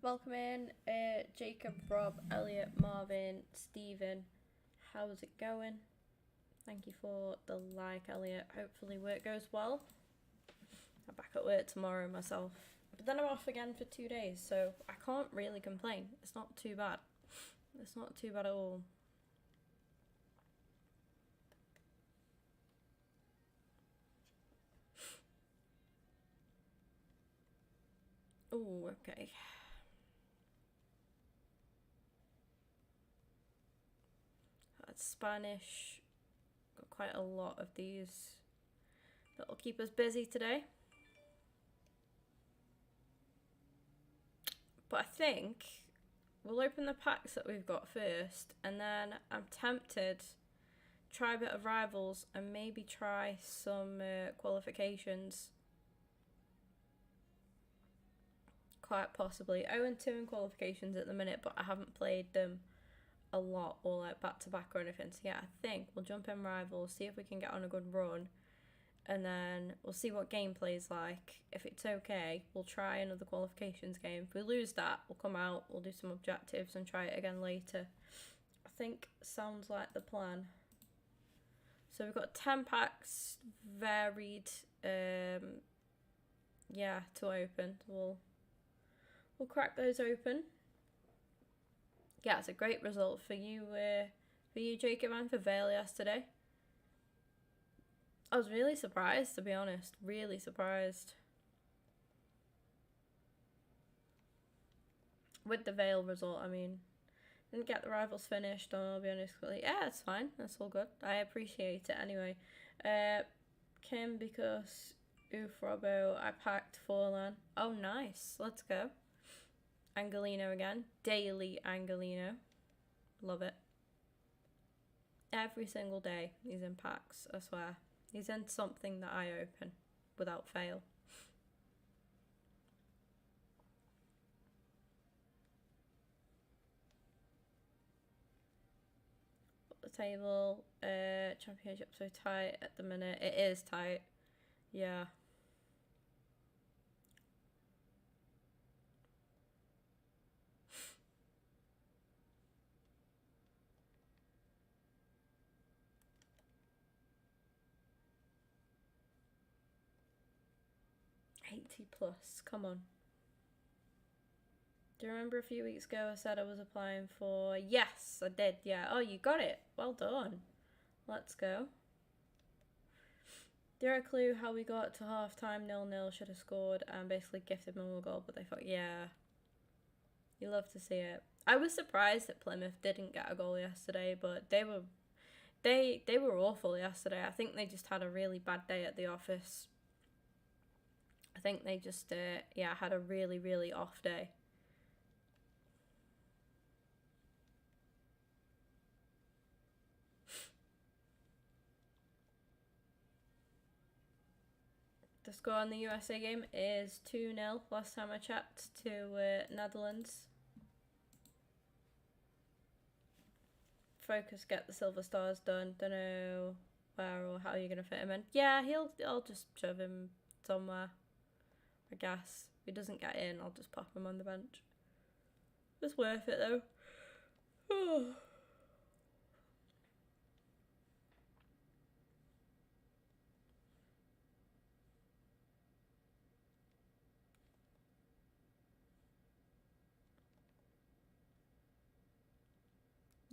Welcome in, Jacob, Rob, Elliot, Marvin, Stephen. How's it going? Thank you for the like, Elliot. Hopefully work goes well. I'm back at work tomorrow myself. But then I'm off again for 2 days, so I can't really complain. It's not too bad. It's not too bad at all. Oh, okay. That's Spanish. Got quite a lot of these that'll keep us busy today. But I think we'll open the packs that we've got first, and then I'm tempted to try a bit of rivals and maybe try some qualifications. Quite possibly. 0-2 in qualifications at the minute, but I haven't played them a lot or like back to back or anything. So yeah, I think we'll jump in rivals, see if we can get on a good run, and then we'll see what gameplay's like. If it's okay, we'll try another qualifications game. If we lose that, we'll come out, we'll do some objectives and try it again later. I think sounds like the plan. So we've got 10 packs, varied, yeah, to open. We'll crack those open. Yeah, it's a great result for you, Jacob, and for Vale yesterday. I was really surprised, to be honest. Really surprised with the Vale result. I mean, didn't get the rivals finished, I'll be honest with you. Yeah, it's fine. That's all good. I appreciate it anyway. Kim, because oof, Robbo, I packed Forlan. Oh, nice. Let's go. Angelino again. Daily Angelino. Love it. Every single day he's in packs, I swear. He's in something that I open without fail. Up the table. Championship so tight at the minute. It is tight. Yeah. +80, come on. Do you remember a few weeks ago I said I was applying for... Yes, I did, yeah. Oh, you got it. Well done. Let's go. There a clue how we got to half time 0-0, should have scored and basically gifted them a goal, but they thought, yeah. You love to see it. I was surprised that Plymouth didn't get a goal yesterday, but they were awful yesterday. I think they just had a really bad day at the office. I think they just, yeah, had a really, really off day. The score in the USA game is 2-0, last time I checked, to Netherlands. Focus, get the silver stars done. Don't know where or how you're going to fit him in. Yeah, I'll just shove him somewhere, I guess. If he doesn't get in, I'll just pop him on the bench. It's worth it though. Oh.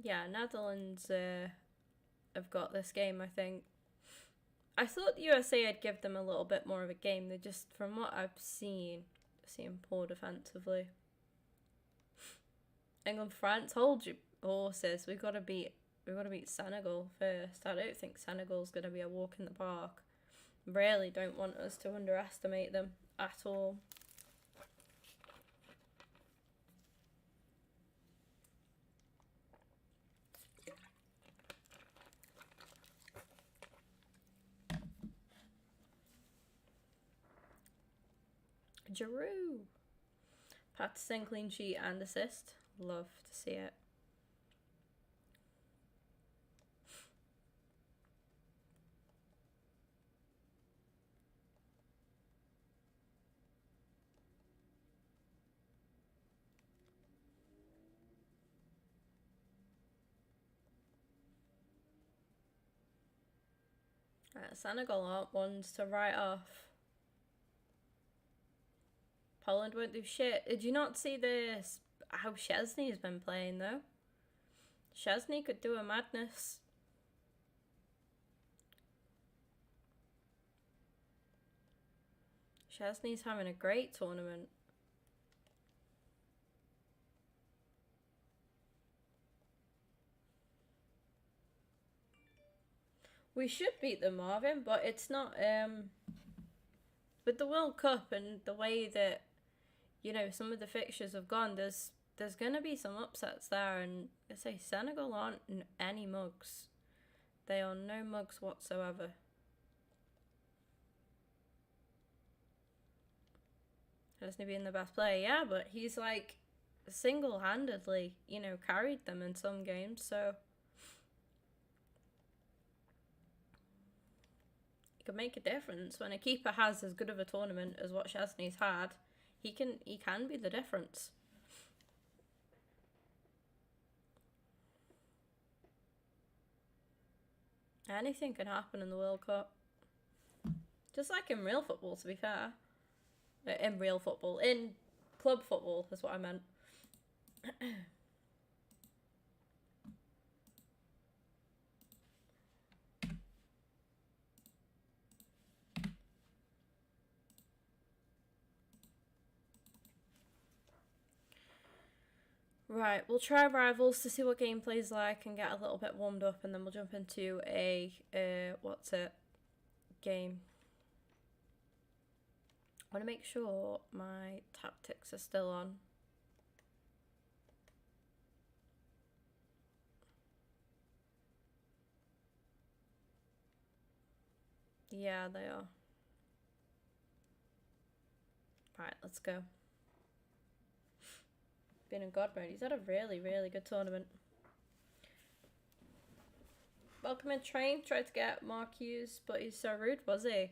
Yeah, Netherlands have got this game, I think. I thought the USA would give them a little bit more of a game. They just, from what I've seen, seem poor defensively. England, France, hold your horses. We've got to beat Senegal first. I don't think Senegal's going to be a walk in the park. Really don't want us to underestimate them at all. Giroud. Patterson, clean sheet and assist. Love to see it. Senegal aren't ones to write off. Poland won't do shit. Did you not see this? How Szczesny's been playing though? Szczesny could do a madness. Szczesny's having a great tournament. We should beat them, Marvin, but it's not. With the World Cup and the way that, you know, some of the fixtures have gone, there's gonna be some upsets there, and I say Senegal aren't any mugs. They are no mugs whatsoever. Hasn't he been the best player? Yeah, but he's like single-handedly, you know, carried them in some games, so it can make a difference. When a keeper has as good of a tournament as what Szczesny's had, he can be the difference. Anything can happen in the World Cup. Just like in real football, to be fair. In real football. In club football is what I meant. Right, we'll try Rivals to see what gameplay's like and get a little bit warmed up, and then we'll jump into a, game. I want to make sure my tactics are still on. Yeah, they are. Right, let's go. Been in God mode. He's had a really, really good tournament. Welcome in, Train. Tried to get Mark Hughes, but he's so rude, was he?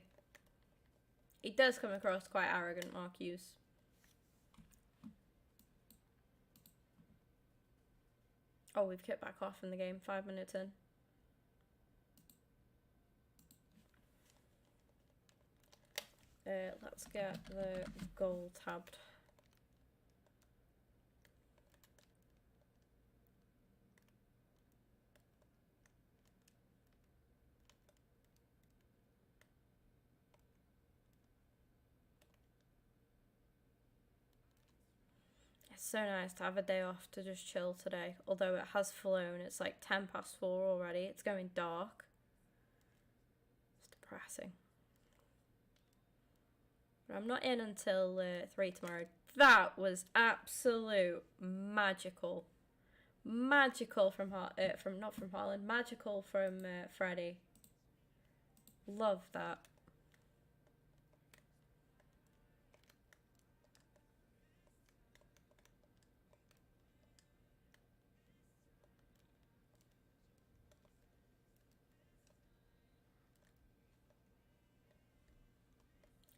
He does come across quite arrogant, Mark Hughes. Oh, we've kicked back off in the game, 5 minutes in. Let's get the goal tabbed. It's so nice to have a day off to just chill today. Although it has flown, it's like 4:10 already. It's going dark. It's depressing. But I'm not in until 3 tomorrow. That was absolute magical. Magical from not from Holland. Magical from Freddie. Love that.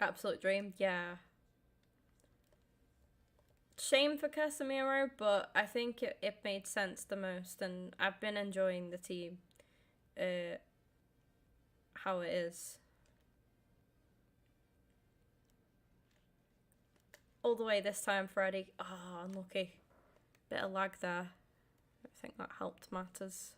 Absolute dream, yeah. Shame for Casemiro, but I think it made sense the most, and I've been enjoying the team, how it is. All the way this time, Freddie. Oh, unlucky. Bit of lag there. I think that helped matters.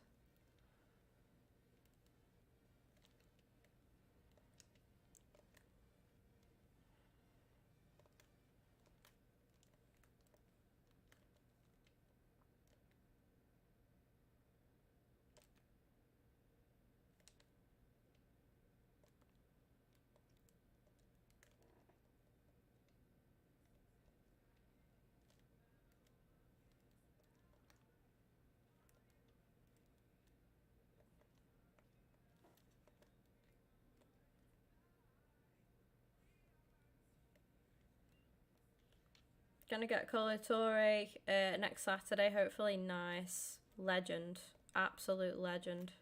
Gonna get Colo Torre next Saturday, hopefully. Nice. Legend. Absolute legend.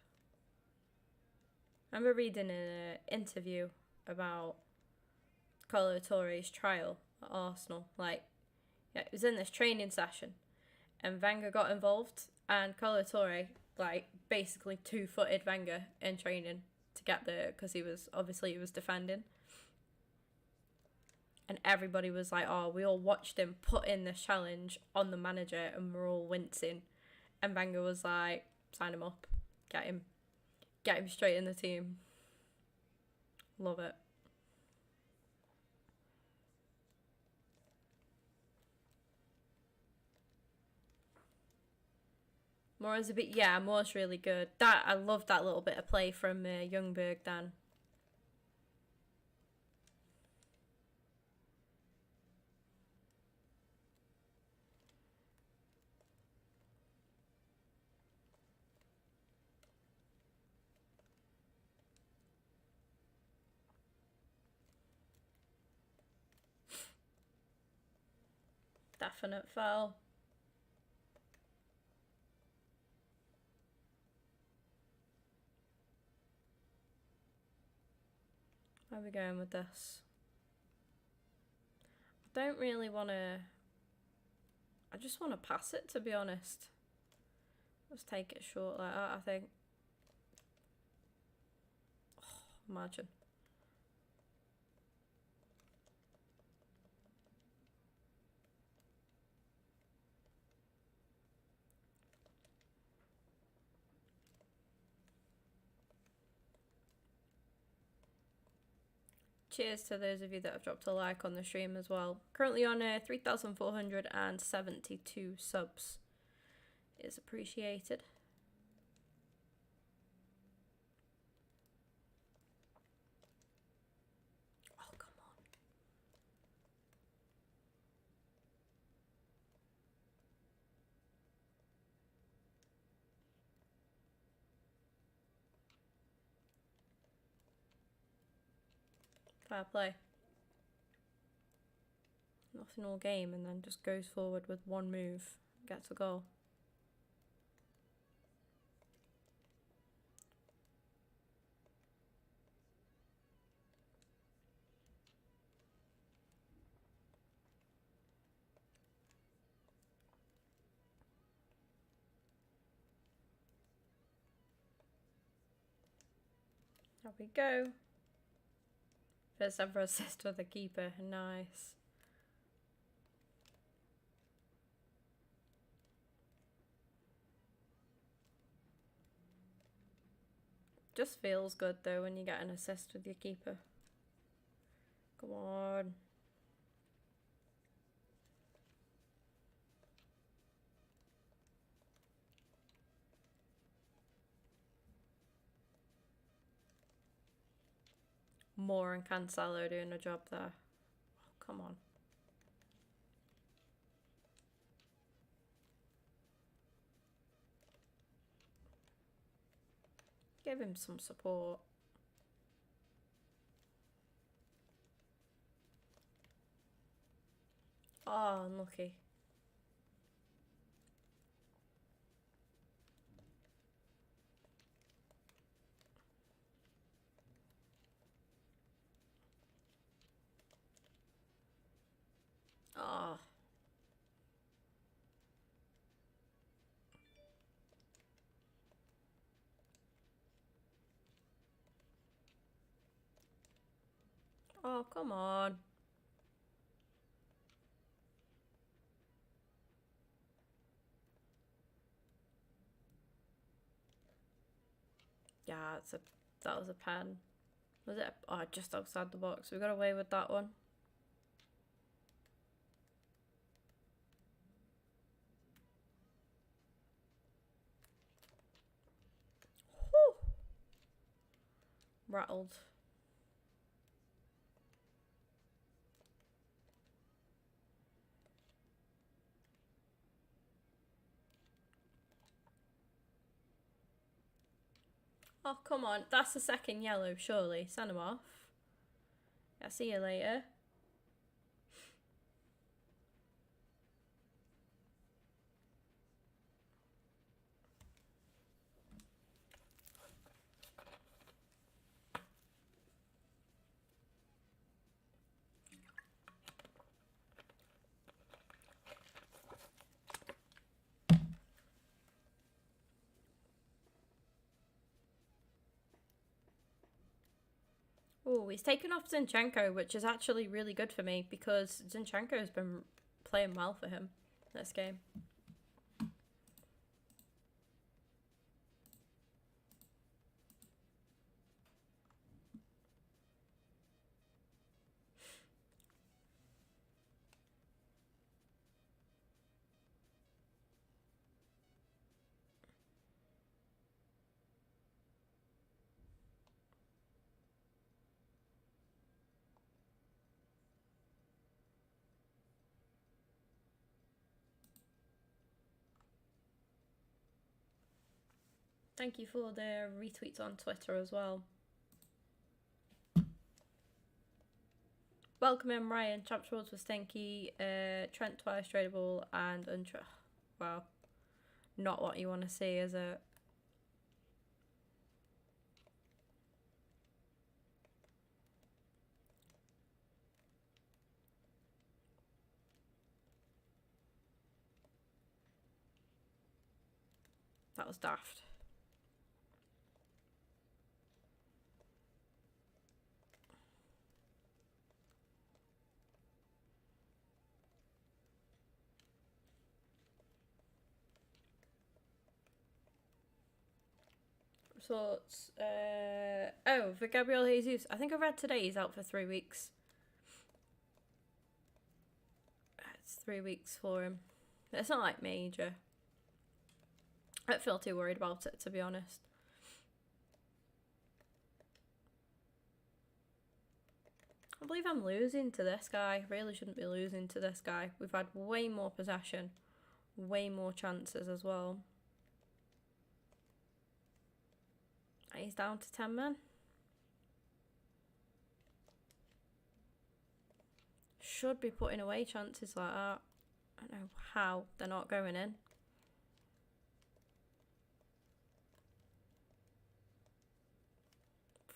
I remember reading an interview about Colo Torre's trial at Arsenal. Like, yeah, it was in this training session, and Wenger got involved, and Colo Torre, like, basically two-footed Wenger in training to get there because he was defending. And everybody was like, oh, we all watched him put in this challenge on the manager and we're all wincing. And Wenger was like, sign him up. Get him straight in the team. Love it. Moore's a bit, yeah, Moore's really good. I love that little bit of play from Ljungberg then. Definite foul. Where are we going with this? I don't really want to... I just want to pass it, to be honest. Let's take it short like that, I think. Oh, imagine. Cheers to those of you that have dropped a like on the stream as well. Currently on 3,472 subs. Is appreciated. Oh, come on. Fair play. Nothing all game and then just goes forward with one move. Gets a goal. There we go. First ever assist with the keeper. Nice. Just feels good though when you get an assist with your keeper. Come on. Moore and Cancelo doing a job there. Oh, come on. Give him some support. Oh, unlucky. Oh. Oh, come on. Yeah, that was a pen. Was it? Oh, just outside the box. We got away with that one. Whew. Rattled. Oh, come on. That's the second yellow, surely. Send him off. Yeah, see you later. Oh, he's taken off Zinchenko, which is actually really good for me because Zinchenko's been playing well for him this game. Thank you for the retweets on Twitter as well. Welcome in, Ryan. Champs Worlds was stinky. Trent twice tradable and wow, not what you want to see, is it? That was daft. Sorts. Oh, for Gabriel Jesus. I think I read today he's out for 3 weeks. It's 3 weeks for him. It's not like major. I don't feel too worried about it, to be honest. I believe I'm losing to this guy. Really shouldn't be losing to this guy. We've had way more possession. Way more chances as well. He's down to 10 men. Should be putting away chances like that. I don't know how they're not going in.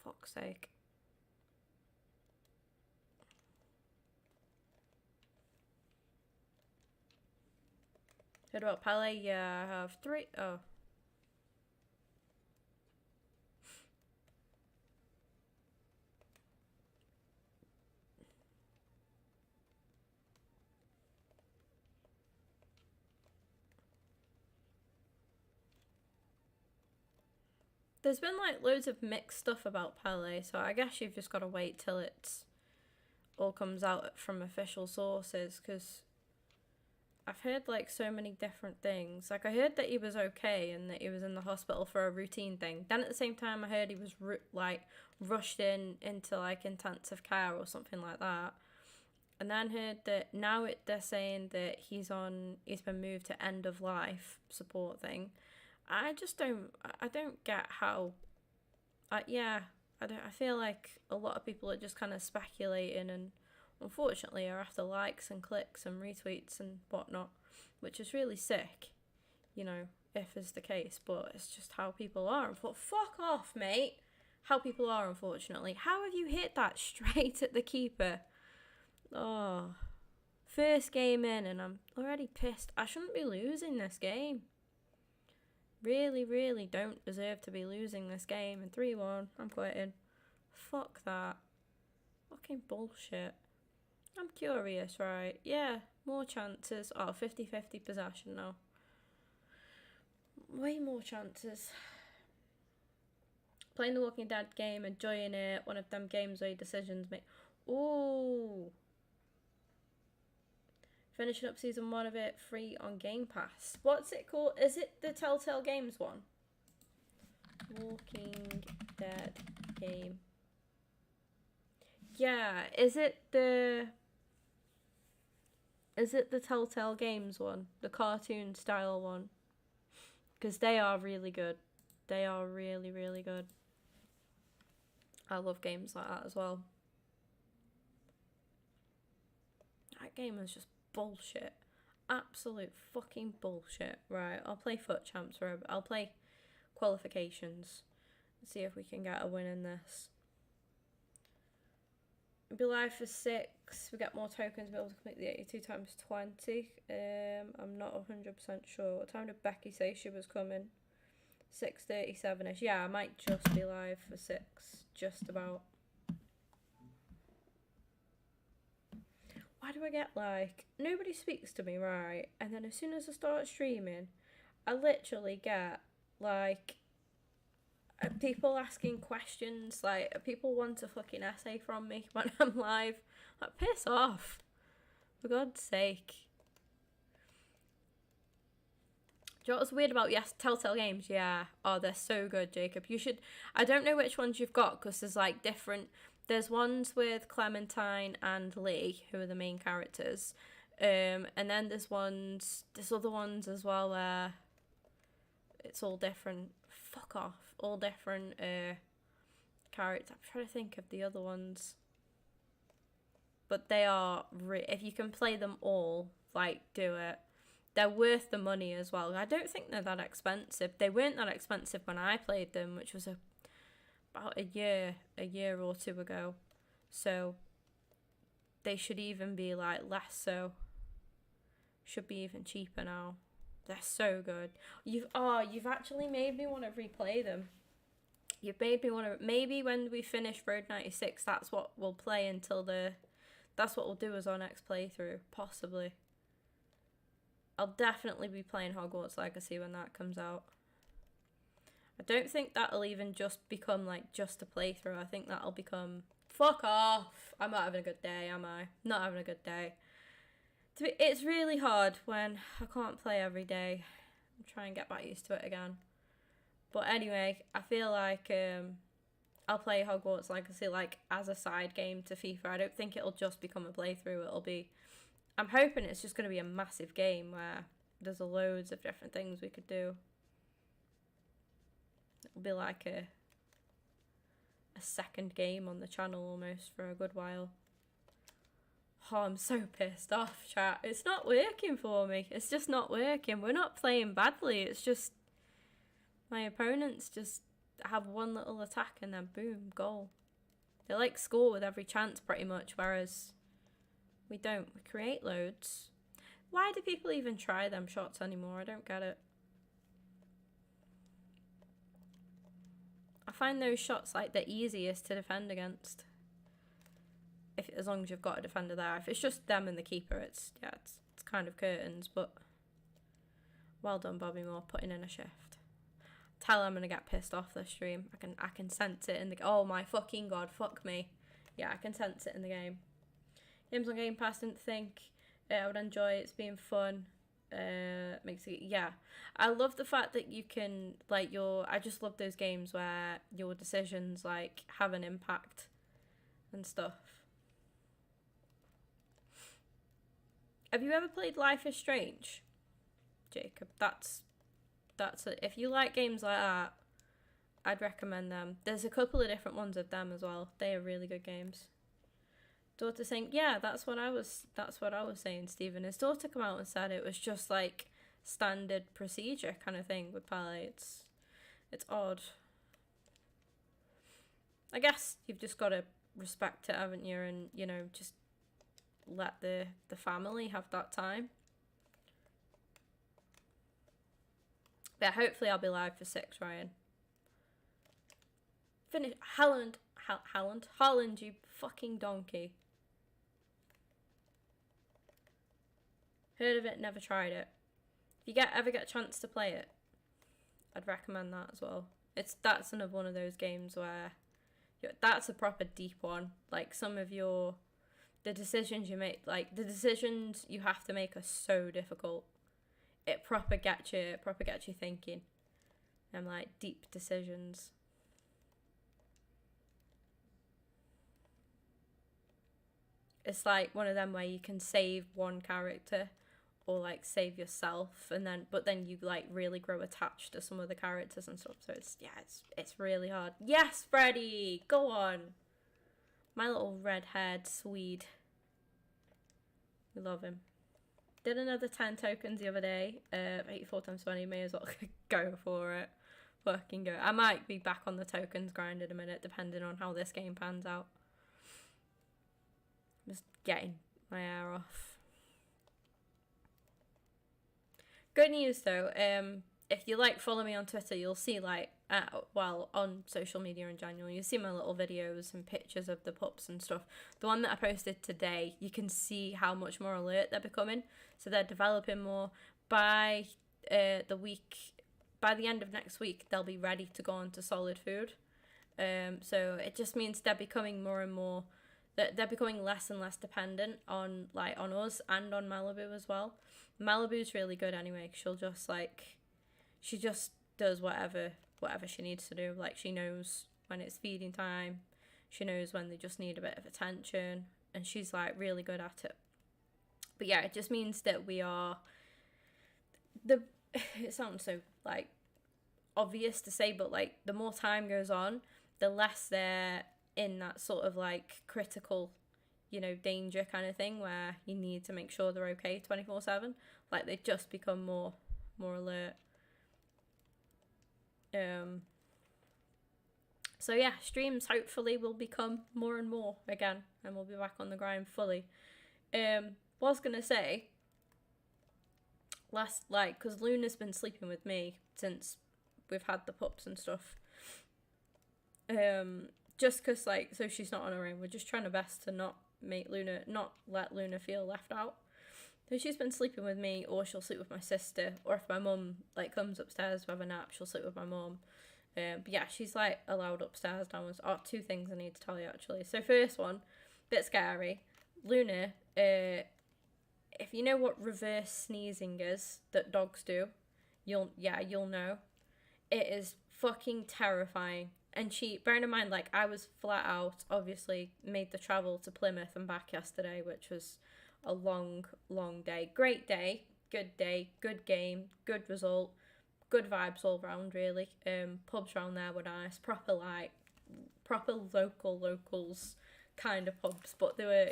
Fuck's sake. Heard about Pele? Yeah, I have 3. Oh. There's been like loads of mixed stuff about Pele, so I guess you've just got to wait till it's all comes out from official sources, because I've heard like so many different things. Like I heard that he was okay and that he was in the hospital for a routine thing. Then at the same time I heard he was rushed into like intensive care or something like that. And then heard that now they're saying that he's been moved to end of life support thing. I don't get how. I feel like a lot of people are just kind of speculating, and unfortunately are after likes and clicks and retweets and whatnot, which is really sick, if it's the case. But it's just how people are. Fuck off, mate. How people are, unfortunately. How have you hit that straight at the keeper? Oh, first game in and I'm already pissed. I shouldn't be losing this game. Really, really don't deserve to be losing this game. And 3-1, I'm quitting. Fuck that. Fucking bullshit. I'm curious, right? Yeah, more chances. Oh, 50-50 possession now. Way more chances. Playing the Walking Dead game, enjoying it. One of them games where decisions make... Ooh. Finishing up season 1 of it free on Game Pass. What's it called? Is it the Telltale Games one? Walking Dead game. Yeah, is it the Telltale Games one? The cartoon style one? Because they are really good. They are really, really good. I love games like that as well. That game was just bullshit. Absolute fucking bullshit. Right, I'll play Foot Champs for I'll play qualifications. See if we can get a win in this. Be live for 6. We get more tokens. Be able to complete the 82 times 20. I'm not 100% sure. What time did Becky say she was coming? 6:37ish. Yeah, I might just be live for 6. Just about. why do I get like, nobody speaks to me, right? And then as soon as I start streaming, I literally get like people asking questions, like people want a fucking essay from me when I'm live. Like, piss off, for God's sake. Do you know what's weird about Telltale Games? Yeah. Oh, they're so good, Jacob. You should... I don't know which ones you've got, because there's, like, different... There's ones with Clementine and Lee, who are the main characters. And then there's other ones as well where it's all different. Fuck off. All different characters. I'm trying to think of the other ones. But they are... if you can play them all, like, do it. They're worth the money as well. I don't think they're that expensive. They weren't that expensive when I played them, which was about a year or two ago. So they should even be like less so. Should be even cheaper now. They're so good. You've actually made me want to replay them. You've made me want to... Maybe when we finish Road 96, that's what we'll play until that's what we'll do as our next playthrough, possibly. I'll definitely be playing Hogwarts Legacy when that comes out. I don't think that'll even just become, like, just a playthrough. I think that'll become... Fuck off! I'm not having a good day, am I? Not having a good day. It's really hard when I can't play every day. I'm trying to get back used to it again. But anyway, I feel like I'll play Hogwarts Legacy, like, as a side game to FIFA. I don't think it'll just become a playthrough. It'll be... I'm hoping it's just going to be a massive game where there's loads of different things we could do. It'll be like a second game on the channel almost for a good while. Oh, I'm so pissed off, chat. It's not working for me. It's just not working. We're not playing badly. It's just my opponents just have one little attack and then boom, goal. They like score with every chance pretty much, whereas... we don't. We create loads. Why do people even try them shots anymore? I don't get it. I find those shots like the easiest to defend against. As long as you've got a defender there. If it's just them and the keeper, it's kind of curtains. But well done, Bobby Moore, putting in a shift. Tell her I'm gonna get pissed off this stream. I can sense it in the... Oh my fucking god, fuck me. Yeah, I can sense it in the game. Games on Game Pass, didn't think I would enjoy it. It's been fun. Makes it... Yeah. I love the fact that you can, like, I just love those games where your decisions, like, have an impact and stuff. Have you ever played Life is Strange, Jacob? That's it. If you like games like that, I'd recommend them. There's a couple of different ones of them as well. They are really good games. Daughter saying, yeah, that's what I was saying, Stephen. His daughter come out and said it was just like standard procedure kind of thing with Pally. It's odd. I guess you've just got to respect it, haven't you? And, you know, just let the family have that time. But hopefully I'll be live for 6, Ryan. Finish. Holland, you fucking donkey. Heard of it, never tried it. If you ever get a chance to play it, I'd recommend that as well. That's another one of those games where that's a proper deep one. Like some of the decisions you make, like the decisions you have to make are so difficult. It proper gets you thinking. And like deep decisions. It's like one of them where you can save one character or like save yourself but then you like really grow attached to some of the characters and stuff. So it's really hard. Yes, Freddy, go on. My little red-haired Swede. We love him. Did another 10 tokens the other day. 84 times 20, may as well go for it. Fucking go. I might be back on the tokens grind in a minute, depending on how this game pans out. Just getting my air off. Good news though, if you like follow me on Twitter, you'll see like well, on social media in general, you'll see my little videos and pictures of the pups and stuff. The one that I posted today, you can see how much more alert they're becoming. So they're developing more. By the end of next week, they'll be ready to go on to solid food. So it just means they're becoming more and more, that they're becoming less and less dependent on us and on Malibu as well. Malibu's really good anyway, 'cause she just does whatever she needs to do. Like, she knows when it's feeding time, she knows when they just need a bit of attention, and she's like really good at it. But yeah, it just means that we are it sounds so like obvious to say, but like the more time goes on, the less they're in that sort of like critical, danger kind of thing where you need to make sure they're okay 24/7. Like, they just become more alert. So yeah, streams hopefully will become more and more again, and we'll be back on the grind fully. Was gonna say, because Luna's been sleeping with me since we've had the pups and stuff. Just because so she's not on her own. We're just trying our best to not let Luna feel left out. So she's been sleeping with me, or she'll sleep with my sister, or if my mum comes upstairs to have a nap, she'll sleep with my mum. But yeah, she's allowed upstairs now. Two things I need to tell you actually. So first one, bit scary. Luna, if you know what reverse sneezing is that dogs do, you'll know. It is fucking terrifying. And bearing in mind, I was flat out, obviously, made the travel to Plymouth and back yesterday, which was a long, long day. Great day, good game, good result, good vibes all round, really. Pubs around there were nice, proper locals kind of pubs, but they were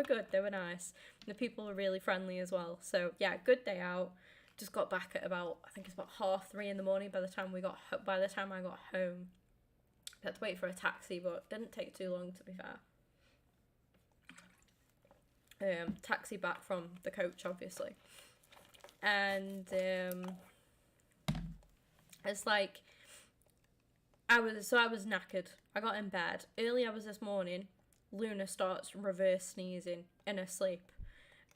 good, they were nice. The people were really friendly as well. So yeah, good day out. Just got back at about 3:30 in the morning by the time I got home. I had to wait for a taxi, but it didn't take too long, to be fair. Taxi back from the coach, obviously. And it's I was knackered. I got in bed. Early hours this morning, Luna starts reverse sneezing in her sleep.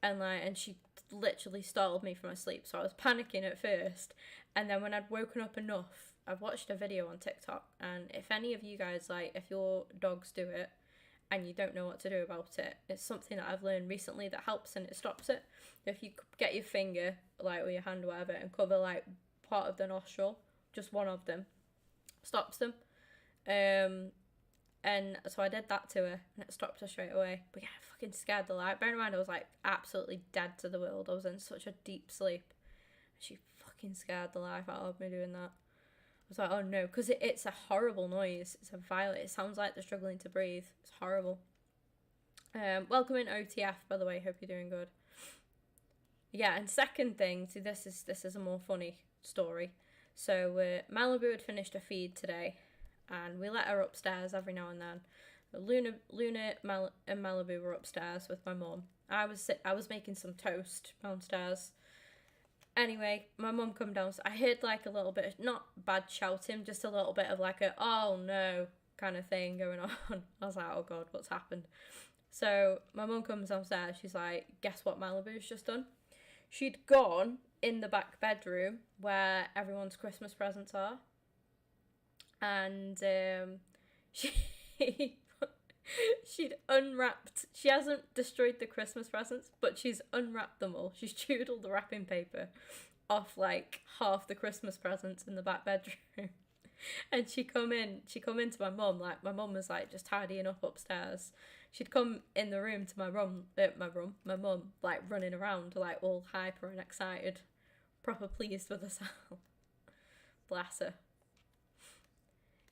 And she literally startled me from my sleep. So I was panicking at first. And then when I'd woken up enough, I've watched a video on TikTok. And if any of you guys, if your dogs do it and you don't know what to do about it, it's something that I've learned recently that helps and it stops it. If you get your finger, or your hand or whatever, and cover, part of the nostril, just one of them, stops them. And so I did that to her, and it stopped her straight away. But yeah, I fucking scared the life. Bear in mind, I was absolutely dead to the world. I was in such a deep sleep. She fucking scared the life out of me doing that. I was like, oh no, because it's a horrible noise. It's a violent. It sounds like they're struggling to breathe. It's horrible. Welcome in OTF, by the way. Hope you're doing good. Yeah, and second thing, see, this is a more funny story. So Malibu had finished a feed today, and we let her upstairs every now and then. Luna, and Malibu were upstairs with my mum. I was making some toast downstairs. Anyway, my mum come down. So I heard a little bit of, not bad shouting, just a little bit of a oh no kind of thing going on. I was like, oh god, what's happened? So my mum comes downstairs. She's like, guess what Malibu's just done? She'd gone in the back bedroom where everyone's Christmas presents are. And she'd unwrapped. She hasn't destroyed the Christmas presents, but she's unwrapped them all. She's chewed all the wrapping paper off half the Christmas presents in the back bedroom. And she come into my mum. My mum was just tidying up upstairs. She'd come in the room to my mum, running around all hyper and excited, proper pleased with herself. Bless her.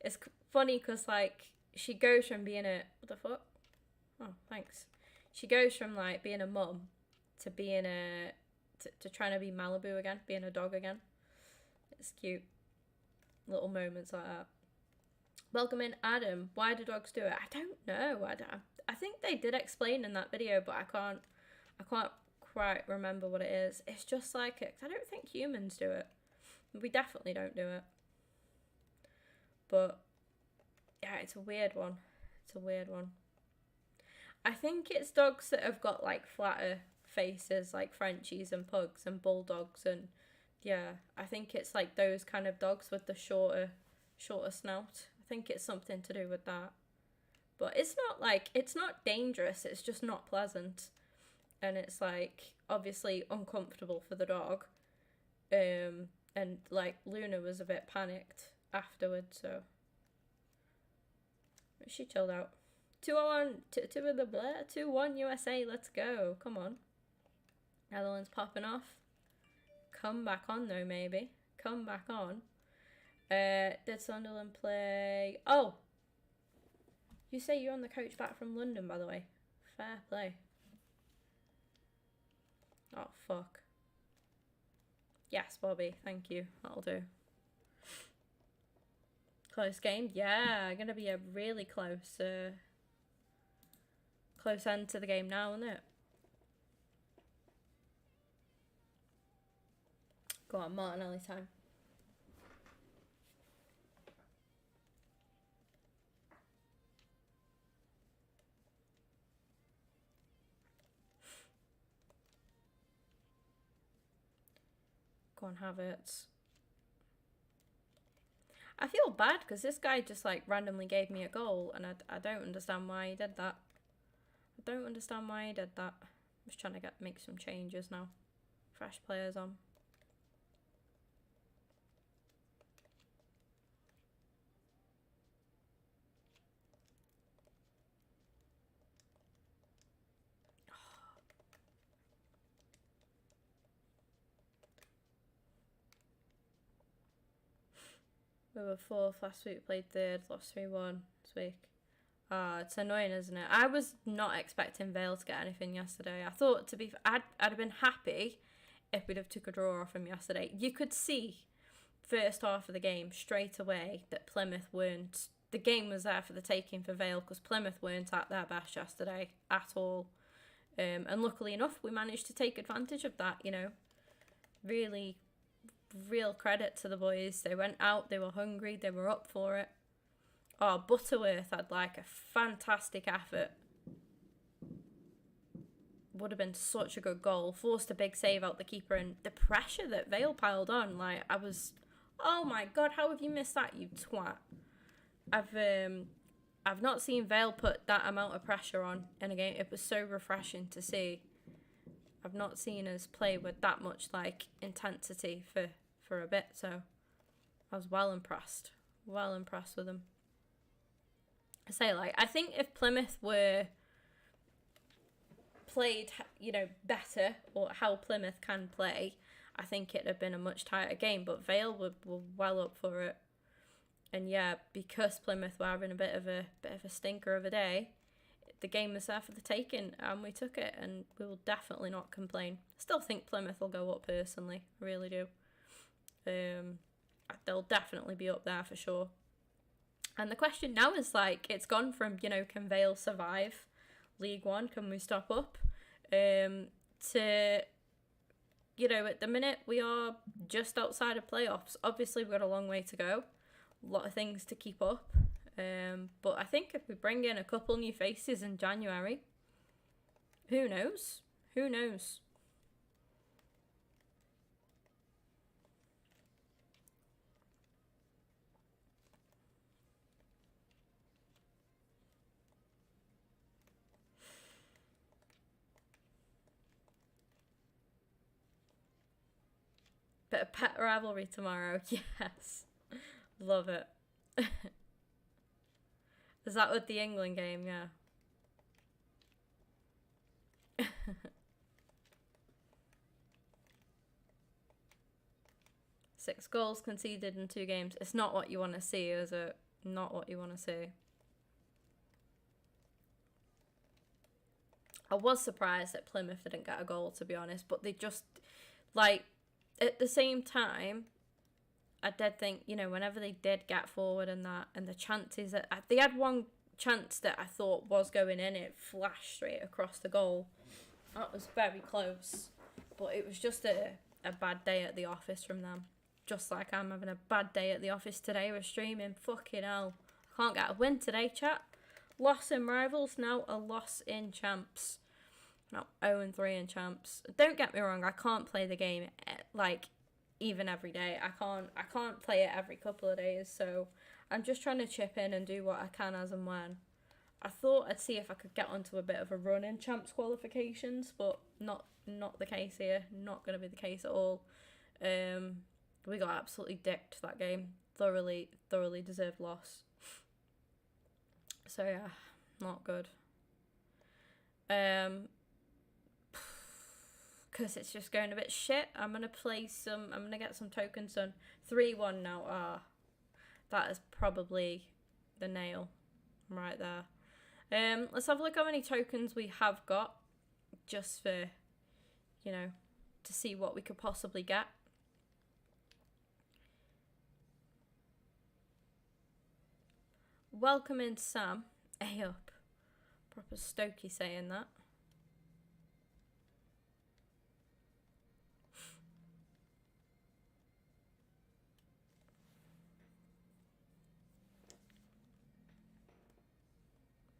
It's funny because she goes from being what the fuck? Oh, thanks. She goes from being a mum to being to trying to be Malibu again, being a dog again. It's cute. Little moments like that. Welcome in, Adam. Why do dogs do it? I don't know. I think they did explain in that video, but I can't quite remember what it is. It's just I don't think humans do it. We definitely don't do it. But yeah, it's a weird one. It's a weird one. I think it's dogs that have got like flatter faces, like Frenchies and pugs and bulldogs, and yeah, I think it's like those kind of dogs with the shorter snout. I think it's something to do with that. But it's not dangerous, it's just not pleasant. And it's like obviously uncomfortable for the dog. And like Luna was a bit panicked afterwards, so she chilled out. 2-1 USA, let's go. Come on. Netherlands popping off. Come back on though, maybe. Come back on. Did Sunderland play? Oh! You say you're on the coach back from London, by the way. Fair play. Oh, fuck. Yes, Bobby. Thank you. That'll do. Close game? Yeah, gonna be a really close end to the game now, isn't it? Go on, Martinelli time. Go on, Havertz. I feel bad because this guy just like randomly gave me a goal, and I don't understand why he did that. I don't understand why he did that. I'm just trying to make some changes now. Fresh players on. We were fourth last week, played third, lost 3-1 this week. It's annoying, isn't it? I was not expecting Vale to get anything yesterday. I thought, I'd have been happy if we'd have took a draw off him yesterday. You could see first half of the game straight away that Plymouth weren't. The game was there for the taking for Vale because Plymouth weren't at their best yesterday at all. And luckily enough, we managed to take advantage of that, you know. Really, real credit to the boys. They went out, they were hungry, they were up for it. Oh, Butterworth had like a fantastic effort. Would have been such a good goal. Forced a big save out the keeper, and the pressure that Vale piled on, like I was, oh my god, how have you missed that, you twat? I've not seen Vale put that amount of pressure on in a game. It was so refreshing to see. I've not seen us play with that much like intensity for a bit, so I was well impressed with them. I say, like, I think if Plymouth were played, you know, better, or how Plymouth can play, I think it'd have been a much tighter game, but Vale were well up for it. And yeah, because Plymouth were having a bit of a stinker of a day, the game was there for the taking, and we took it, and we will definitely not complain. I still think Plymouth will go up personally, I really do. They'll definitely be up there for sure. And the question now is like, it's gone from, you know, can Vale survive League One? Can we stop up? To, you know, at the minute we are just outside of playoffs. Obviously we've got a long way to go. A lot of things to keep up. But I think if we bring in a couple new faces in January, who knows? Who knows? Bit of pet rivalry tomorrow. Yes. Love it. Is that with the England game? Yeah. 6 goals conceded in 2 games. It's not what you want to see, is it? Not what you want to see. I was surprised that Plymouth didn't get a goal, to be honest, but they just, like, at the same time, I did think, you know, whenever they did get forward and that, and the chances that they had one chance that I thought was going in, it flashed straight across the goal. That was very close, but it was just a bad day at the office from them. Just like I'm having a bad day at the office today with streaming. Fucking hell. I can't get a win today, chat. Loss in rivals, now a loss in champs. Now 0-3 in champs. Don't get me wrong, I can't play the game like even every day. I can't play it every couple of days, so I'm just trying to chip in and do what I can as and when. I thought I'd see if I could get onto a bit of a run in champs qualifications, but not the case here. Not going to be the case at all. We got absolutely dicked that game. Thoroughly deserved loss. So yeah, not good. Because it's just going a bit shit. I'm going to get some tokens done. 3-1 now. That is probably the nail right there. Let's have a look how many tokens we have got, just for, you know, to see what we could possibly get. Welcome in, Sam. A up. Proper Stokey saying that.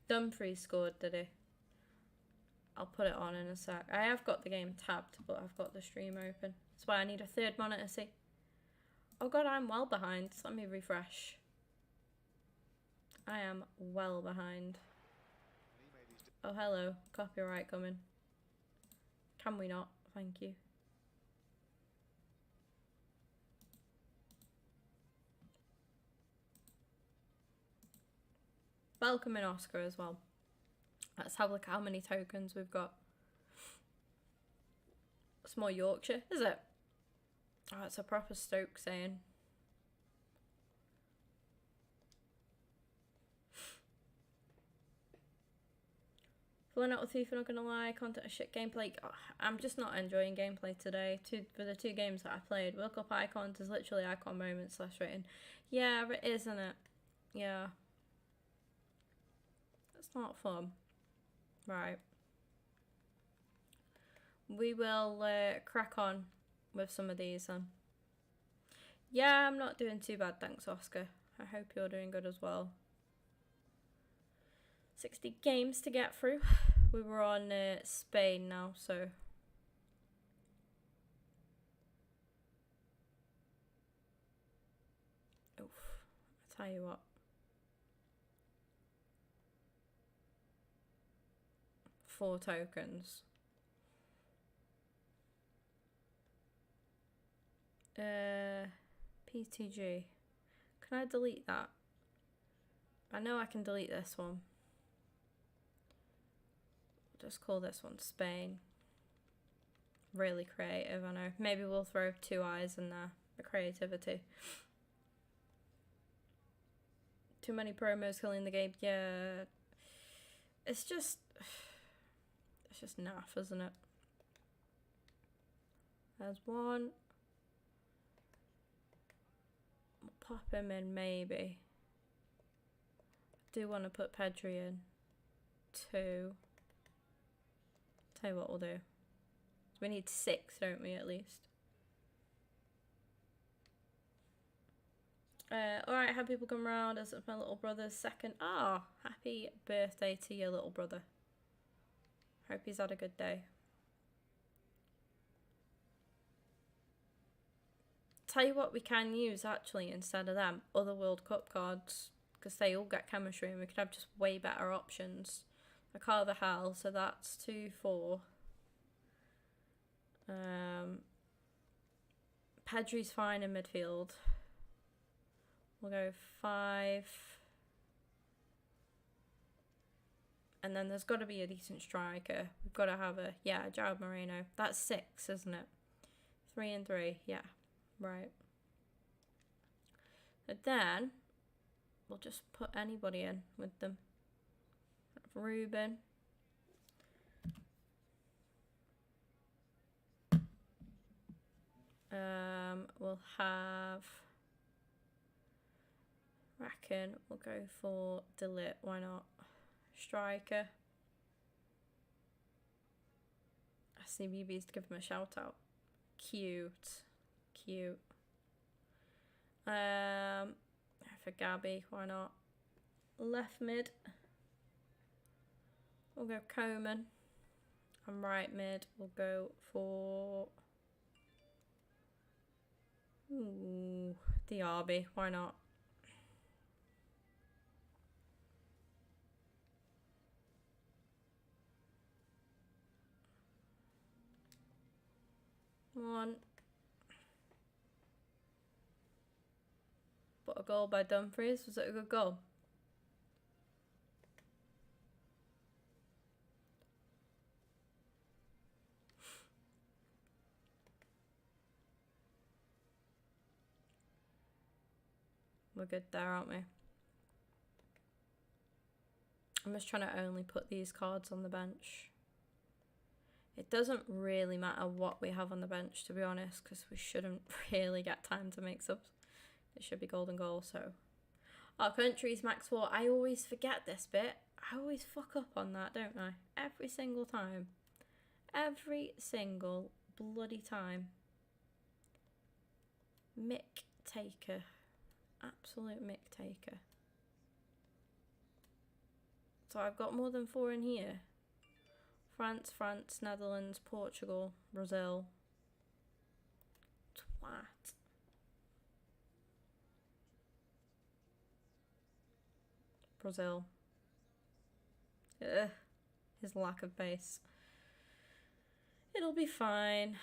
Dumfries scored, did he? I'll put it on in a sec. I have got the game tabbed, but I've got the stream open. That's why I need a third monitor, see? Oh god, I'm well behind. So let me refresh. I am well behind. Oh, hello. Copyright coming. Can we not? Thank you. Welcome in, Oscar, as well. Let's have a look at how many tokens we've got. It's more Yorkshire, is it? Oh, it's a proper Stoke saying. Pulling out with FIFA, not gonna lie, content shit gameplay. Oh, I'm just not enjoying gameplay today. For the 2 games that I played, World Cup icons is literally icon moments / rating. Yeah, it is, isn't it? Yeah. It's not fun. Right. We will crack on with some of these then. Yeah, I'm not doing too bad, thanks, Oscar. I hope you're doing good as well. 60 games to get through. We were on Spain now, so... Oof. I tell you what. Four tokens. PTG. Can I delete that? I know I can delete this one. Just call this one Spain. Really creative, I know. Maybe we'll throw 2 eyes in there. The creativity. Too many promos killing the game. Yeah. It's just naff, isn't it? There's one. We'll pop him in, maybe. Do want to put Pedri in. 2. Tell you what we'll do. We need 6, don't we, at least? Alright, have people come round as my little brother's second. Ah, happy birthday to your little brother. Hope he's had a good day. Tell you what we can use, actually, instead of them. Other World Cup cards. Because they all get chemistry and we could have just way better options. A Carvajal, so that's 2, 4. Pedri's fine in midfield. We'll go 5. And then there's got to be a decent striker. We've got to have João Moreno. That's 6, isn't it? 3 and 3, yeah. Right. But then, we'll just put anybody in with them. Ruben. We'll have... Reckon we'll go for Delete, why not? Striker. I see BB's to give him a shout out. Cute. Cute. For Gabby, why not? Left mid, we'll go Coman. And right mid, we'll go for Diaby, why not? One. But a goal by Dumfries. Was it a good goal? We're good there, aren't we? I'm just trying to only put these cards on the bench. It doesn't really matter what we have on the bench, to be honest, because we shouldn't really get time to make subs. It should be golden goal, so. Our country's max 4. I always forget this bit. I always fuck up on that, don't I? Every single time. Every single bloody time. Mick taker. Absolute mick taker. So I've got more than 4 in here. France, Netherlands, Portugal, Brazil. Twat. Brazil. Ugh. His lack of base. It'll be fine.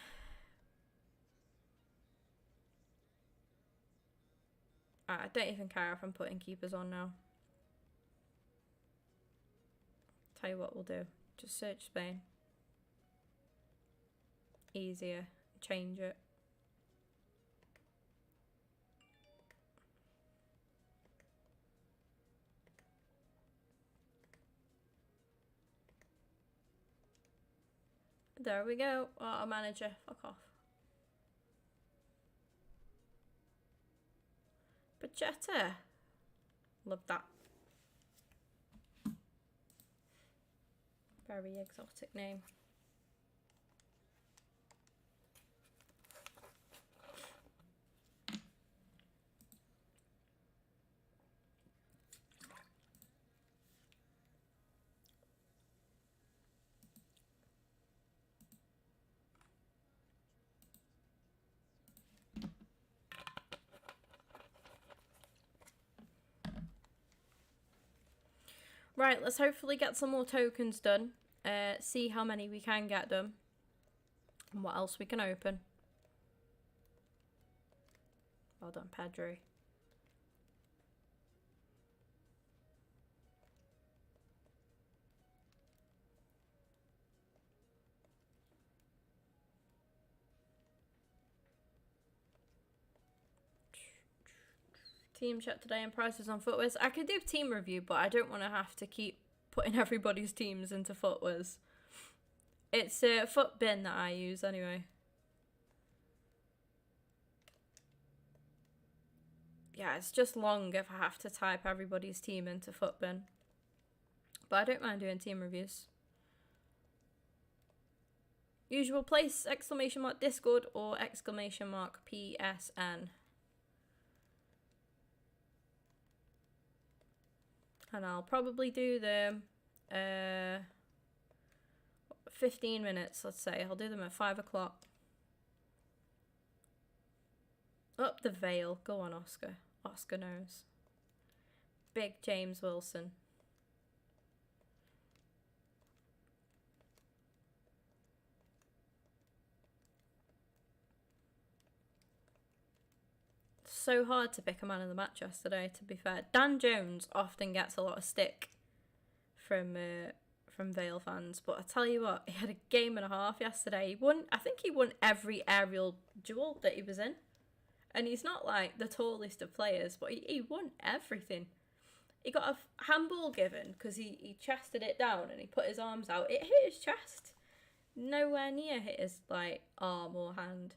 I don't even care if I'm putting keepers on now. Tell you what we'll do. Just search Spain. Easier. Change it. There we go. Auto manager. Fuck off. Bachetta. Love that. Very exotic name. Right, let's hopefully get some more tokens done. See how many we can get done. And what else we can open. Well done, Pedro. Team chat today and prices on footwears. I could do team review, but I don't want to have to keep putting everybody's teams into footwears. It's a foot bin that I use anyway. Yeah, it's just long if I have to type everybody's team into foot bin. But I don't mind doing team reviews. Usual place, exclamation mark Discord or exclamation mark PSN. And I'll probably do them 15 minutes, let's say. I'll do them at 5 o'clock. Up the Vale. Go on, Oscar. Oscar knows. Big James Wilson. So hard to pick a man of the match yesterday, to be fair. Dan Jones often gets a lot of stick from Vale fans, but I tell you what, he had a game and a half yesterday. He won. I think he won every aerial duel that he was in, and he's not like the tallest of players, but he won everything. He got a handball given because he chested it down and he put his arms out. It hit his chest, nowhere near hit his like arm or hand.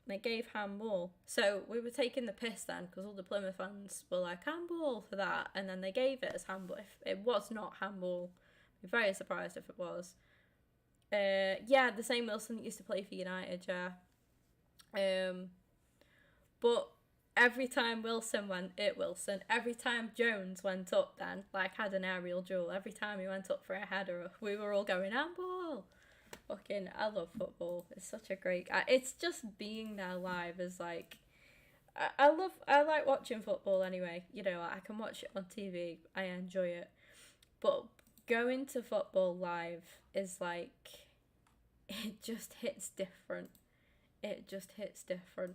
They gave handball. So we were taking the piss then because all the Plymouth fans were like, handball for that. And then they gave it as handball. If it was not handball, I'd be very surprised if it was. Yeah, the same Wilson that used to play for United, yeah. But every time Wilson went, Wilson. Every time Jones went up, then like had an aerial duel. Every time he went up for a header, we were all going handball. Fucking, I love football. It's such a great. It's just being there live is like. I like watching football anyway. You know, I can watch it on TV. I enjoy it, but going to football live is like, it just hits different. It just hits different.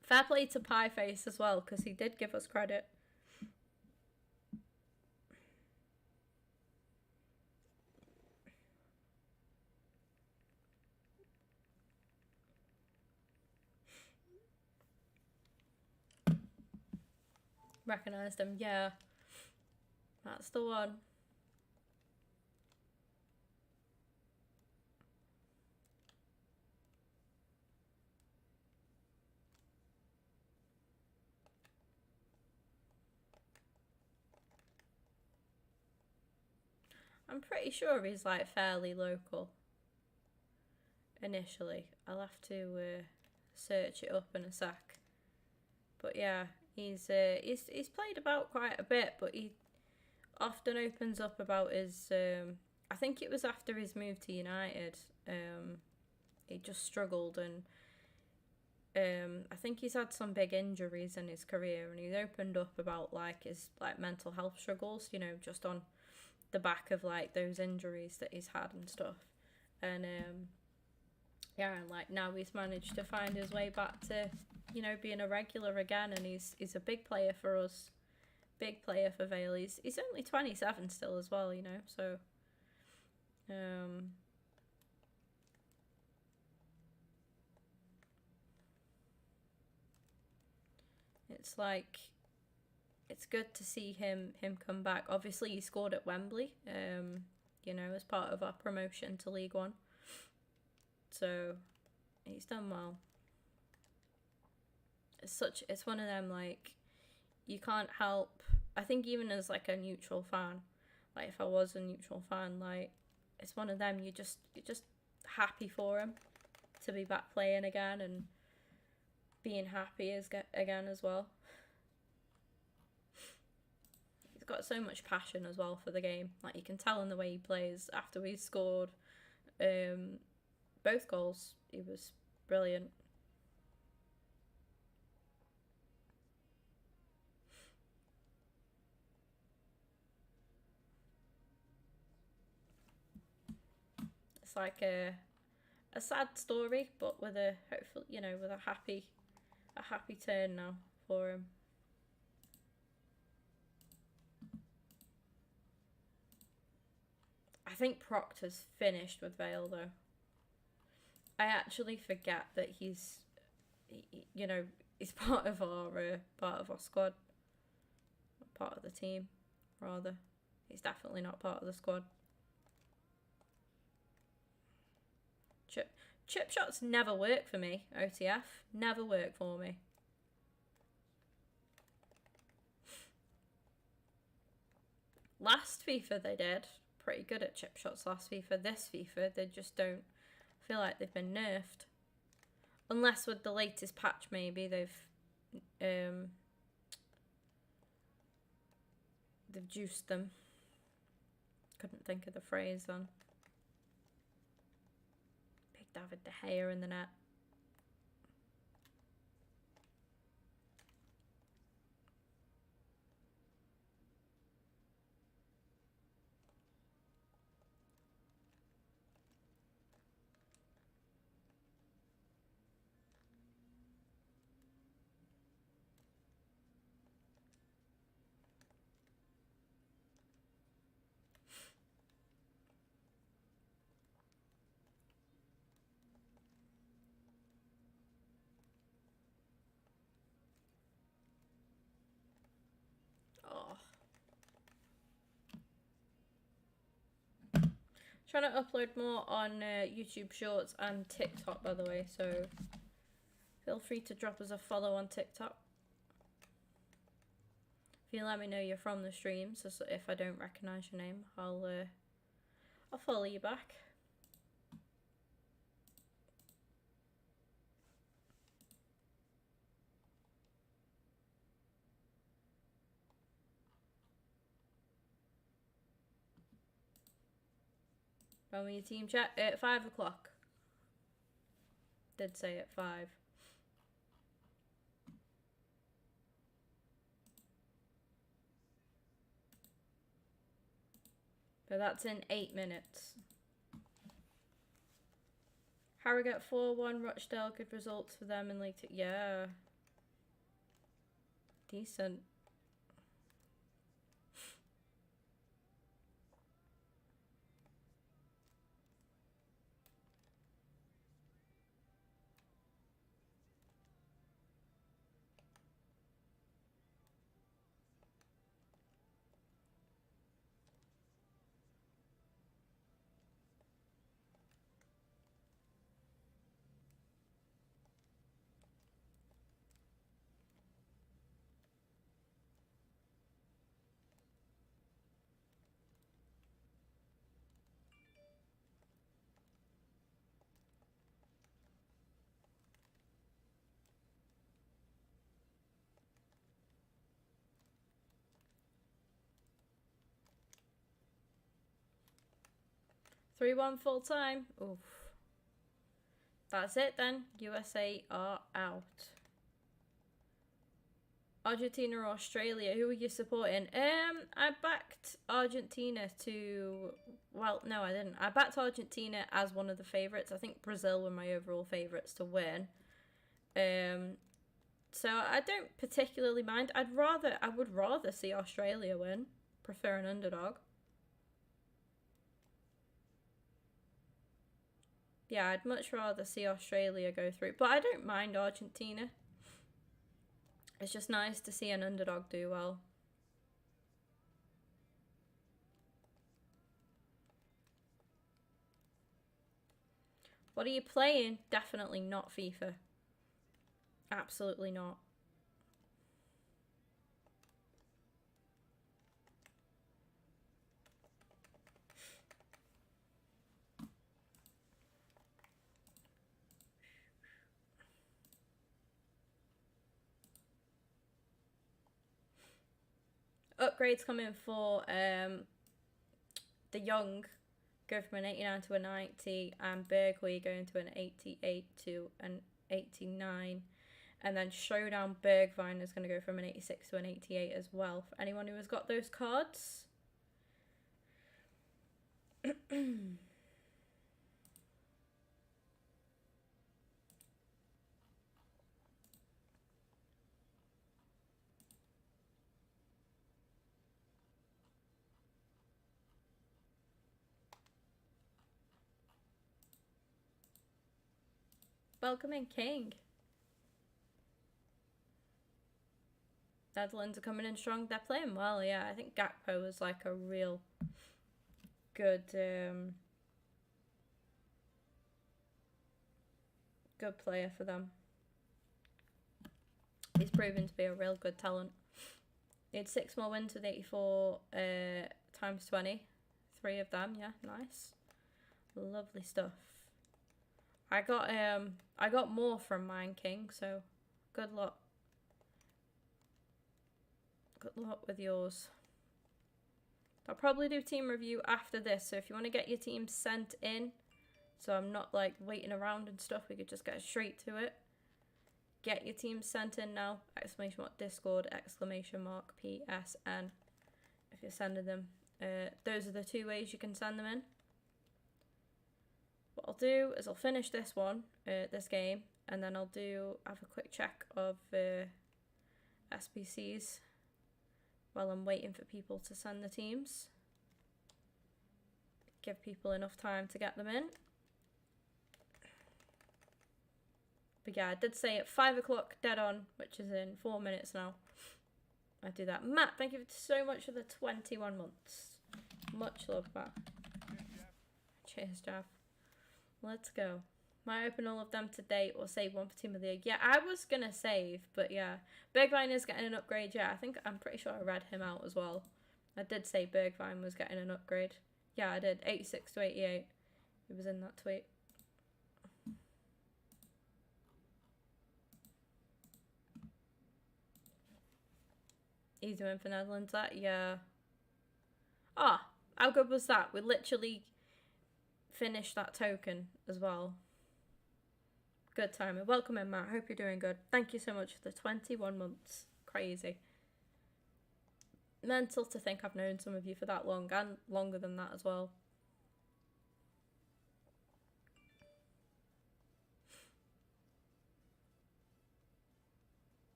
Fair play to Pieface as well, because he did give us credit. Recognised him, yeah. That's the one. I'm pretty sure he's like fairly local. Initially, I'll have to search it up in a sec. But yeah, he's played about quite a bit, but he often opens up about his. I think it was after his move to United. He just struggled, and I think he's had some big injuries in his career, and he's opened up about like his like mental health struggles. You know, just on the back of like those injuries that he's had and stuff, and yeah, and like now he's managed to find his way back to, you know, being a regular again, and he's a big player for us, big player for Vale. He's only 27 still as well, you know, so it's like, it's good to see him come back. Obviously he scored at Wembley, you know, as part of our promotion to League One, so he's done well. It's one of them, like, you can't help, I think even as like a neutral fan, like if I was a neutral fan, like it's one of them, you're just happy for him to be back playing again and being happy again as well. He's got so much passion as well for the game, like you can tell in the way he plays. After we scored both goals, he was brilliant. It's like a sad story, but with a hopeful, you know, with a happy turn now for him. I think Proctor's finished with Vale though. I actually forget that he's, you know, he's part of our squad, part of the team, rather. He's definitely not part of the squad. Chip shots never work for me. OTF never work for me. Last FIFA they did pretty good at chip shots. Last FIFA, this FIFA they just don't feel like they've been nerfed. Unless with the latest patch, maybe they've juiced them. Couldn't think of the phrase then. Big David De Gea in the net. Trying to upload more on YouTube Shorts and TikTok, by the way, so feel free to drop us a follow on TikTok. If you let me know you're from the stream, so if I don't recognise your name, I'll follow you back. When were your team chat? At 5 o'clock. Did say at 5. But that's in 8 minutes. Harrogate 4-1, Rochdale, good results for them in League 2. Yeah. Decent. Three 3-1 full time. Oof. That's it then. USA are out. Argentina or Australia? Who are you supporting? I backed Argentina to... Well, no, I didn't. I backed Argentina as one of the favourites. I think Brazil were my overall favourites to win. So I don't particularly mind. I would rather see Australia win. Prefer an underdog. Yeah, I'd much rather see Australia go through. But I don't mind Argentina. It's just nice to see an underdog do well. What are you playing? Definitely not FIFA. Absolutely not. Upgrades coming for the Young go from an 89 to a 90, and Bergwijn going to an 88 to an 89, and then Showdown Bergwijn is going to go from an 86 to an 88 as well for anyone who has got those cards. Welcome in, King. Netherlands are coming in strong. They're playing well, yeah. I think Gakpo was like a real good good player for them. He's proven to be a real good talent. He had 6 more wins with 84 times 20. 3 of them, yeah, nice. Lovely stuff. I got more from mine, King, so good luck. Good luck with yours. I'll probably do team review after this, so if you want to get your team sent in, so I'm not like waiting around and stuff, we could just get straight to it. Get your team sent in now. Exclamation mark Discord, exclamation mark PSN. If you're sending them. Those are the 2 ways you can send them in. What I'll do is I'll finish this one, this game, and then I'll have a quick check of SBCs while I'm waiting for people to send the teams. Give people enough time to get them in. But yeah, I did say at 5 o'clock dead on, which is in 4 minutes now. I do that. Matt, thank you so much for the 21 months. Much love, Matt. Cheers, Jav. Let's go. Might open all of them today or save one for Team of the Year. Yeah, I was going to save, but yeah. Bergwijn is getting an upgrade. Yeah, I'm pretty sure I read him out as well. I did say Bergwijn was getting an upgrade. Yeah, I did. 86 to 88. He was in that tweet. Easy win for Netherlands, that? Yeah. Ah, how good was that? We literally finish that token as well. Good timing. Welcome in, Matt. Hope you're doing good. Thank you so much for the 21 months. Crazy. Mental to think I've known some of you for that long, and longer than that as well.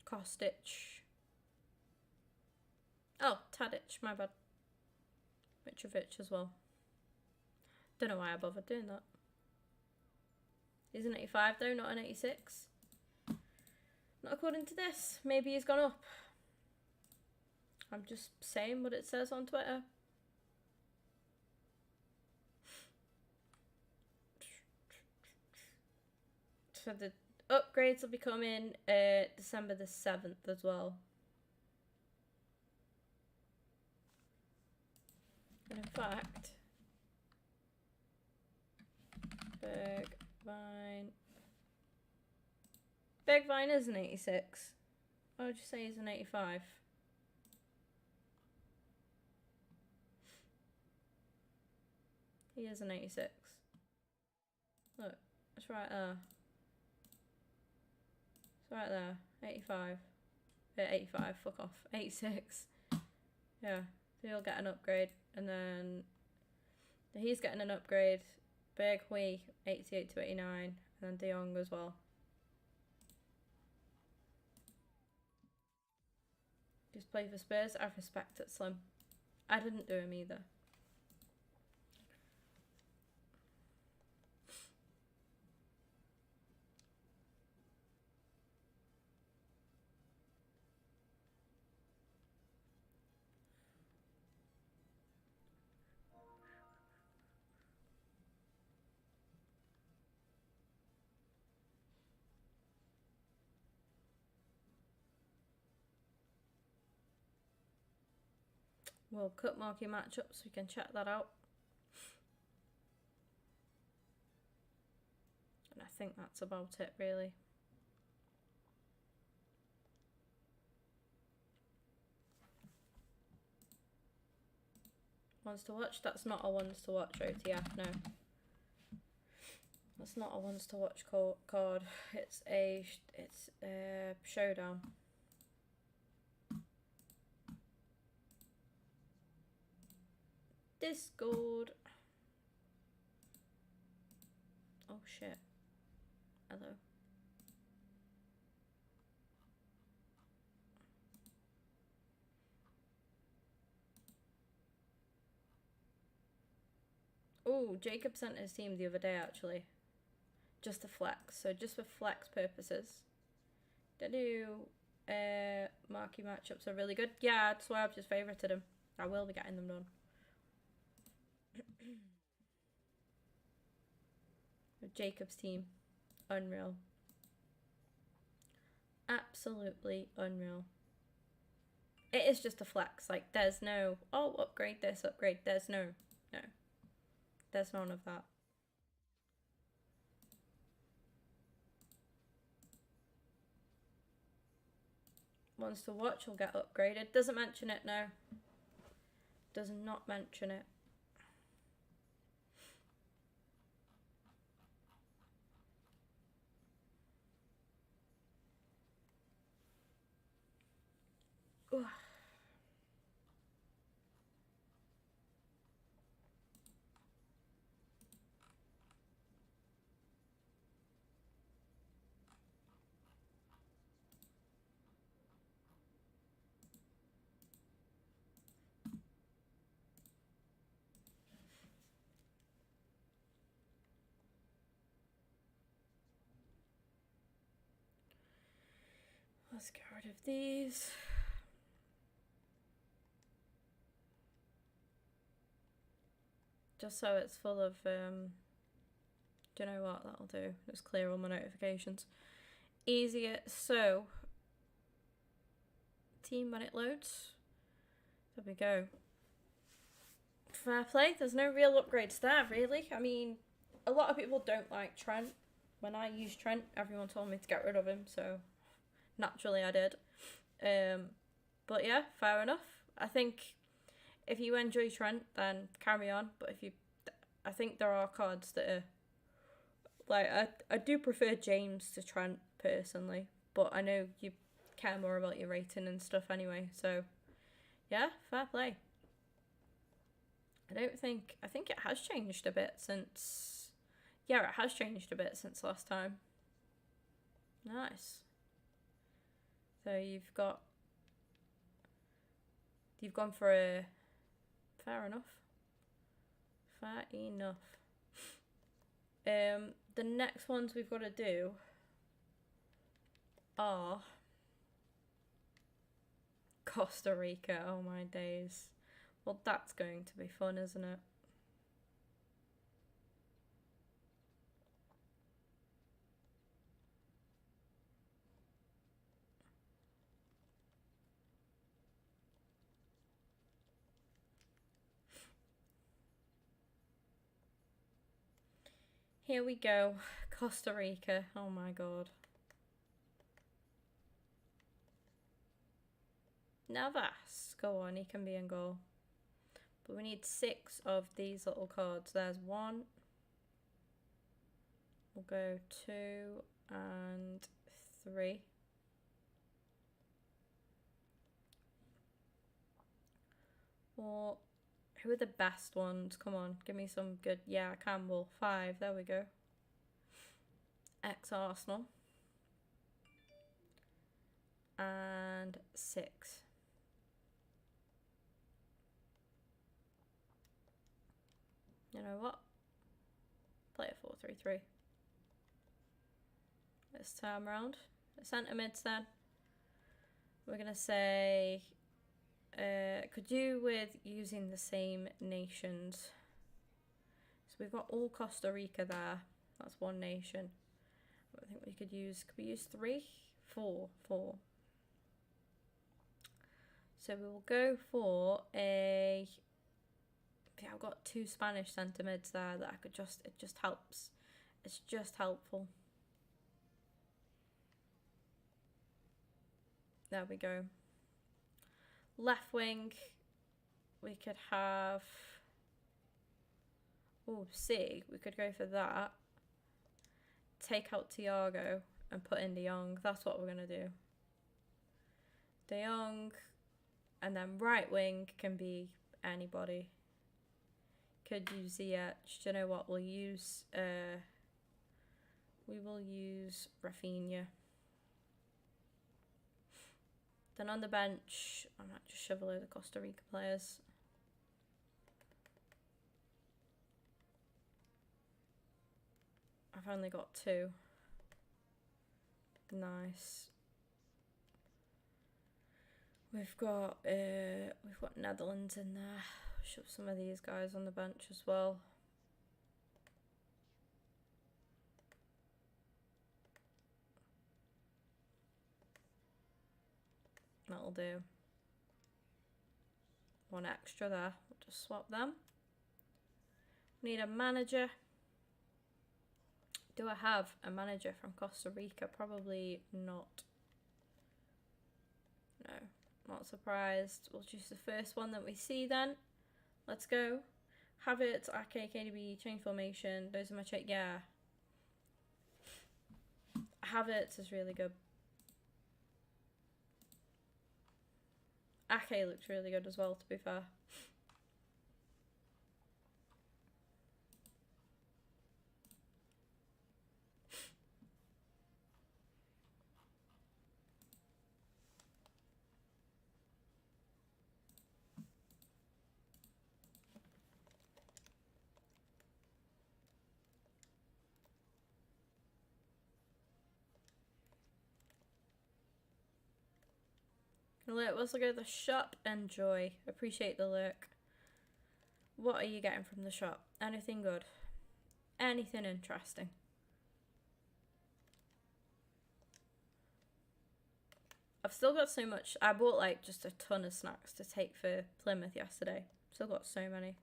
Kostic. Oh, Tadic, my bad. Mitrovic as well. Don't know why I bothered doing that. He's an 85 though, not an 86. Not according to this. Maybe he's gone up. I'm just saying what it says on Twitter. So the upgrades will be coming December the 7th as well. And in fact, Bergwijn is an 86. Why would you say he's an 85? He is an 86. Look, it's right there. It's right there. 85. 85, fuck off. 86. Yeah, so he'll get an upgrade. And then he's getting an upgrade. Bergwijn, 88 to 89. And then De Jong as well. Just play for Spurs. I respect it, Slim. I didn't do him either. World Cup marquee matchups, we can check that out. And I think that's about it, really. Ones to watch? That's not a ones to watch OTF, no. That's not a ones to watch card. It's a showdown. Discord. Oh shit. Hello. Oh, Jacob sent his team the other day actually. Just to flex. So just for flex purposes. Did you marquee matchups are really good? Yeah, that's why I've just favorited him. I will be getting them done. With Jacob's team. Unreal. Absolutely unreal. It is just a flex. Like, there's no, oh, upgrade this, upgrade. There's no. There's none of that. Ones to watch will get upgraded. Doesn't mention it, no. Does not mention it. Ooh. Let's get rid of these. Just so it's full of, do you know what that'll do? Just clear all my notifications. Easier, so, team when it loads. There we go. Fair play, there's no real upgrades there, really. I mean, a lot of people don't like Trent. When I used Trent, everyone told me to get rid of him, so naturally I did. But yeah, fair enough. I think if you enjoy Trent, then carry on. But if you, I think there are cards that are like I do prefer James to Trent personally, but I know you care more about your rating and stuff anyway. So yeah, fair play. I think it has changed a bit since. Yeah, it has changed a bit since last time. Nice. So you've gone for a fair enough. Fair enough. The next ones we've got to do are Costa Rica. Oh my days. Well, that's going to be fun, isn't it? Here we go. Costa Rica. Oh my god. Navas. Go on, he can be in goal. But we need 6 of these little cards. There's 1. We'll go 2 and 3. Or who are the best ones? Come on, give me some good. Yeah, Campbell. 5. There we go. Ex-Arsenal. And 6. You know what? Play a 4-3-3. This time round. The centre mids then. We're going to say could do with using the same nations. So we've got all Costa Rica there. That's one nation. I think we could use 3? 4. So we will go for a... Yeah, I've got 2 Spanish centre mids there that I could just... It just helps. It's just helpful. There we go. Left wing, we could have... Oh, C. We could go for that. Take out Thiago and put in De Jong. That's what we're going to do. De Jong. And then right wing can be anybody. Could use Ziyech. Do you know what? We'll use... we will use Rafinha. Then on the bench, I might just shove a load of Costa Rica players. I've only got 2. Nice. We've got Netherlands in there. Shove some of these guys on the bench as well. That'll do. 1 extra there. We'll just swap them. Need a manager. Do I have a manager from Costa Rica? Probably not. No, not surprised. We'll choose the first one that we see then. Let's go. Havertz, Ake, KDB, change formation. Those are my yeah. Havertz is really good. Ake looks really good as well, to be fair. Let's look at the shop. Enjoy. Appreciate the look. What are you getting from the shop? Anything good? Anything interesting? I've still got so much. I bought like just a ton of snacks to take for Plymouth yesterday. Still got so many.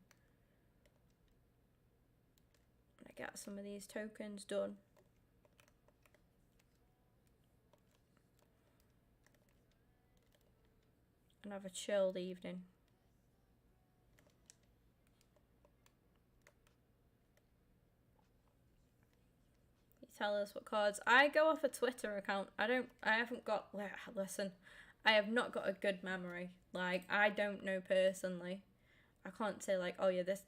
I'm gonna get some of these tokens done. And have a chilled evening. tell us what cards. I go off a Twitter account. I haven't got, listen, I have not got a good memory. Like, I don't know personally. I can't say like, oh yeah, this.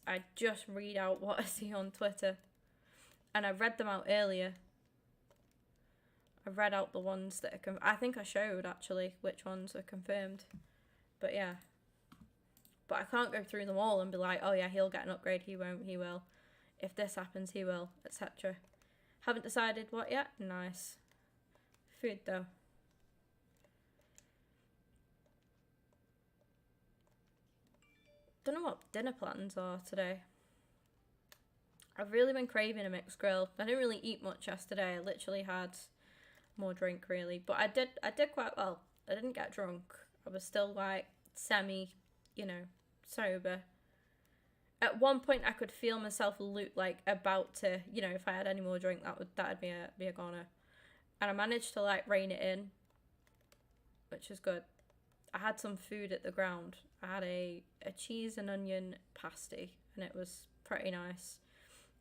I just read out what I see on Twitter. And I read them out earlier. I read out the ones that are I think I showed actually which ones are confirmed. But yeah. But I can't go through them all and be like, oh yeah, he'll get an upgrade, he won't, he will. If this happens, he will, etc. Haven't decided what yet? Nice. Food though. Don't know what dinner plans are today. I've really been craving a mixed grill. I didn't really eat much yesterday. I literally had more drink really. But I did quite well. I didn't get drunk. I was still like semi, sober. At one point I could feel myself like about to, if I had any more drink that'd be a goner. And I managed to like rein it in, which is good. I had some food at the ground. I had a cheese and onion pasty and it was pretty nice.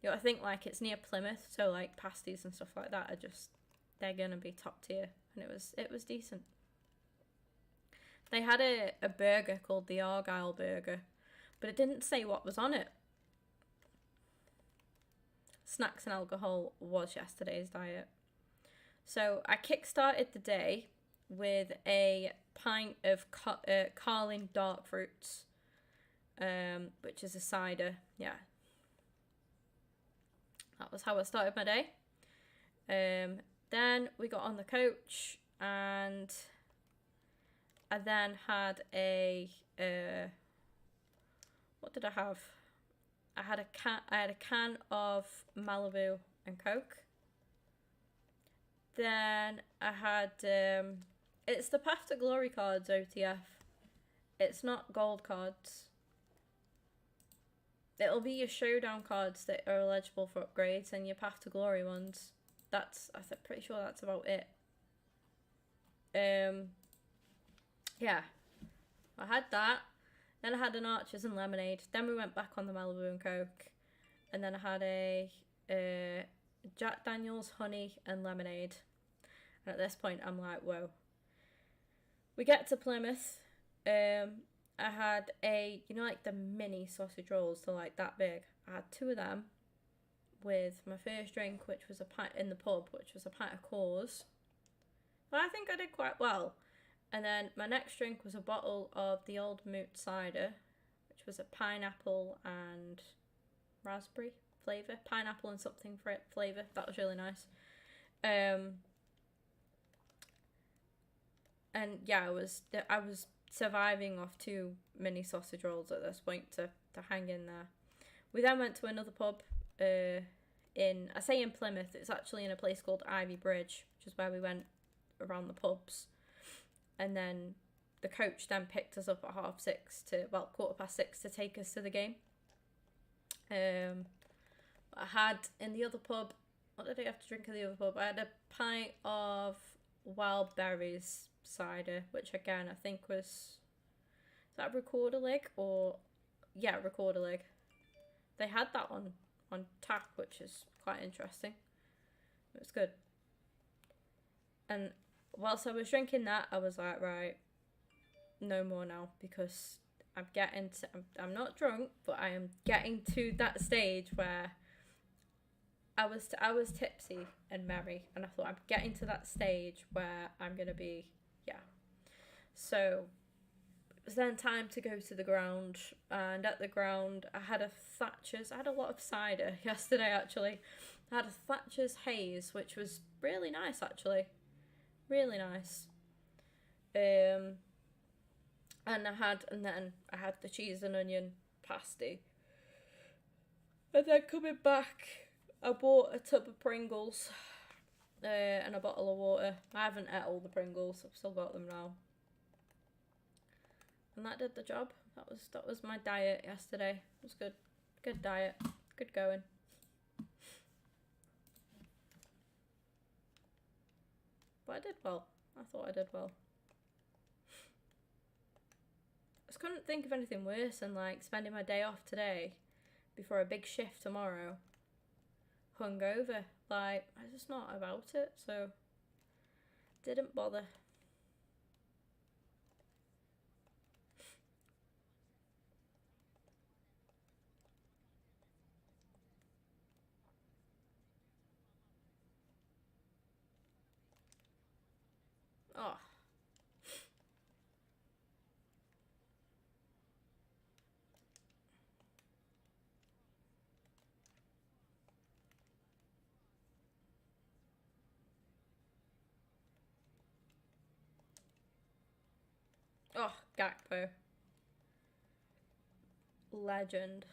I think like it's near Plymouth, so like pasties and stuff like that are they're gonna be top tier, and it was decent. They had a burger called the Argyle burger, but it didn't say what was on it. Snacks and alcohol was yesterday's diet. So I kickstarted the day with a pint of Carling Dark Fruits, which is a cider. Yeah. That was how I started my day. Then we got on the coach and I then had what did I have? I had a can of Malibu and Coke. Then I had it's the Path to Glory cards OTF. It's not gold cards. It'll be your showdown cards that are eligible for upgrades and your Path to Glory ones. I'm pretty sure that's about it. Yeah. I had that. Then I had an Archers and Lemonade. Then we went back on the Malibu and Coke. And then I had a Jack Daniels Honey and Lemonade. And at this point I'm like, whoa. We get to Plymouth. I had like the mini sausage rolls, they're like that big. I had 2 of them with my first drink, which was a pint in the pub, which was a pint of Coors. But I think I did quite well. And then my next drink was a bottle of the Old Moot cider, which was a pineapple and raspberry flavour. Pineapple and something flavour. That was really nice. And yeah, I was surviving off 2 mini sausage rolls at this point to hang in there. We then went to another pub in Plymouth. It's actually in a place called Ivy Bridge, which is where we went around the pubs. And then the coach then picked us up at 6:15 to take us to the game. I had in the other pub, what did I have to drink in the other pub? I had a pint of Wild Berries cider, which again I think was that Recorder Leg or yeah, Recorder Leg. They had that on tap, which is quite interesting. It was good. And whilst I was drinking that, I was like, right, no more now, because I'm not drunk, but I am getting to that stage where I was tipsy and merry, and I thought I'm getting to that stage where I'm gonna be, yeah. So it was then time to go to the ground, and at the ground I had a lot of cider yesterday actually. I had a Thatcher's Haze, which was really nice actually. Really nice. And then I had the cheese and onion pasty. And then coming back, I bought a tub of Pringles and a bottle of water. I haven't ate all the Pringles, I've still got them now. And that did the job. That was my diet yesterday. It was good. Good diet. Good going. But I did well. I thought I did well. I just couldn't think of anything worse than like spending my day off today before a big shift tomorrow hungover. Like, I'm just not about it, so didn't bother. Oh. Oh, Gakpo. Legend.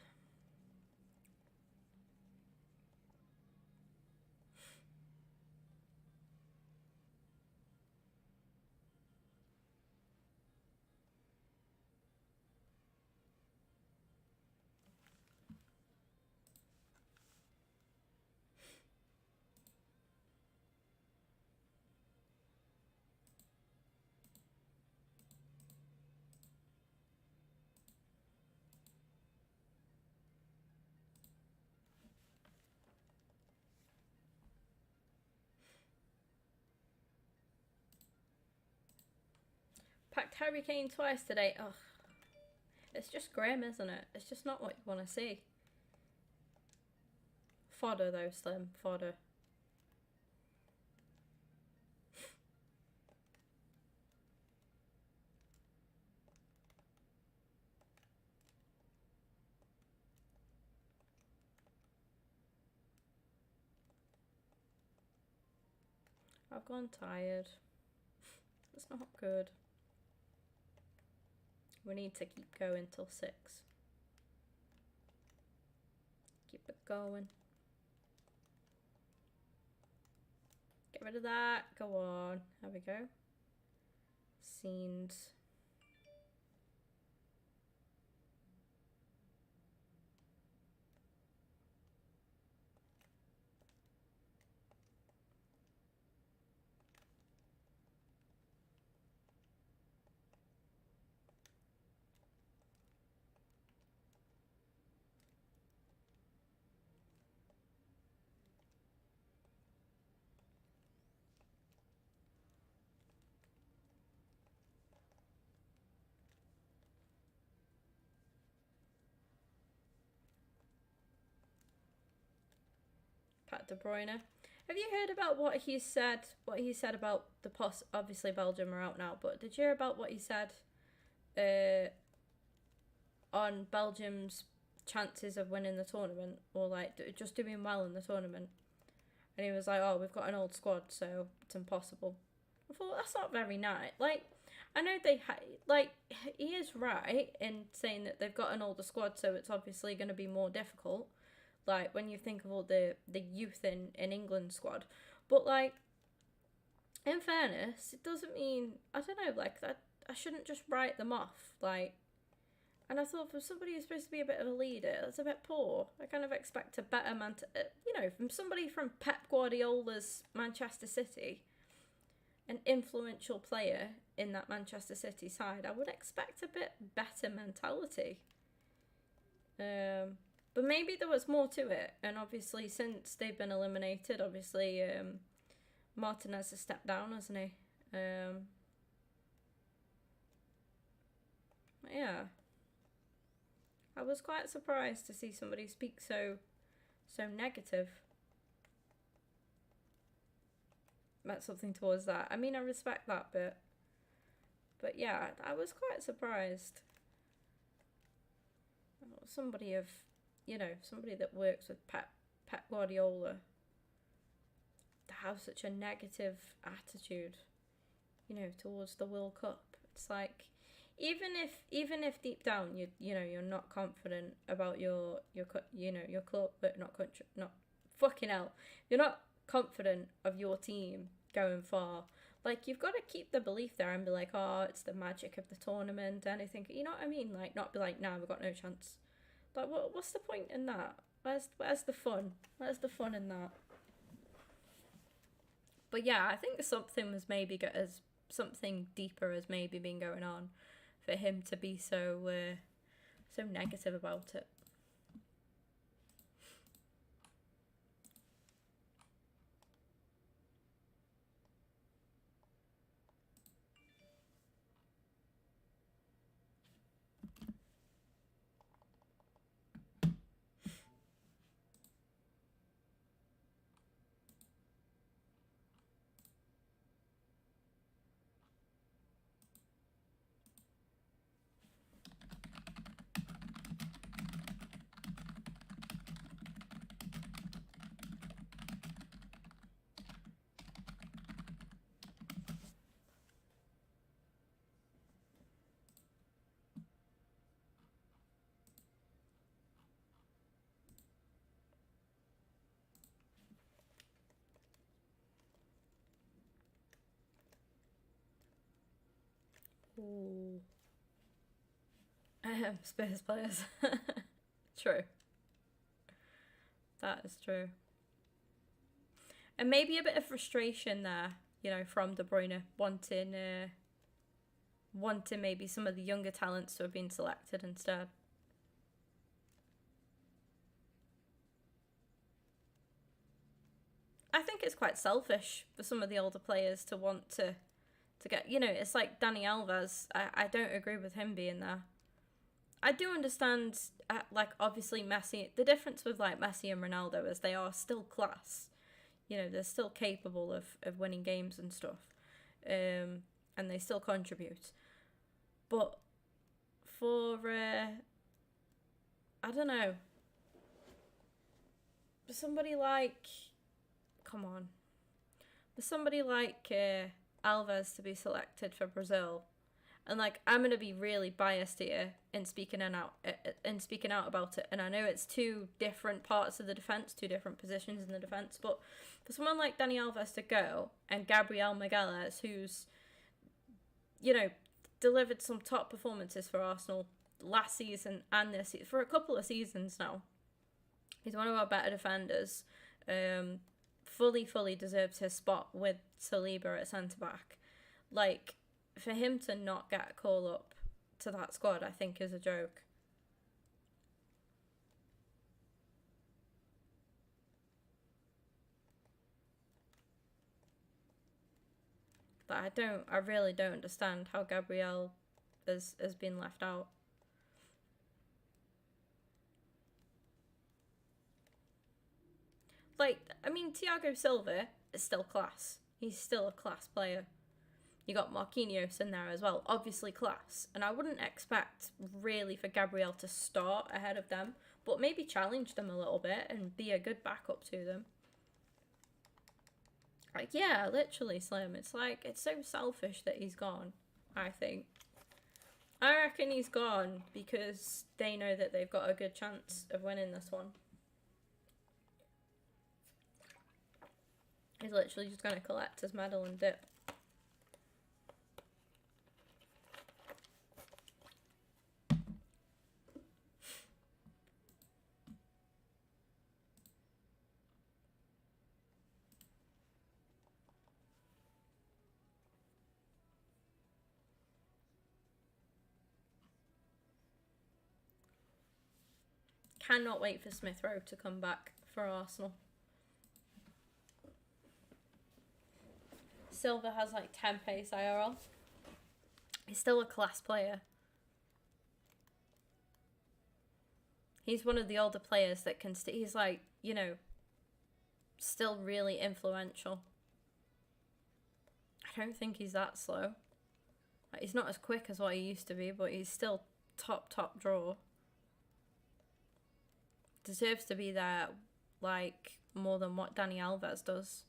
Packed Harry Kane twice today. Ugh. It's just grim, isn't it? It's just not what you want to see. Fodder though, Slim. Fodder. I've gone tired. It's not good. We need to keep going till 6. Keep it going. Get rid of that. Go on. There we go. Scenes. Pat De Bruyne. Have you heard about what he said? What he said about the obviously Belgium are out now, but did you hear about what he said on Belgium's chances of winning the tournament, or like just doing well in the tournament? And he was like, "Oh, we've got an old squad, so it's impossible." I thought that's not very nice. Like, I know like he is right in saying that they've got an older squad, so it's obviously going to be more difficult. Like when you think of all the youth in England's squad, but like in fairness, it doesn't mean, I don't know, like that I shouldn't just write them off. Like, and I thought for somebody who's supposed to be a bit of a leader, that's a bit poor. I kind of expect a better man, from somebody from Pep Guardiola's Manchester City, an influential player in that Manchester City side. I would expect a bit better mentality. But maybe there was more to it, and obviously since they've been eliminated, obviously Martinez has stepped down, hasn't he? Yeah, I was quite surprised to see somebody speak so negative about something towards that. I mean, I respect that bit, but yeah, I was quite surprised. Somebody that works with Pep Guardiola to have such a negative attitude, towards the World Cup. It's like, even if deep down you're not confident about your club, but not fucking hell, you're not confident of your team going far. Like, you've got to keep the belief there and be like, oh, it's the magic of the tournament, anything, you know what I mean? Like, not be like, nah, we've got no chance. Like, what's the point in that? Where's the fun? Where's the fun in that? But yeah, I think something deeper has maybe been going on for him to be so negative about it. Ooh. Spurs players. True. That is true. And maybe a bit of frustration there, you know, from De Bruyne wanting maybe some of the younger talents to have been selected instead. I think it's quite selfish for some of the older players to want to get, you know, it's like Dani Alves. I don't agree with him being there. I do understand, like, obviously Messi, the difference with, like, Messi and Ronaldo is they are still class. You know, they're still capable of winning games and stuff. And they still contribute. But for, I don't know, for somebody like, come on, for somebody like Alves to be selected for Brazil, and like I'm gonna be really biased here in speaking out about it, and I know it's two different parts of the defense, two different positions in the defense, but for someone like Dani Alves to go and Gabriel Magalhaes, who's, you know, delivered some top performances for Arsenal last season and this season, for a couple of seasons now, he's one of our better defenders. Fully deserves his spot with Saliba at centre back. Like, for him to not get a call up to that squad, I think is a joke. But I really don't understand how Gabriel has been left out. Like, I mean, Thiago Silva is still class. He's still a class player. You got Marquinhos in there as well, obviously class. And I wouldn't expect really for Gabriel to start ahead of them, but maybe challenge them a little bit and be a good backup to them. Like, yeah, literally, Slim. It's like, it's so selfish that he's gone, I think. I reckon he's gone because they know that they've got a good chance of winning this one. He's literally just going to collect his medal and dip. Cannot wait for Smith Rowe to come back for Arsenal. Silva has like 10 pace IRL. He's still a class player. He's one of the older players that can he's like, you know, still really influential. I don't think he's that slow. Like, he's not as quick as what he used to be, but he's still top draw. Deserves to be there, like, more than what Dani Alves does.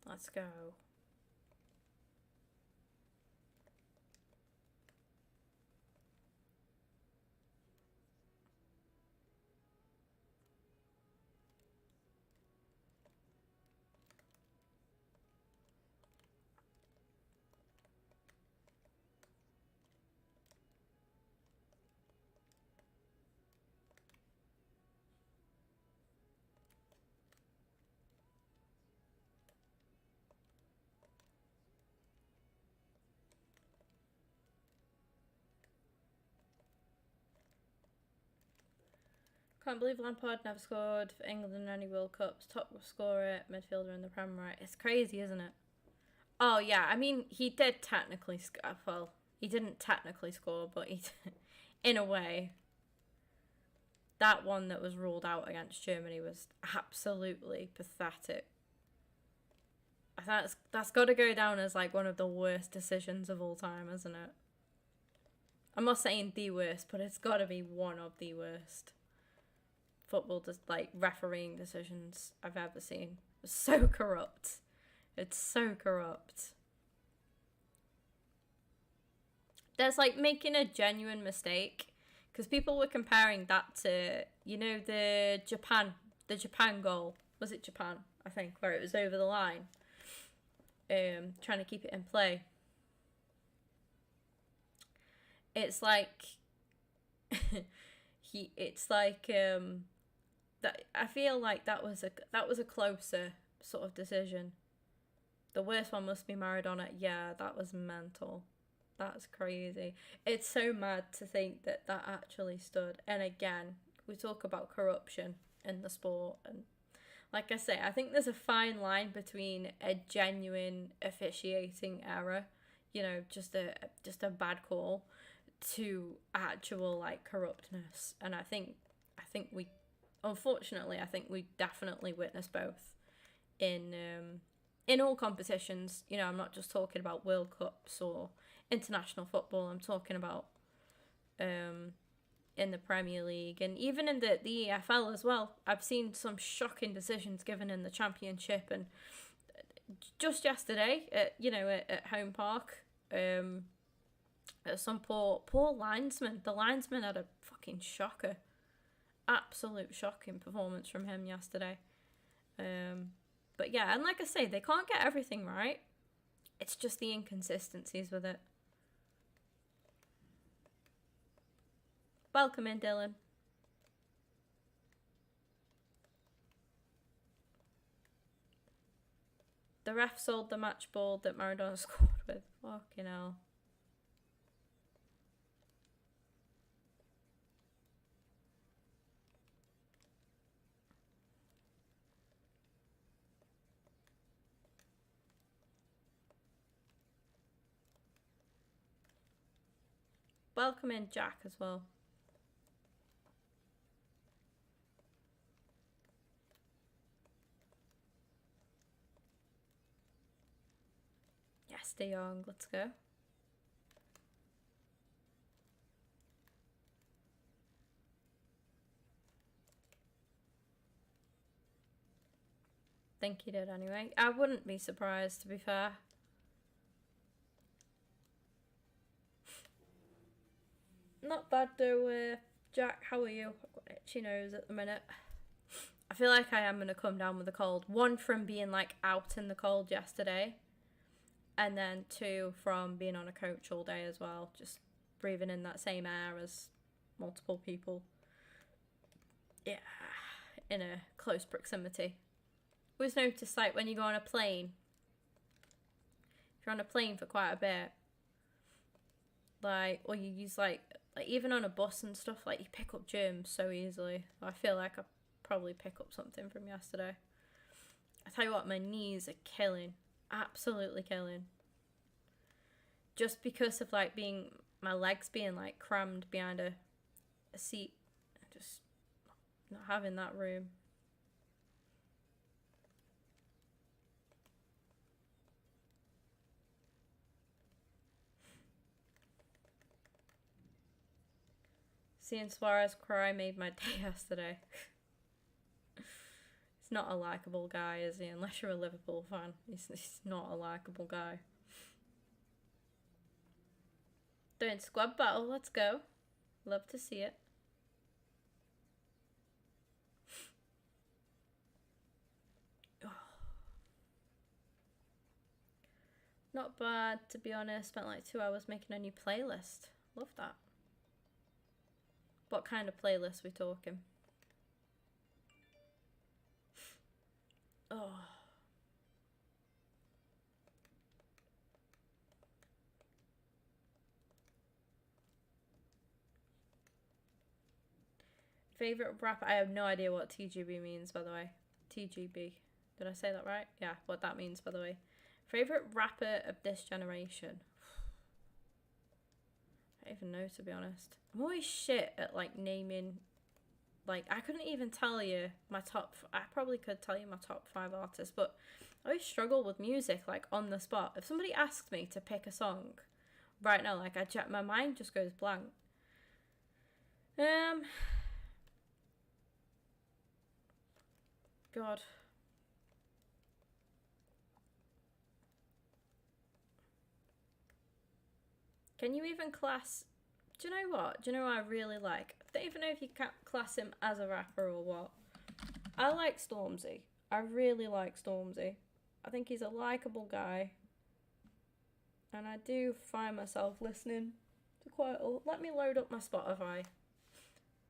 Let's go. Can't believe Lampard never scored for England in any World Cups. Top scorer, midfielder in the Premier League. It's crazy, isn't it? Oh, yeah. I mean, he did technically score. Well, he didn't technically score, but he in a way. That one that was ruled out against Germany was absolutely pathetic. That's got to go down as like one of the worst decisions of all time, isn't it? I'm not saying the worst, but it's got to be one of the worst football like refereeing decisions I've ever seen. It's so corrupt. It's so corrupt. There's like making a genuine mistake, because people were comparing that to, you know, the Japan goal. Was it Japan? I think, where it was over the line. Trying to keep it in play. It's like that. I feel like that was a closer sort of decision. The worst one must be Maradona. Yeah, that was mental. That's crazy. It's so mad to think that actually stood. And again, we talk about corruption in the sport, and like I say, I think there's a fine line between a genuine officiating error, you know, just a bad call, to actual like corruptness. And I think we, unfortunately, I think we definitely witnessed both in all competitions. You know, I'm not just talking about World Cups or international football. I'm talking about in the Premier League, and even in the EFL as well. I've seen some shocking decisions given in the Championship, and just yesterday at Home Park, some poor linesman. The linesman had a fucking shocker, absolute shocking performance from him yesterday. But yeah, and like I say, they can't get everything right. It's just the inconsistencies with it. Welcome in, Dylan. The ref sold the match ball that Maradona scored with. Fucking hell. Welcome in, Jack, as well. Yes, De Jong, let's go. Think he did anyway. I wouldn't be surprised, to be fair. Not bad though, Jack. How are you? I've got itchy nose at the minute. I feel like I am going to come down with a cold. One, from being like out in the cold yesterday. And then two, from being on a coach all day as well. Just breathing in that same air as multiple people. Yeah, in a close proximity. Always noticed, like, when you go on a plane, if you're on a plane for quite a bit, like, or you use like even on a bus and stuff, like, you pick up germs so easily. I feel like I probably pick up something from yesterday. I tell you what, my knees are killing, absolutely killing. Just because of like my legs being like crammed behind a seat, just not having that room. Seeing Suarez cry made my day yesterday. He's not a likeable guy, is he? Unless you're a Liverpool fan. He's not a likeable guy. Doing squad battle, let's go. Love to see it. Not bad, to be honest. Spent like 2 hours making a new playlist. Love that. What kind of playlist we talking? Oh. Favorite rapper? I have no idea what TGB means, by the way. TGB. Did I say that right? Yeah, what that means, by the way. Favorite rapper of this generation? I don't even know, to be honest. I'm always shit at, like, naming... Like, I couldn't even tell you my top... I probably could tell you my top 5 artists, but I always struggle with music, like, on the spot. If somebody asked me to pick a song right now, like, my mind just goes blank. God. Can you even class... Do you know what? Do you know what I really like? I don't even know if you can class him as a rapper or what. I like Stormzy. I really like Stormzy. I think he's a likeable guy. And I do find myself listening to quite a... Let me load up my Spotify.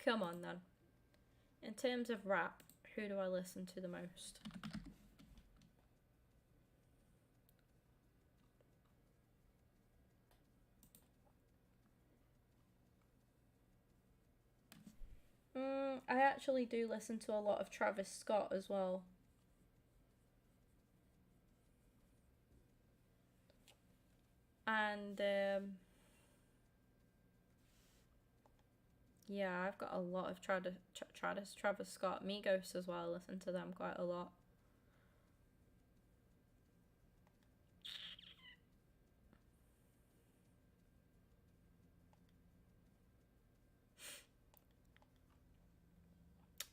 Come on, then. In terms of rap, who do I listen to the most? I actually do listen to a lot of Travis Scott as well. And, yeah, I've got a lot of Travis Scott, Migos as well. I listen to them quite a lot.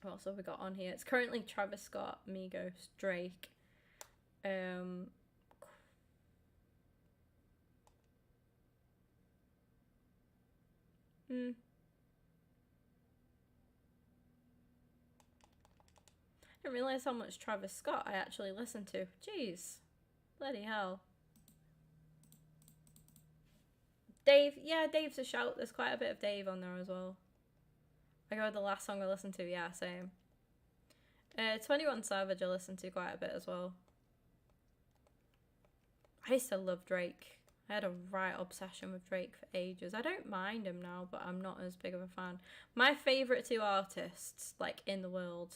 What else have we got on here? It's currently Travis Scott, Migos, Drake. I didn't realise how much Travis Scott I actually listened to. Jeez. Bloody hell. Dave, yeah, Dave's a shout. There's quite a bit of Dave on there as well. I go with the last song I listened to, yeah, same. 21 Savage I listened to quite a bit as well. I used to love Drake. I had a right obsession with Drake for ages. I don't mind him now, but I'm not as big of a fan. My favourite 2 artists, like, in the world,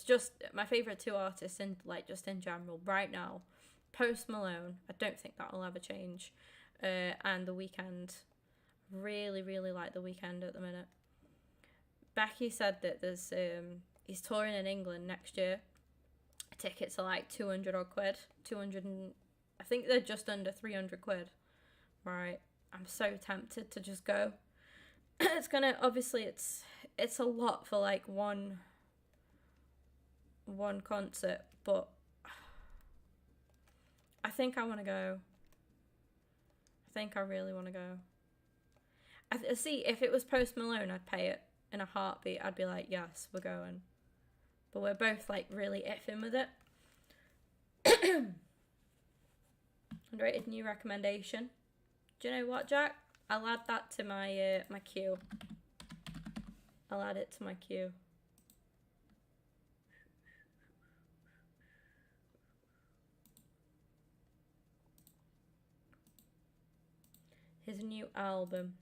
just my favourite 2 artists in, like, just in general, right now, Post Malone, I don't think that'll ever change, and The Weeknd. Really, really like The Weeknd at the minute. Becky said that there's, he's touring in England next year. Tickets are like 200 odd quid, 200 and, I think they're just under 300 quid. Right, I'm so tempted to just go. It's gonna, obviously it's a lot for like one concert, but I think I want to go. I think I really want to go. See, if it was Post Malone, I'd pay it in a heartbeat. I'd be like, yes, we're going. But we're both like really iffing with it. Underrated new recommendation. Do you know what, Jack? I'll add that to my my queue. I'll add it to my queue. His new album.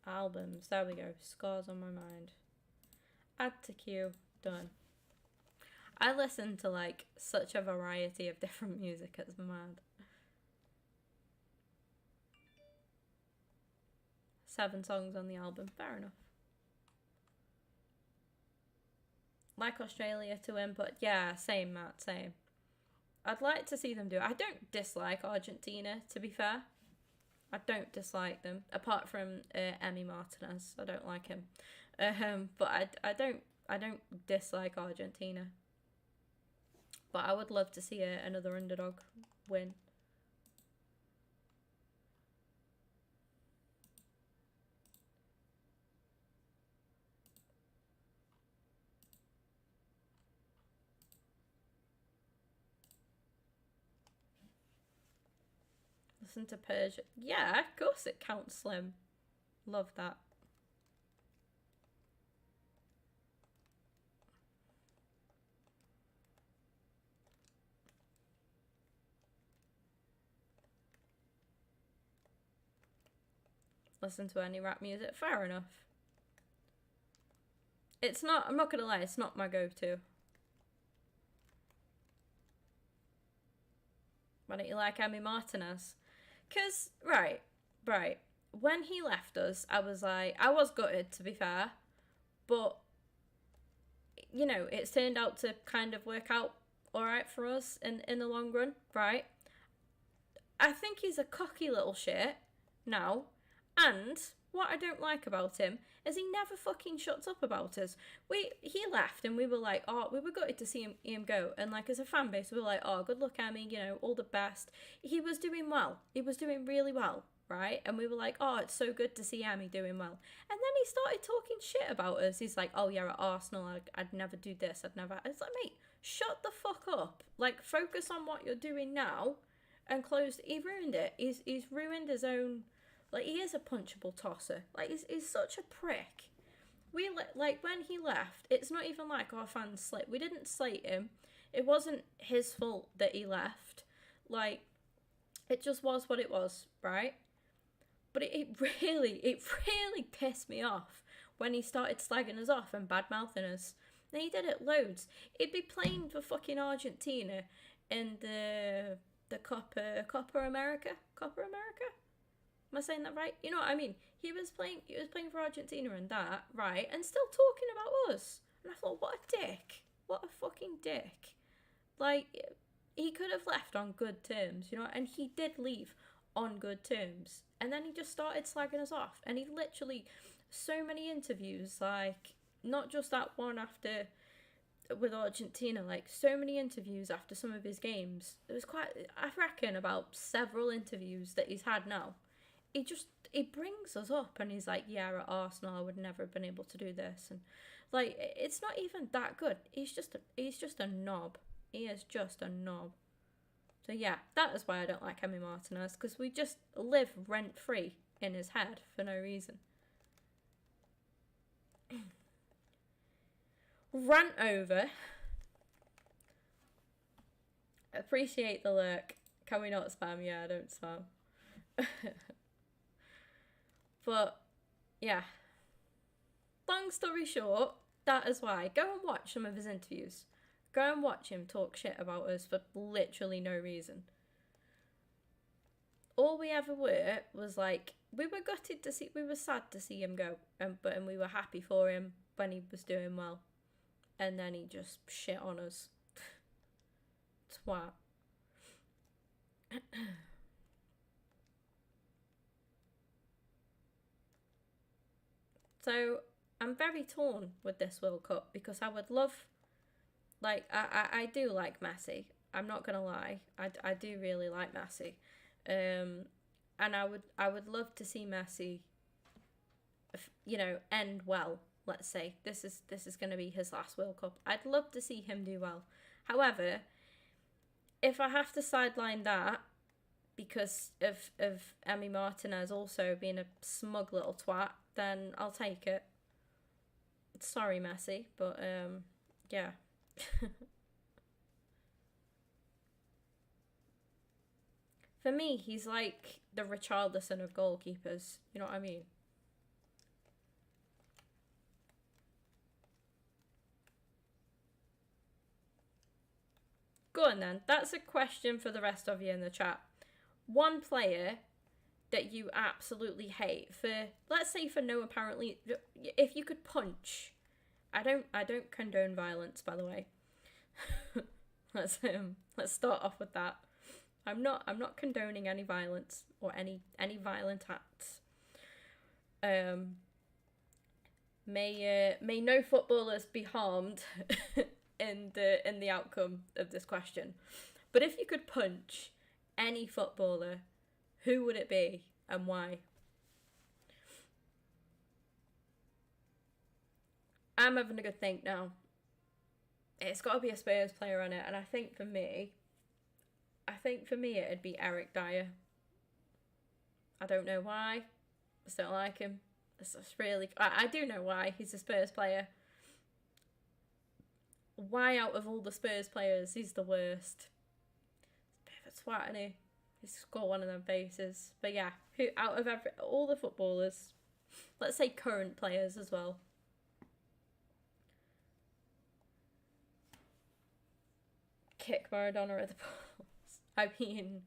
Albums. There we go. Scars on my mind. Add to queue. Done. I listen to like such a variety of different music. It's mad. 7 songs on the album. Fair enough. Like Australia to win, but yeah, same, Matt, same. I'd like to see them do it. I don't dislike Argentina, to be fair. I don't dislike them, apart from Emi Martinez. I don't like him, but I don't dislike Argentina. But I would love to see another underdog win. Listen to Persia. Yeah, of course it counts, Slim. Love that. listen to any rap music. Fair enough. It's not, I'm not gonna lie, it's not my go-to. Why don't you like Emmy Martinez? Because, right. When he left us, I was like, I was gutted, to be fair. But, you know, it's turned out to kind of work out alright for us in the long run, right? I think he's a cocky little shit now. And what I don't like about him is he never fucking shuts up about us. He left and we were like, oh, we were gutted to see him go. And like as a fan base, we were like, oh, good luck, Emmy, you know, all the best. He was doing well. He was doing really well, right? And we were like, oh, it's so good to see Emmy doing well. And then he started talking shit about us. He's like, oh yeah, at Arsenal, I'd never do this. It's like, mate, shut the fuck up. Like, focus on what you're doing now and close. He ruined it. He's ruined his own. Like, he is a punchable tosser. Like, he's such a prick. Like, when he left, it's not even like our fans slipped. We didn't slate him. It wasn't his fault that he left. Like, it just was what it was, right? But it really pissed me off when he started slagging us off and bad-mouthing us. And he did it loads. He'd be playing for fucking Argentina in the Copa America? Am I saying that right? You know what I mean? He was playing for Argentina and that, right? And still talking about us. And I thought, what a dick. What a fucking dick. Like, he could have left on good terms, you know? And he did leave on good terms. And then he just started slagging us off. And he literally, so many interviews, like, not just that one after with Argentina, like, so many interviews after some of his games. It was quite, I reckon, about several interviews that he's had now. He brings us up and he's like, yeah, at Arsenal I would never have been able to do this, and like, it's not even that good. He's just a knob. He is just a knob. So yeah, that is why I don't like Emmy Martinez, because we just live rent free in his head for no reason. Rant over. Appreciate the lurk. Can we not spam? Yeah, I don't spam. But, yeah. Long story short, that is why. Go and watch some of his interviews. Go and watch him talk shit about us for literally no reason. All we ever were was like, we were sad to see him go, and we were happy for him when he was doing well. And then he just shit on us. Twat. So I'm very torn with this World Cup, because I would love, like, I do like Messi. I'm not gonna lie, I do really like Messi, and I would love to see Messi, you know, end well. Let's say this is gonna be his last World Cup. I'd love to see him do well. However, if I have to sideline that because of Emmy Martinez also being a smug little twat, then I'll take it. Sorry, Messi, but yeah. For me, he's like the Richarlison of goalkeepers. You know what I mean? Go on then. That's a question for the rest of you in the chat. One player that you absolutely hate, for, let's say, for no apparently, if you could punch. I don't condone violence, by the way. Let's start off with that. I'm not condoning any violence or any violent acts. May no footballers be harmed in the outcome of this question. But if you could punch any footballer, who would it be and why? I'm having a good think now. It's got to be a Spurs player on it, and I think for me it'd be Eric Dyer. I don't know why. I just don't like him. It's just really... I do know why. He's a Spurs player. Why out of all the Spurs players, he's the worst? He's a bit of a twat, isn't he? score one of them faces. But yeah, who out of all the footballers, let's say current players as well. Kick Maradona at the balls. I mean,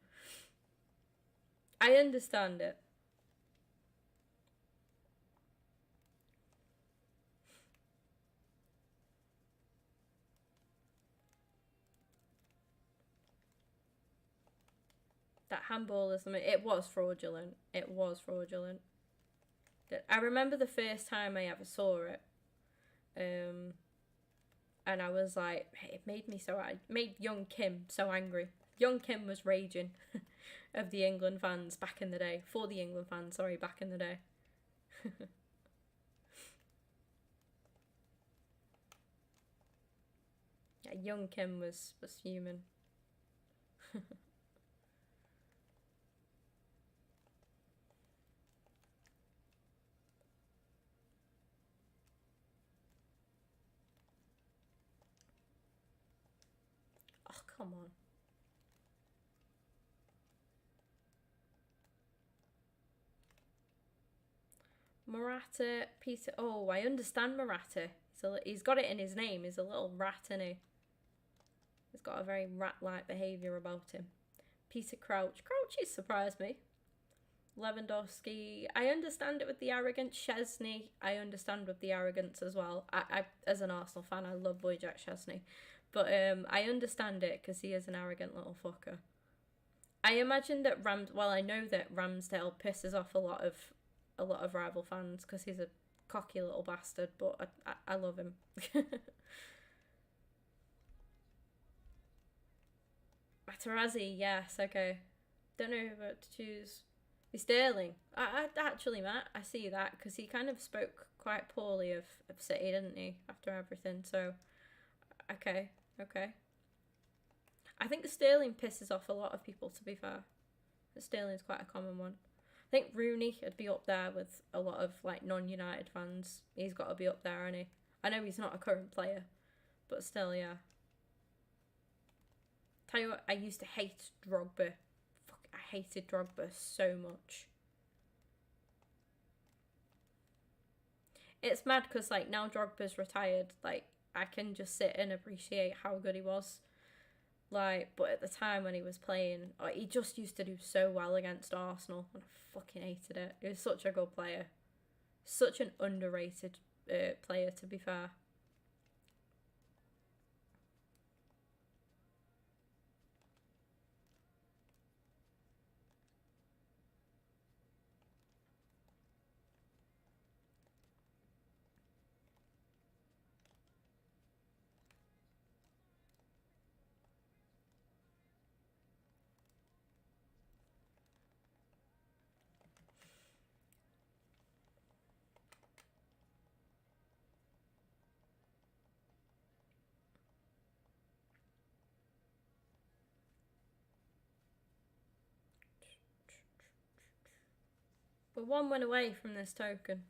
I understand it. That handball is it was fraudulent. It was fraudulent. I remember the first time I ever saw it. And I was like, it made me so it made young Kim so angry. Young Kim was raging of the England fans back in the day. For the England fans, sorry, back in the day. Yeah, young Kim was human. Oh, come on. Murata, Peter. Oh, I understand Murata. He's got it in his name. He's a little rat, isn't he? He's got a very rat-like behaviour about him. Peter Crouch. Crouches surprised me. Lewandowski. I understand it with the arrogance. Chesney. I understand with the arrogance as well. I as an Arsenal fan, I love Bojack Chesney. But I understand it because he is an arrogant little fucker. I imagine that I know that Ramsdale pisses off a lot of rival fans because he's a cocky little bastard, but I love him. Materazzi, yes, okay. Don't know who to choose. Sterling. I actually, Matt, I see that because he kind of spoke quite poorly of City, didn't he, after everything? So, okay. I think Sterling pisses off a lot of people, to be fair. Sterling's quite a common one. I think Rooney would be up there with a lot of like non-United fans. He's got to be up there, hasn't he? I know he's not a current player, but still, yeah. Tell you what, I used to hate Drogba. I hated Drogba so much. It's mad because like now Drogba's retired, like I can just sit and appreciate how good he was. Like, but at the time when he was playing, he just used to do so well against Arsenal, and I fucking hated it. He was such a good player, such an underrated player, to be fair. But one went away from this token.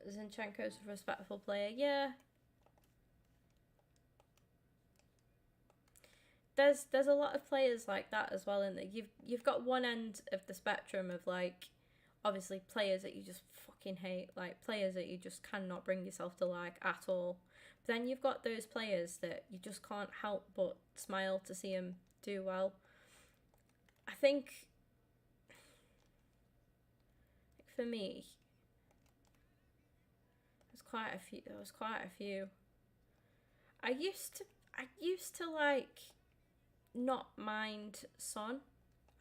Zinchenko's a respectful player, yeah. There's a lot of players like that as well, in that you've got one end of the spectrum of like obviously players that you just fucking hate, like players that you just cannot bring yourself to like at all. But then you've got those players that you just can't help but smile to see them do well. I think for me, there was quite a few. I used to like not mind Son.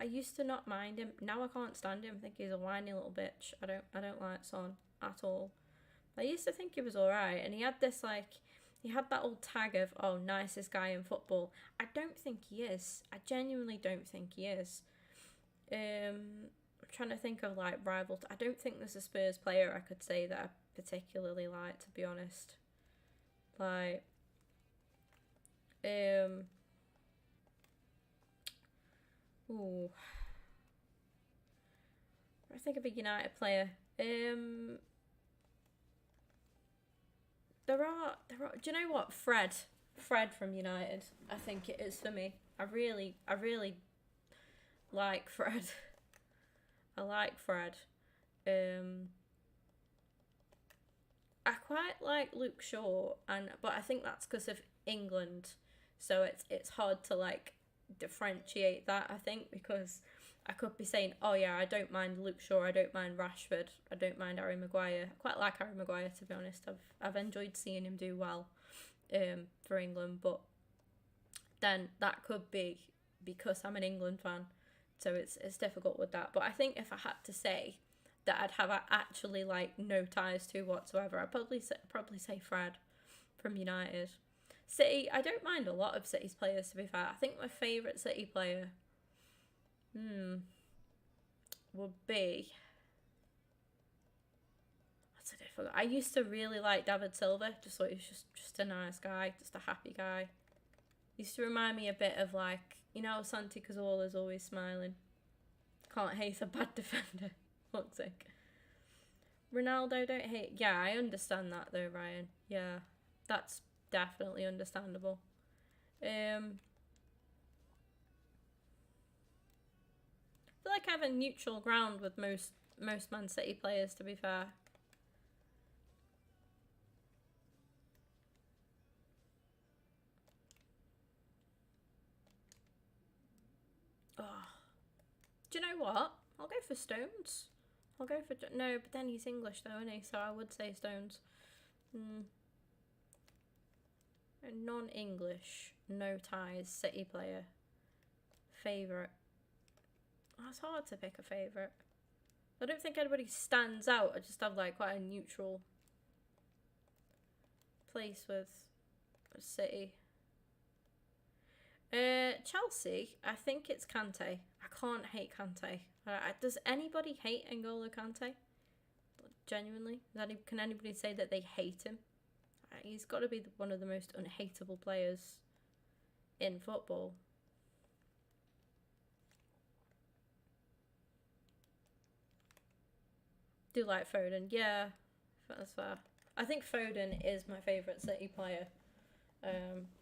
I used to not mind him. Now I can't stand him. I think he's a whiny little bitch. I don't like Son at all. I used to think he was alright, and he had that old tag of, oh, nicest guy in football. I don't think he is. I genuinely don't think he is. I'm trying to think of like rivals. I don't think there's a Spurs player I could say that I particularly like, to be honest. Like, ooh, I think of a United player. There are. Do you know what? Fred from United. I think it is for me. I really like Fred. I like Fred. I quite like Luke Shaw, but I think that's because of England, so it's hard to like differentiate that. I think because I could be saying, oh yeah, I don't mind Luke Shaw, I don't mind Rashford, I don't mind Harry Maguire. I quite like Harry Maguire, to be honest. I've enjoyed seeing him do well, for England, but then that could be because I'm an England fan, so it's difficult with that. But I think if I had to say that I'd have actually like no ties to whatsoever, I'd probably say Fred from United. City, I don't mind a lot of City's players, to be fair. I think my favourite City player would be, what's it difficult? I used to really like David Silva. Just thought he was just a nice guy, just a happy guy. Used to remind me a bit of like, you know, Santi Cazorla's always smiling. Can't hate a bad defender. Fuck's sake. Ronaldo, don't hate. Yeah, I understand that though, Ryan. Yeah, that's definitely understandable. I feel like I have a neutral ground with most Man City players, to be fair. Oh. Do you know what? I'll go for Stones. I'll go for... No, but then he's English though, isn't he? So I would say Stones. A non-English, no ties City player. Favourite. Oh, it's hard to pick a favourite. I don't think anybody stands out. I just have like quite a neutral place with City. Chelsea, I think it's Kante. I can't hate Kante. Does anybody hate N'Golo Kante? Genuinely? Can anybody say that they hate him? He's got to be one of the most unhateable players in football. Do like Foden, yeah, that's fair. I think Foden is my favourite City player.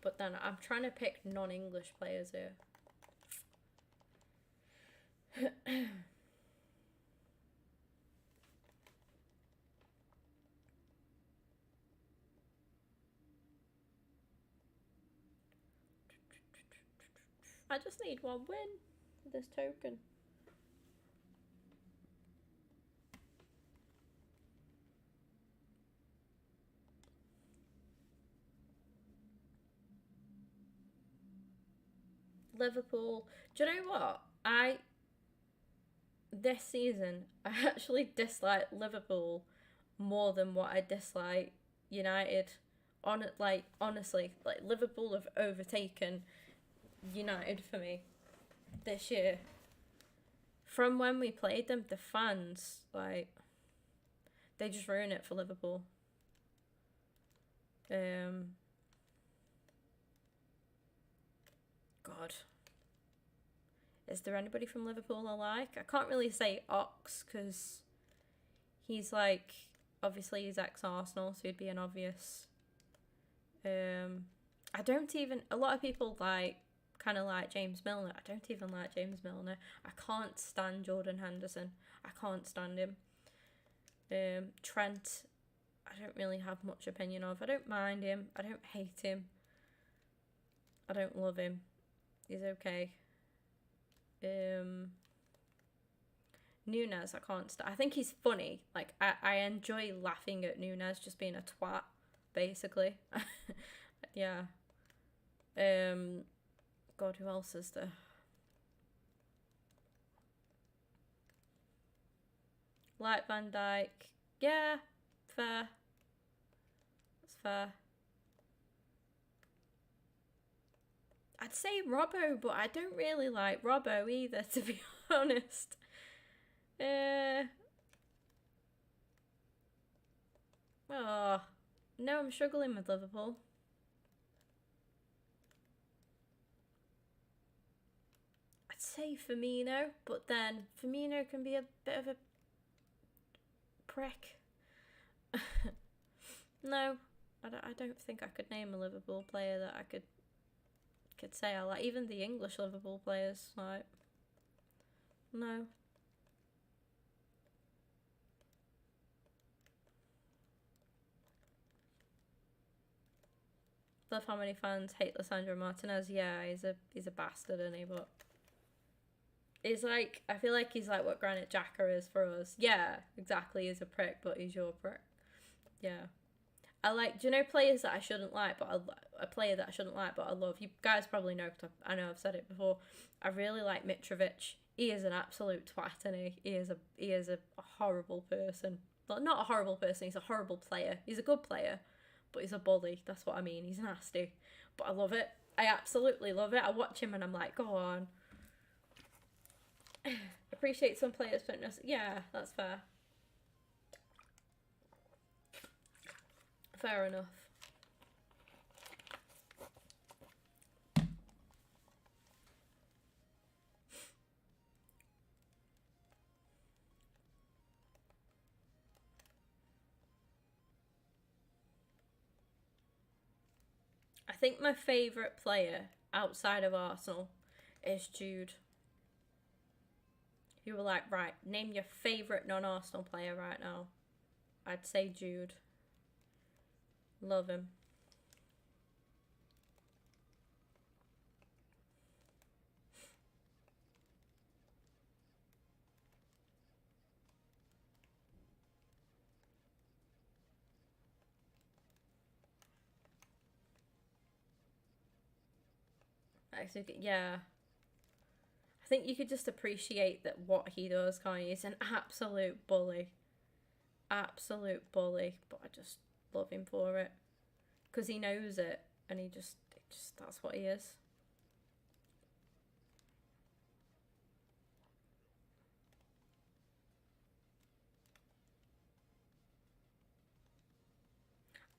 But then I'm trying to pick non-English players here. I just need one win with this token. Liverpool. Do you know what? This season, I actually dislike Liverpool more than what I dislike United. Honestly, like Liverpool have overtaken United for me this year. From when we played them, the fans, like, they just ruin it for Liverpool. God. Is there anybody from Liverpool I like? I can't really say Ox because he's like, obviously he's ex-Arsenal, so he'd be an obvious. I don't even, a lot of people kind of like James Milner. I don't even like James Milner. I can't stand Jordan Henderson. I can't stand him. Trent, I don't really have much opinion of. I don't mind him. I don't hate him. I don't love him. He's okay. Nunes, I can't stand. I think he's funny. Like, I enjoy laughing at Nunes just being a twat, basically. Yeah. God, who else is there? Like Van Dijk. Yeah, fair. That's fair. I'd say Robbo, but I don't really like Robbo either, to be honest. Oh, no, I'm struggling with Liverpool. I'd say Firmino, but then Firmino can be a bit of a prick. No, I don't think I could name a Liverpool player that I could say I like. Even the English Liverpool players, like, no. Love how many fans hate Lisandro Martinez. Yeah, he's a bastard, isn't he? But it's like, I feel like he's like what Granit Xhaka is for us. Yeah, exactly. He's a prick, but he's your prick. Yeah. I like, do you know players that I shouldn't like, but a player that I shouldn't like, but I love? You guys probably know, because I know I've said it before. I really like Mitrovic. He is an absolute twat, isn't he? He is a horrible person. Well, not a horrible person, he's a horrible player. He's a good player, but he's a bully. That's what I mean. He's nasty. But I love it. I absolutely love it. I watch him and I'm like, go on. Appreciate some players' fitness. Yeah, that's fair. Fair enough. I think my favourite player outside of Arsenal is Jude. You were like, right, name your favourite non-Arsenal player right now. I'd say Jude. Love him. Actually, yeah. I think you could just appreciate that what he does, can't you? He's an absolute bully. Absolute bully. But I just love him for it. Because he knows it. And he just, that's what he is.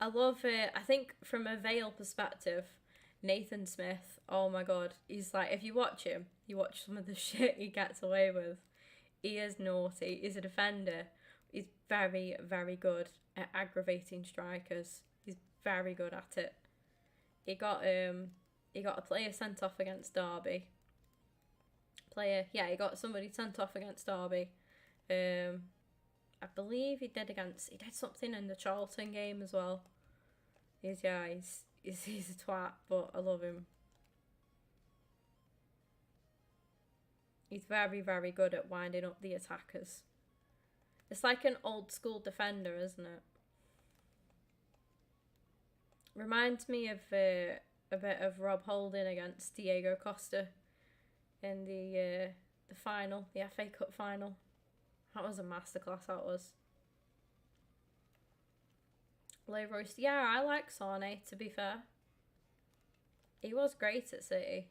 I love it. I think from a Vale perspective, Nathan Smith, oh my god, he's like, if you watch him, you watch some of the shit he gets away with. He is naughty. He's a defender. He's very, very good at aggravating strikers. He's very good at it. He got a player sent off against Derby. He got somebody sent off against Derby. I believe he did something in the Charlton game as well. He's a twat, but I love him. He's very, very good at winding up the attackers. It's like an old school defender, isn't it? Reminds me of a bit of Rob Holding against Diego Costa in the final, the FA Cup final. That was a masterclass, that was. Leroy, yeah, I like Sane, to be fair. He was great at City.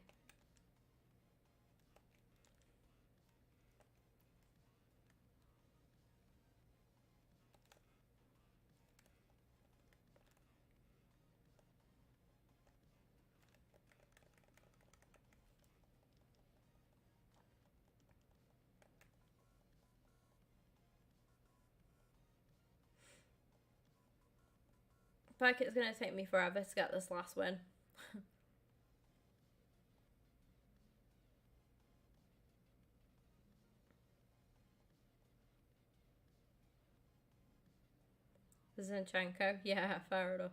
I feel like it's going to take me forever to get this last win. Zinchenko, yeah, fair enough.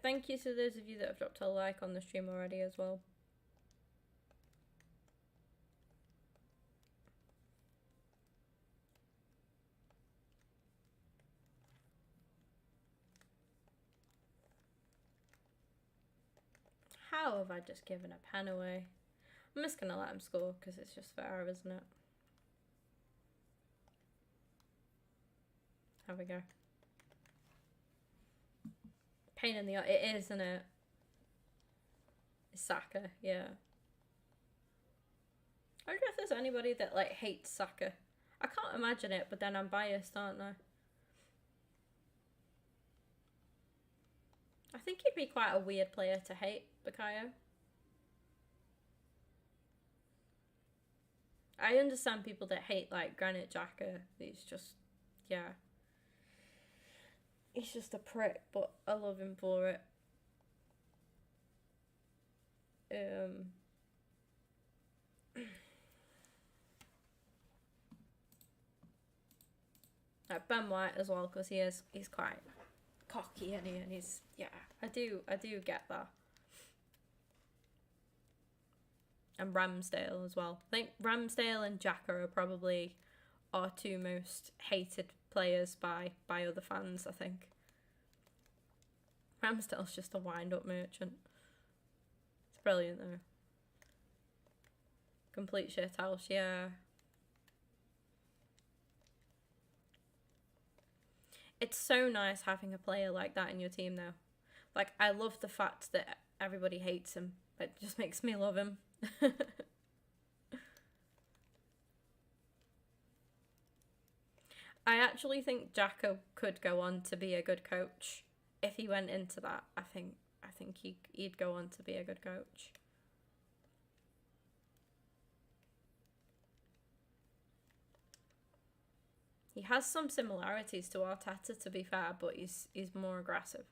Thank you to those of you that have dropped a like on the stream already as well. How have I just given a pen away? I'm just going to let him score because it's just fair, isn't it? Have we go. Pain in the eye. It is, isn't it? It's Saka, yeah. I wonder if there's anybody that like hates Saka. I can't imagine it, but then I'm biased, aren't I? I think he'd be quite a weird player to hate, Bukayo. I understand people that hate like Granit Xhaka. He's just, yeah. He's just a prick, but I love him for it. Like Ben White as well, because he's quite cocky and he's, yeah, I do get that. And Ramsdale as well. I think Ramsdale and Xhaka are probably our two most hated players by other fans, I think. Ramsdale's just a wind-up merchant. It's brilliant though. Complete shit house, yeah. It's so nice having a player like that in your team though. Like, I love the fact that everybody hates him. It just makes me love him. I actually think Xhaka could go on to be a good coach if he went into that. I think he'd go on to be a good coach. He has some similarities to Arteta, to be fair, but he's more aggressive.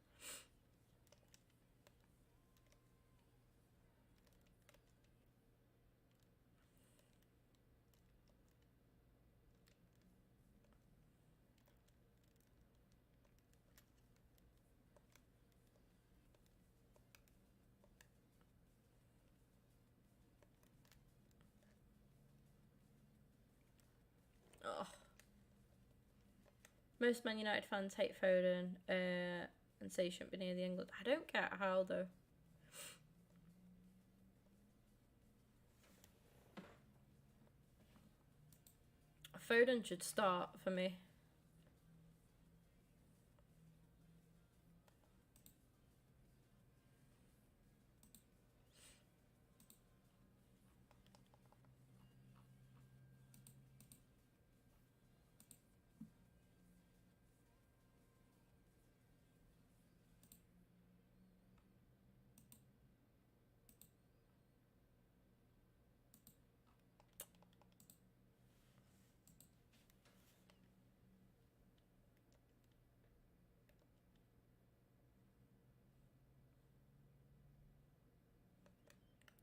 Oh. Most Man United fans hate Foden and say he shouldn't be near the England. I don't get how though. Foden should start for me.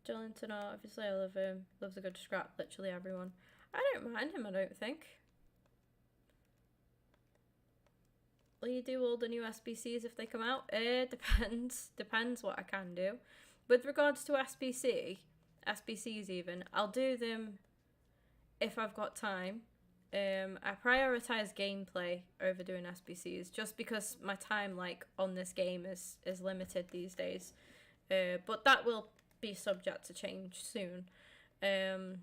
Joelinton, obviously I love him. Loves a good scrap, literally everyone. I don't mind him, I don't think. Will you do all the new SBCs if they come out? Depends. Depends what I can do. With regards to SBCs even, I'll do them if I've got time. I prioritise gameplay over doing SBCs just because my time like on this game is limited these days. But that will be subject to change soon. But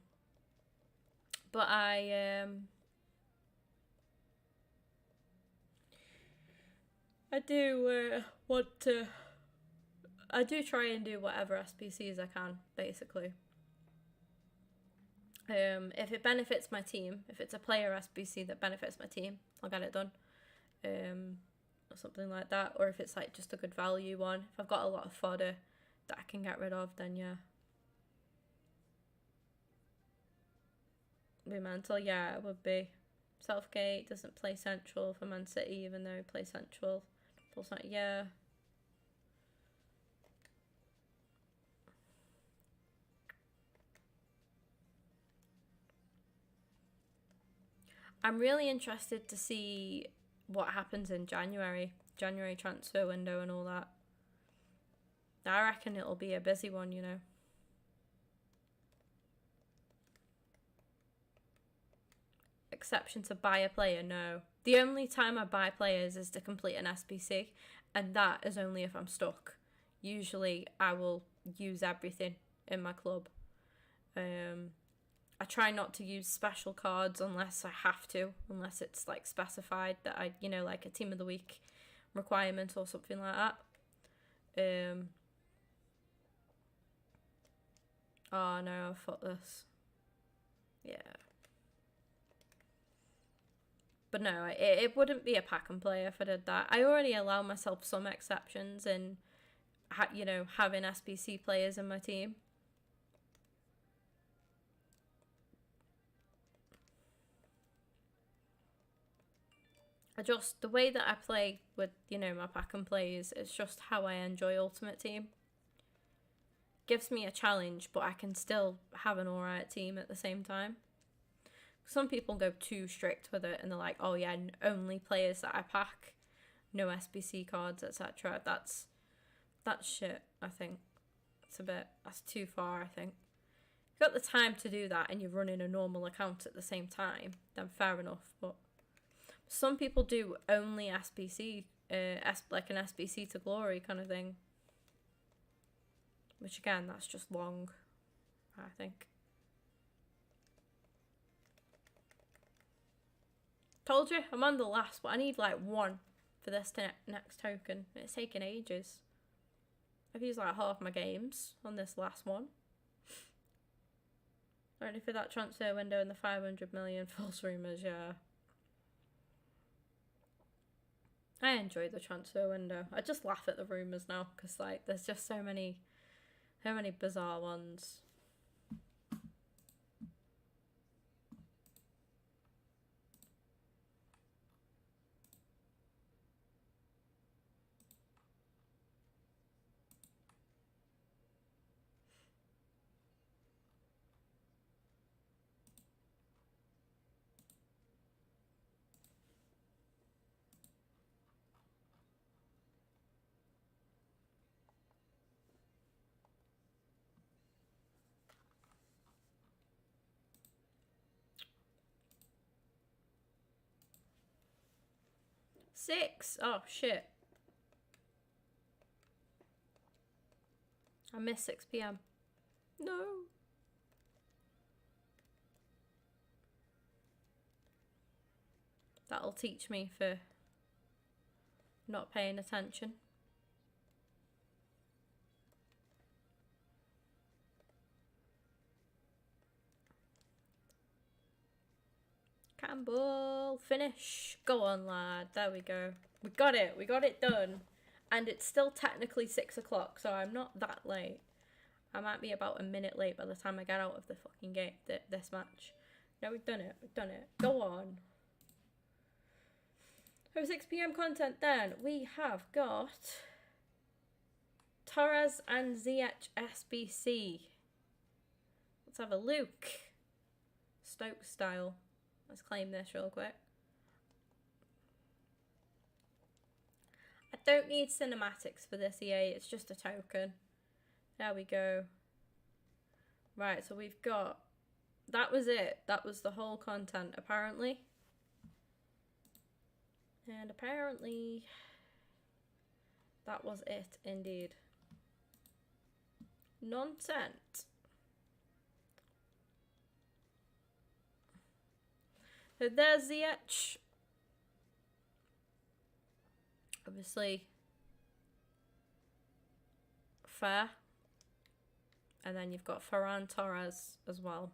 I do want to. I do try and do whatever SBCs I can, basically. If it benefits my team, if it's a player SBC that benefits my team, I'll get it done. Or something like that. Or if it's like just a good value one. If I've got a lot of fodder that I can get rid of, then yeah. Be mental, yeah, it would be. Southgate doesn't play central for Man City, even though he plays central. Yeah. I'm really interested to see what happens in January transfer window and all that. I reckon it'll be a busy one, you know. Exception to buy a player, no. The only time I buy players is to complete an SBC, and that is only if I'm stuck. Usually I will use everything in my club. I try not to use special cards unless I have to, unless it's like specified that I, you know, like a team of the week requirement or something like that. Oh no, I fucked this. Yeah. But no, it wouldn't be a pack and play if I did that. I already allow myself some exceptions in, you know, having SBC players in my team. The way that I play with, you know, my pack and plays, it's just how I enjoy Ultimate Team. Gives me a challenge, but I can still have an alright team at the same time. Some people go too strict with it and they're like, oh yeah, only players that I pack, no SBC cards, etc. That's shit, I think. That's too far, I think. If you've got the time to do that and you're running a normal account at the same time, then fair enough. But some people do only SBC, like an SBC to glory kind of thing. Which again, that's just long, I think. Told you, I'm on the last, but I need like one for this next token. It's taking ages. I've used like half my games on this last one. Only for that transfer window and the 500 million false rumours, yeah. I enjoy the transfer window. I just laugh at the rumours now because like there's just so many bizarre ones. Six. Oh shit. I missed 6 p.m. No. That'll teach me for not paying attention. Campbell, finish. Go on, lad. There we go. We got it. We got it done. And it's still technically 6 o'clock, so I'm not that late. I might be about a minute late by the time I get out of the fucking game, this match. No, we've done it. We've done it. Go on. For 6 p.m. content then, we have got Torres and Ziyech SBC. Let's have a look. Stoke style. Let's claim this real quick. I don't need cinematics for this EA, it's just a token. There we go. Right, so we've got... That was it. That was the whole content, apparently. And apparently... that was it, indeed. Nonsense. So there's Ziyech. Obviously, fair. And then you've got Ferran Torres as well.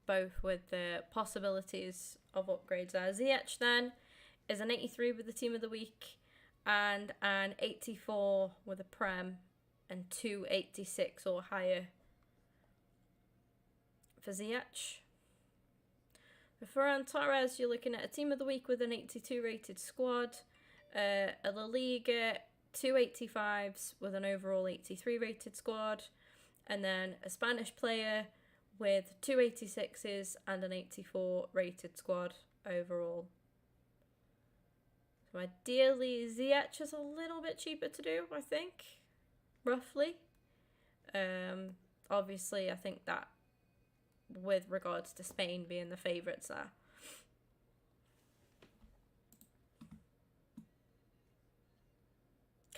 Both with the possibilities of upgrades there. Ziyech then is an 83 with the team of the week and an 84 with a Prem and 286 or higher for Ziyech. For Ferran Torres, you're looking at a team of the week with an 82 rated squad, a La Liga 285s with an overall 83 rated squad, and then a Spanish player with 286s and an 84 rated squad overall. So ideally, Ziyech is a little bit cheaper to do, I think, roughly. Obviously, I think that with regards to Spain being the favourites there.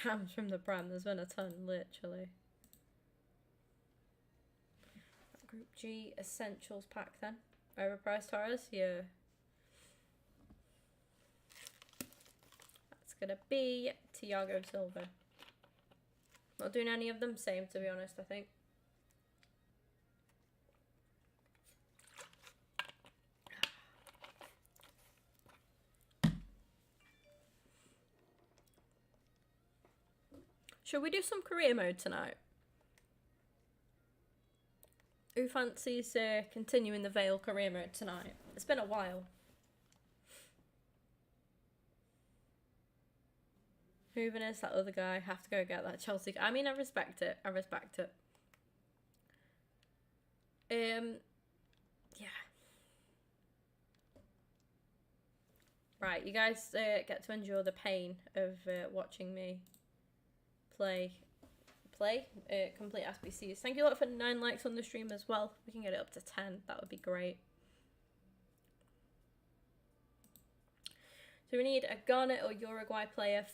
Cams from the Prem. There's been a ton, literally. Group G Essentials pack then. Overpriced Torres? Yeah. That's gonna be Thiago Silva. Not doing any of them same, to be honest, I think. Should we do some career mode tonight? Who fancies continuing the Vale career mode tonight? It's been a while. Hooven is that other guy. Have to go get that Chelsea. I mean, I respect it. I respect it. Yeah. Right, you guys get to endure the pain of watching me play complete SBCs. Thank you a lot for 9 likes on the stream as well. We can get it up to 10. That would be great. So we need a Ghana or Uruguay player,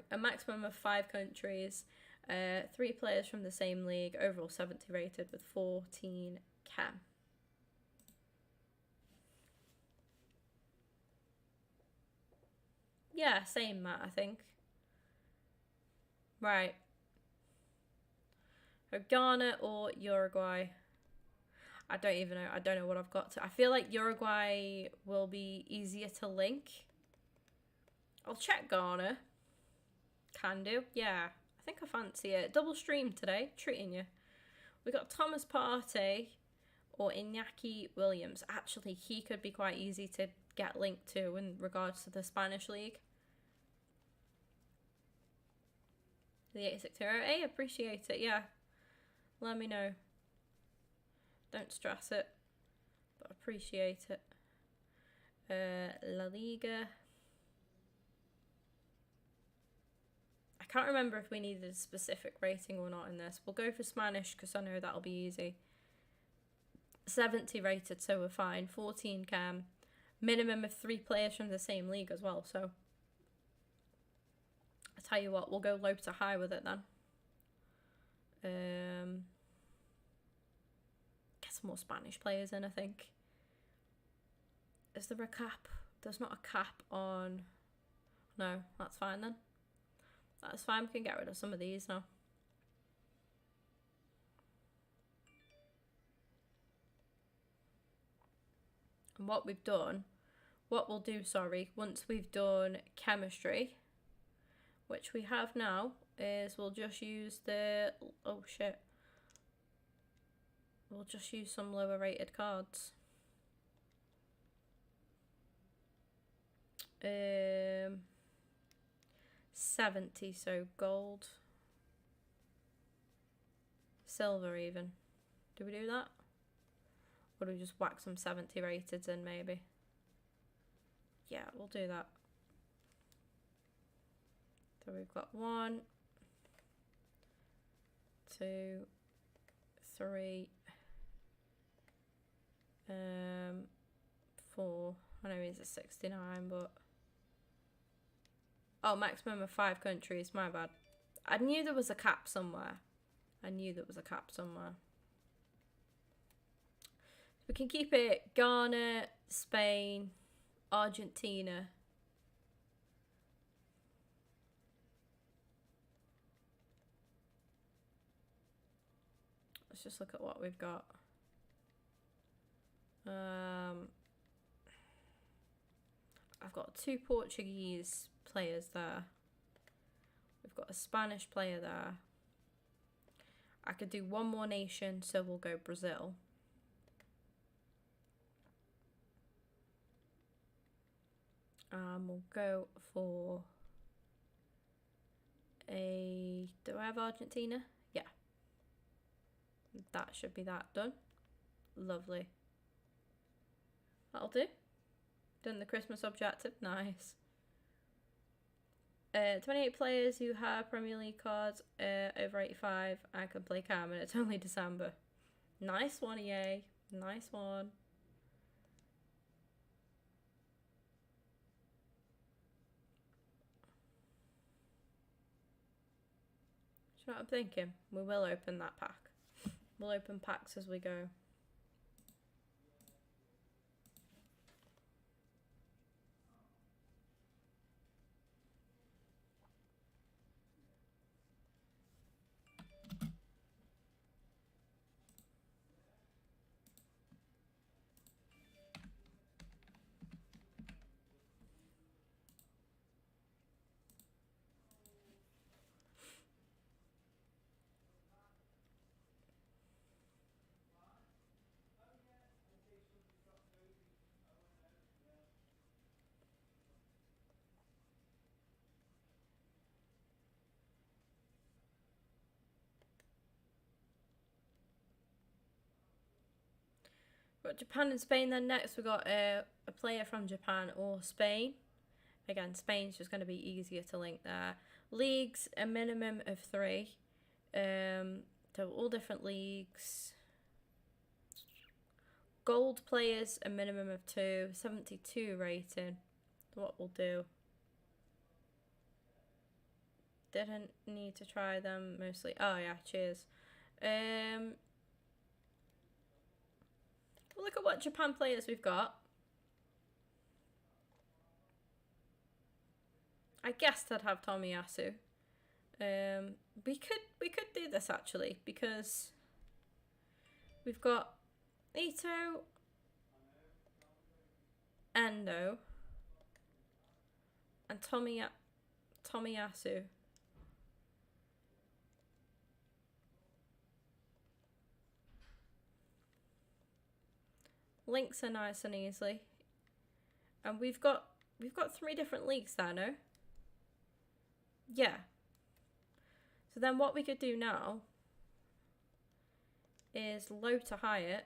a maximum of 5 countries, 3 players from the same league, overall 70 rated with 14 cam. Yeah, same Matt, I think. Right. So Ghana or Uruguay. I don't even know. I don't know what I've got to. I feel like Uruguay will be easier to link. I'll check Ghana. Can do. Yeah. I think I fancy it. Double stream today. Treating you. We got Thomas Partey or Iñaki Williams. Actually, he could be quite easy to get linked to in regards to the Spanish league. The 860. Hey, appreciate it. Yeah. Let me know. Don't stress it. But appreciate it. La Liga. I can't remember if we needed a specific rating or not in this. We'll go for Spanish because I know that'll be easy. 70 rated, so we're fine. 14 cam. Minimum of 3 players from the same league as well, so I tell you what, we'll go low to high with it then. Get some more Spanish players in, I think. Is there a cap? There's not a cap on... No, that's fine then. That's fine, we can get rid of some of these now. And what we'll do, once we've done chemistry, which we have now, is we'll just use the, oh shit, we'll just use some lower rated cards. 70, so gold, silver even. Do we do that? Or do we just whack some 70 rated in maybe? Yeah, we'll do that. So we've got 1, 2, 3, 4. I know he's a 69, but oh, maximum of 5 countries. My bad. I knew there was a cap somewhere. We can keep it Ghana, Spain, Argentina. Let's just look at what we've got. I've got 2 Portuguese players there. We've got a Spanish player there. I could do one more nation, so we'll go Brazil. We'll go for a... Do I have Argentina? Yeah. That should be that done. Lovely. That'll do. Done the Christmas objective. Nice. 28 players who have Premier League cards over 85 and can play Cam, and it's only December. Nice one, EA. Nice one. you know what I'm thinking? We will open that pack. We'll open packs as we go. We've got Japan and Spain then next. We've got a player from Japan or Spain. Again, Spain's just going to be easier to link there. Leagues, a minimum of 3. So all different leagues. Gold players, a minimum of 2. 72 rating. What we'll do. Didn't need to try them mostly. Oh yeah, cheers. Look at what Japan players we've got. I guessed I'd have Tomiyasu. We could do this actually because we've got Ito, Endo, and Tomiyasu. Links are nice and easy. And we've got 3 different leagues there, no? Yeah. So then what we could do now is low to high it.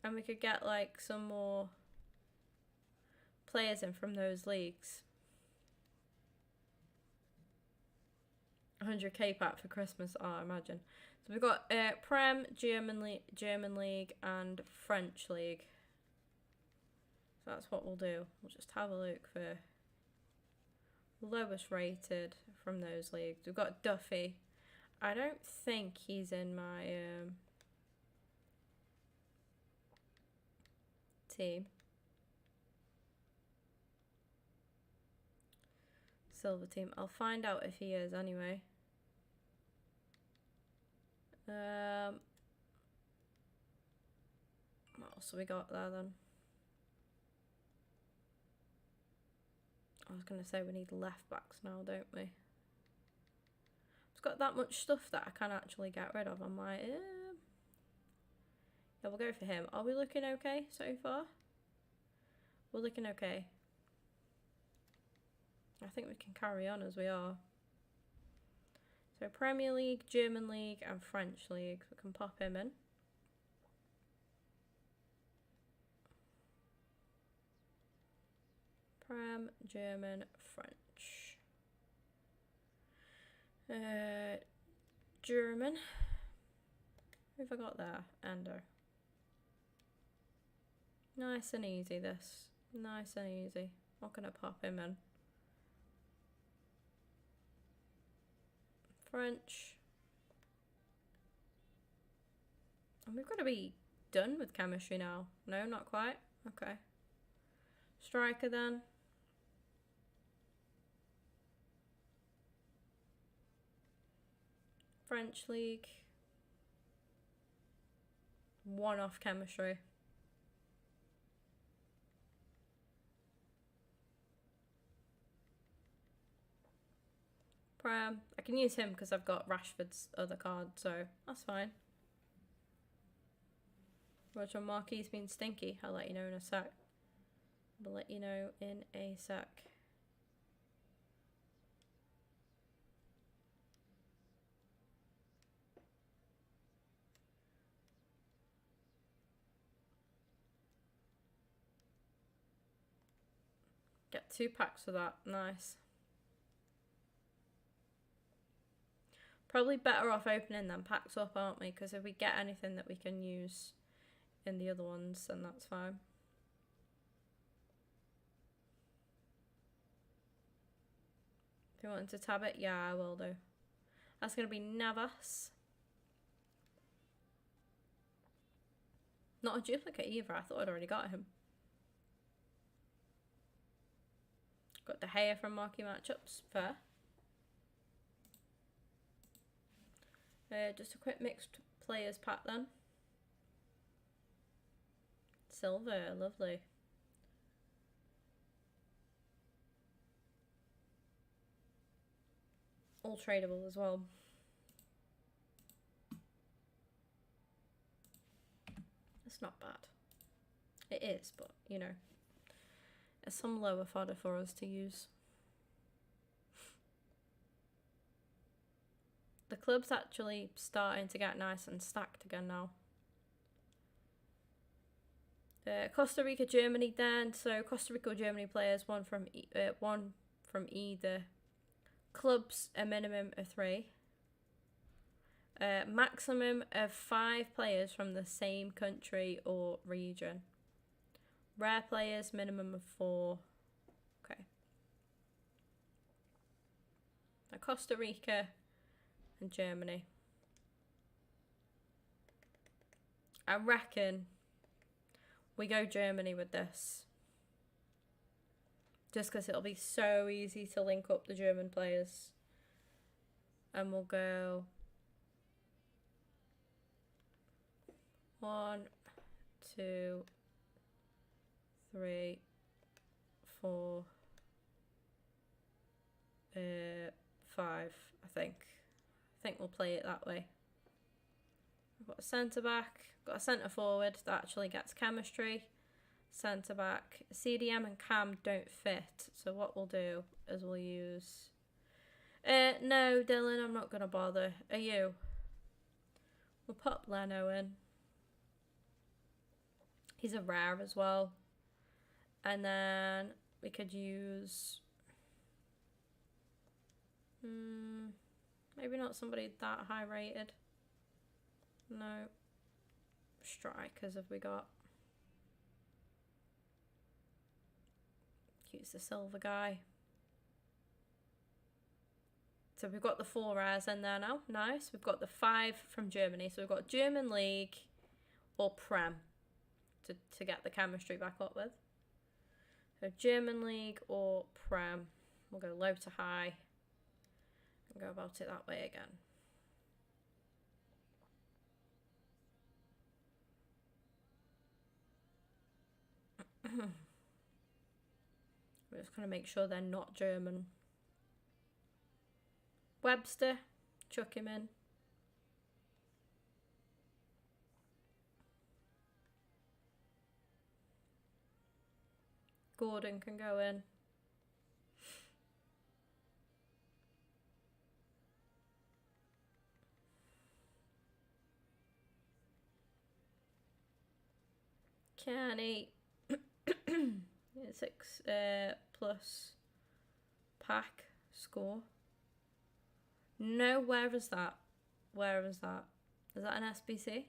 And we could get like some more players in from those leagues. 100k pack for Christmas, I imagine. So we've got Prem, German League, and French League. So that's what we'll do. We'll just have a look for lowest rated from those leagues. We've got Duffy. I don't think he's in my team. Silver team. I'll find out if he is anyway. What else have we got there then? I was going to say we need left backs now, don't we? It's got that much stuff that I can actually get rid of. I'm like, yeah, we'll go for him. Are we looking okay so far? We're looking okay. I think we can carry on as we are. So Premier League, German League, and French League. We can pop him in. Prem, German, French. German. Who have I got there? Endo. Nice and easy this. Nice and easy. Not gonna pop him in. French. And we've got to be done with chemistry now. No, not quite. Okay. Striker then. French League. 1 off chemistry. Prem. I can use him because I've got Rashford's other card, so that's fine. Roger Marquis being stinky. I'll let you know in a sec. I'll let you know in a sec. Get 2 packs for that. Nice. Probably better off opening them packs up, aren't we? Because if we get anything that we can use in the other ones, then that's fine. Do you want to tab it? Yeah, I will do. That's going to be Navas. Not a duplicate either. I thought I'd already got him. Got De Gea from Marquee Matchups. Fair. Just a quick mixed players pack then. Silver, lovely. All tradable as well. It's not bad. It is, but you know, there's some lower fodder for us to use. The club's actually starting to get nice and stacked again now. Costa Rica, Germany then. So Costa Rica or Germany players, one from either. Clubs, a minimum of 3. Maximum of 5 players from the same country or region. Rare players, minimum of 4. Okay. Now Costa Rica and Germany. I reckon we go Germany with this. Just because it'll be so easy to link up the German players. And we'll go 1, 2, 3, 4, 5, I think. I think we'll play it that way. We've got a centre back, got a centre forward that actually gets chemistry. Centre back, CDM and Cam don't fit, so what we'll do is we'll use no Dylan, I'm not gonna bother. Are you? We'll pop Leno in. He's a rare as well. And then we could use maybe not somebody that high rated. No. Strikers have we got? Use the silver guy. So we've got the 4 rares in there now. Nice. We've got the 5 from Germany. So we've got German League or Prem to get the chemistry back up with. So German League or Prem. We'll go low to high and go about it that way again. We're just going to make sure they're not German. Webster, chuck him in. Gordon can go in. Kenny. 6 plus pack score. No, where is that? Where is that? Is that an SBC?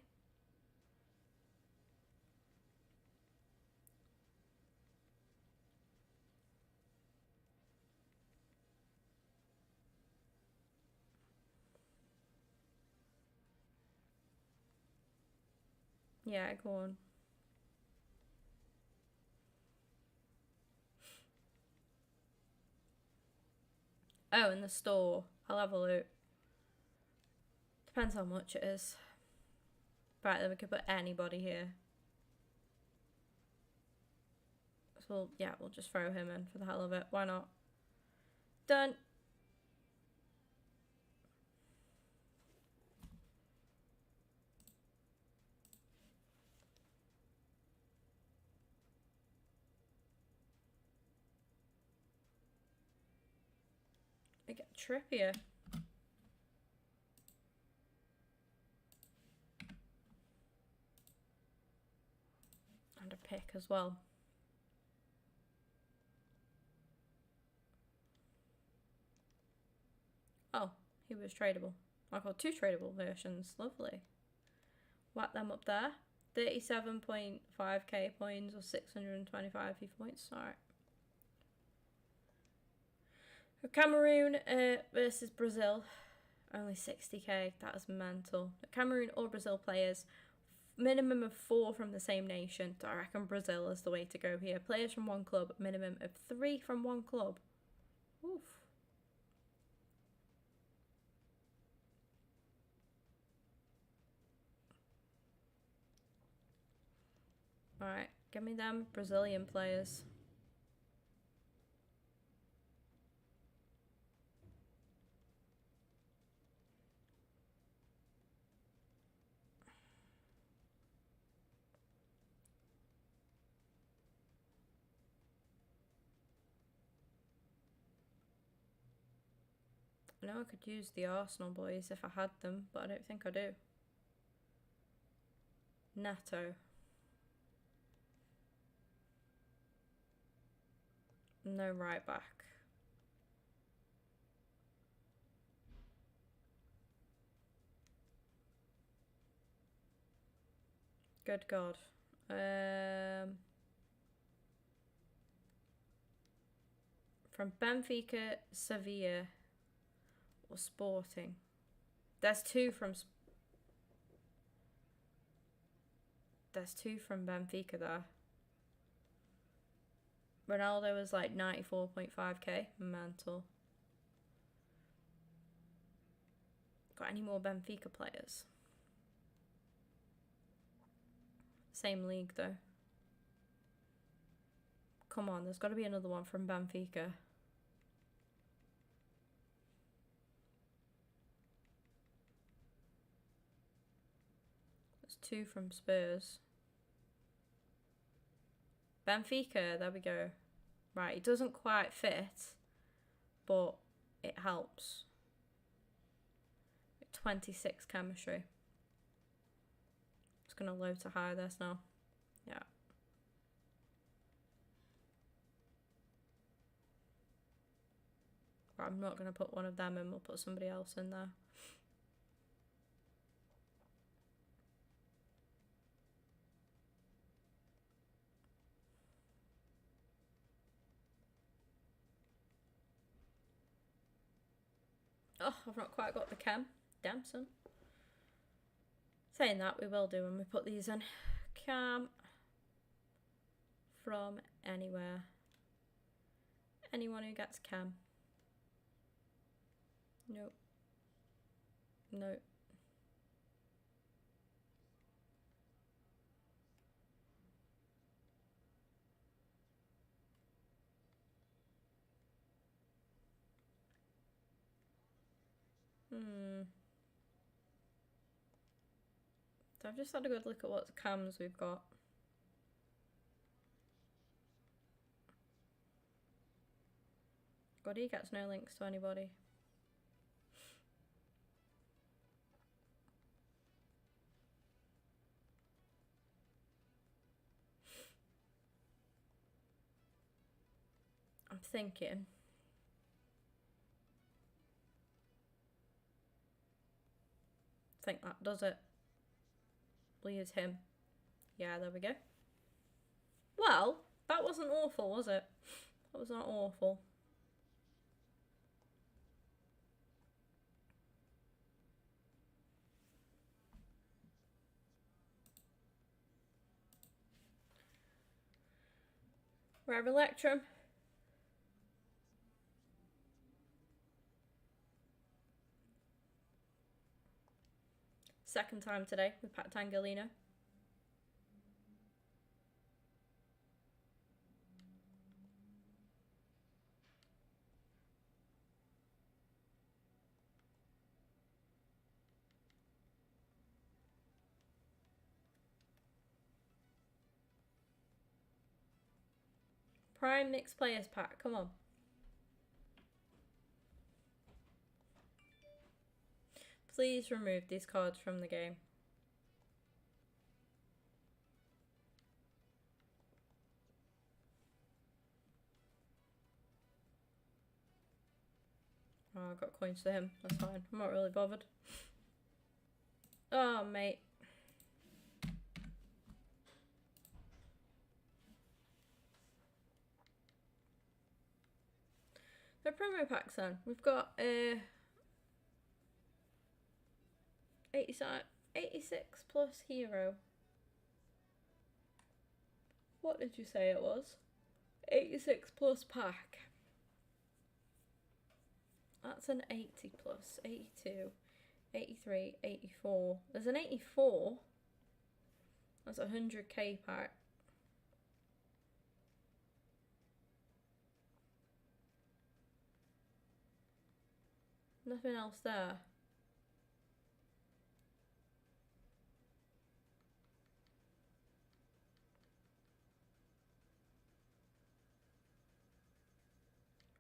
Yeah, go on. Oh, in the store. I'll have a look. Depends how much it is. Right, then we could put anybody here. So we'll just throw him in for the hell of it. Why not? Done. I get Trippier. And a pick as well. Oh, he was tradable. I got 2 tradable versions. Lovely. Whack them up there. 37.5k points or 625 FIFA points. Alright. Cameroon versus Brazil. Only 60k. That is mental. Cameroon or Brazil players. Minimum of 4 from the same nation. So I reckon Brazil is the way to go here. Players from one club. Minimum of 3 from one club. Oof. Alright, give me them Brazilian players. I know I could use the Arsenal boys if I had them, but I don't think I do. Neto. No right back. Good God. From Benfica, Sevilla, or Sporting. There's two from Benfica there. Ronaldo was like 94.5k. Mental. Got any more Benfica players? Same league though. Come on, there's got to be another one from Benfica. There's 2 from Spurs. Benfica, there we go. Right, it doesn't quite fit, but it helps. 26 chemistry. It's gonna load to high this now. Yeah. But I'm not gonna put one of them in, we'll put somebody else in there. Oh, I've not quite got the chem. Damn son. Saying that, we will do when we put these in. Cam from anywhere. Anyone who gets cam. Nope. Nope. So I've just had a good look at what cams we've got. God, he gets no links to anybody. I'm thinking. I think that does it. We'll use him. Yeah, there we go. Well, that wasn't awful, was it? That was not awful. Rare Electrum. Second time today with Pat Tangolino. Prime Mixed Players pack, come on. Please remove these cards from the game. Oh, I got coins to him. That's fine. I'm not really bothered. Oh, mate. The promo packs then. We've got 86 plus hero. What did you say it was? 86 plus pack. That's an 80 plus. 82, 83, 84. There's an 84. That's a 100k pack. Nothing else there.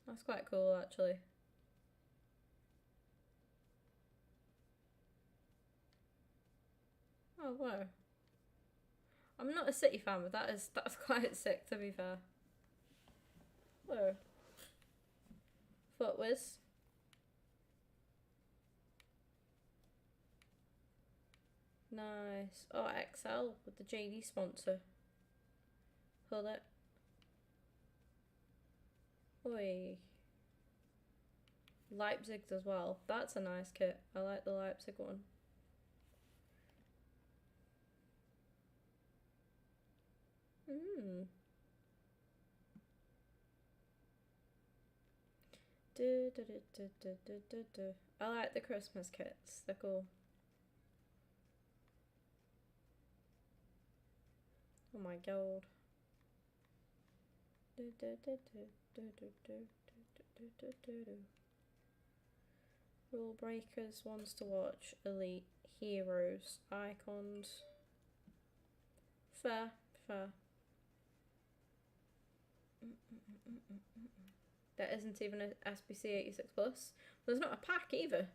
That's quite cool actually. Oh wow. I'm not a City fan, but that's quite sick to be fair. Whoa. Footwiz. Nice. Oh, XL with the JD sponsor. Hold it. Oi. Leipzig as well. That's a nice kit. I like the Leipzig one. I like the Christmas kits. They're cool. Oh my god. Rule breakers, ones to watch, elite, heroes, icons. Fair, fair. There isn't even a SBC 86 plus. There's not a pack either.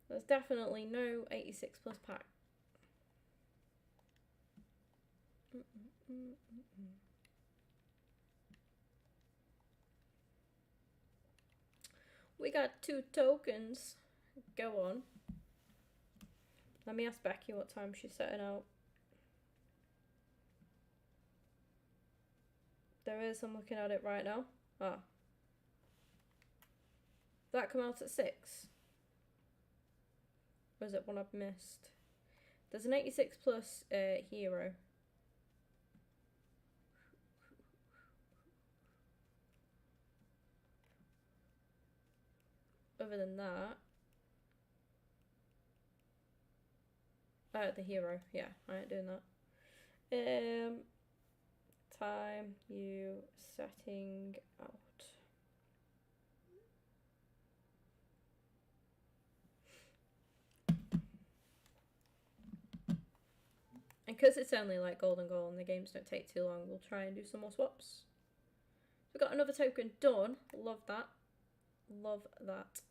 There's definitely no 86 plus pack. We got 2 tokens. Go on. Let me ask Becky what time she's setting out. There is, I'm looking at it right now. Ah. That come out at 6? Or is it one I've missed? There's an 86 plus hero. Other than that, the hero, yeah, I ain't doing that. Time you setting out. And because it's only like golden goal and the games don't take too long, we'll try and do some more swaps. We've got another token done. Love that. Love that.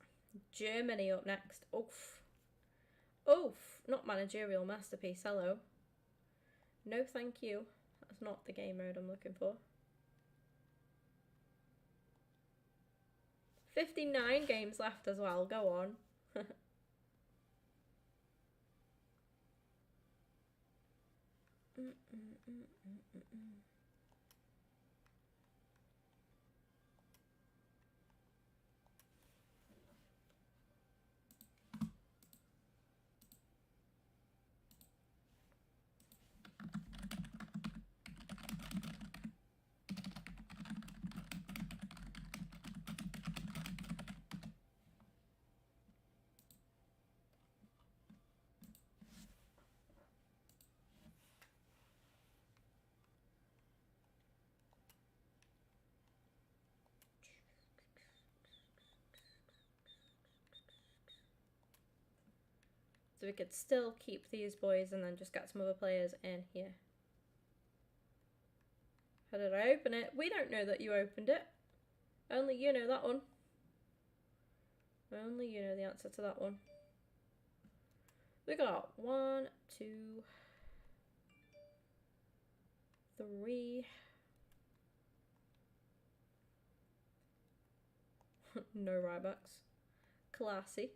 Germany up next. Oof. Oof. Not managerial masterpiece. Hello. No thank you. That's not the game mode I'm looking for. 59 games left as well. Go on. So we could still keep these boys and then just get some other players in here. How did I open it? We don't know that you opened it. Only you know that one. Only you know the answer to that one. We got 1, 2, 3. No right backs. Classy.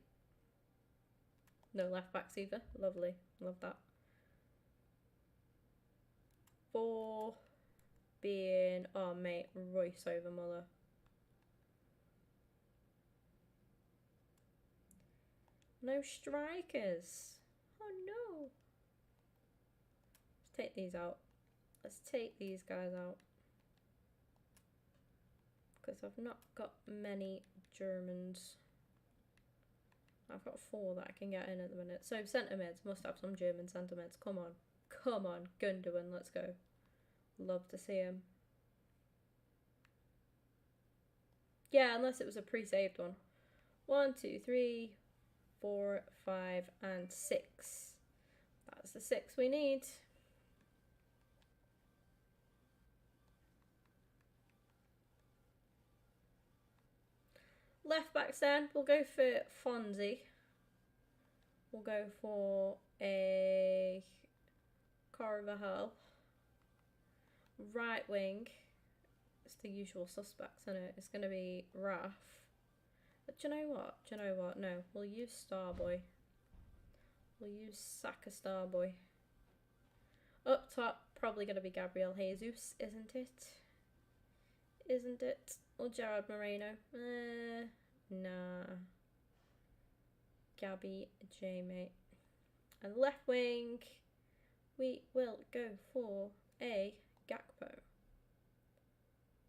No left backs either. Lovely. Love that. 4 being, oh mate, Royce over Muller. No strikers. Oh no. Let's take these out. Let's take these guys out. Because I've not got many Germans. I've got 4 that I can get in at the minute. So centre mids, must have some German centre mids. Come on. Come on. Gundogan, let's go. Love to see him. Yeah, unless it was a pre-saved one. 1, 2, 3, 4, 5, and 6. That's the 6 we need. Left backs then, we'll go for Fonzie. We'll go for a Carvajal. Right wing, it's the usual suspects, isn't it? It's going to be Raf. But do you know what? Do you know what? No, we'll use Starboy. We'll use Saka Starboy. Up top, probably going to be Gabriel Jesus, isn't it? Isn't it? Or Gerard Moreno? Nah. Gabby J, mate. And left wing, we will go for a Gakpo.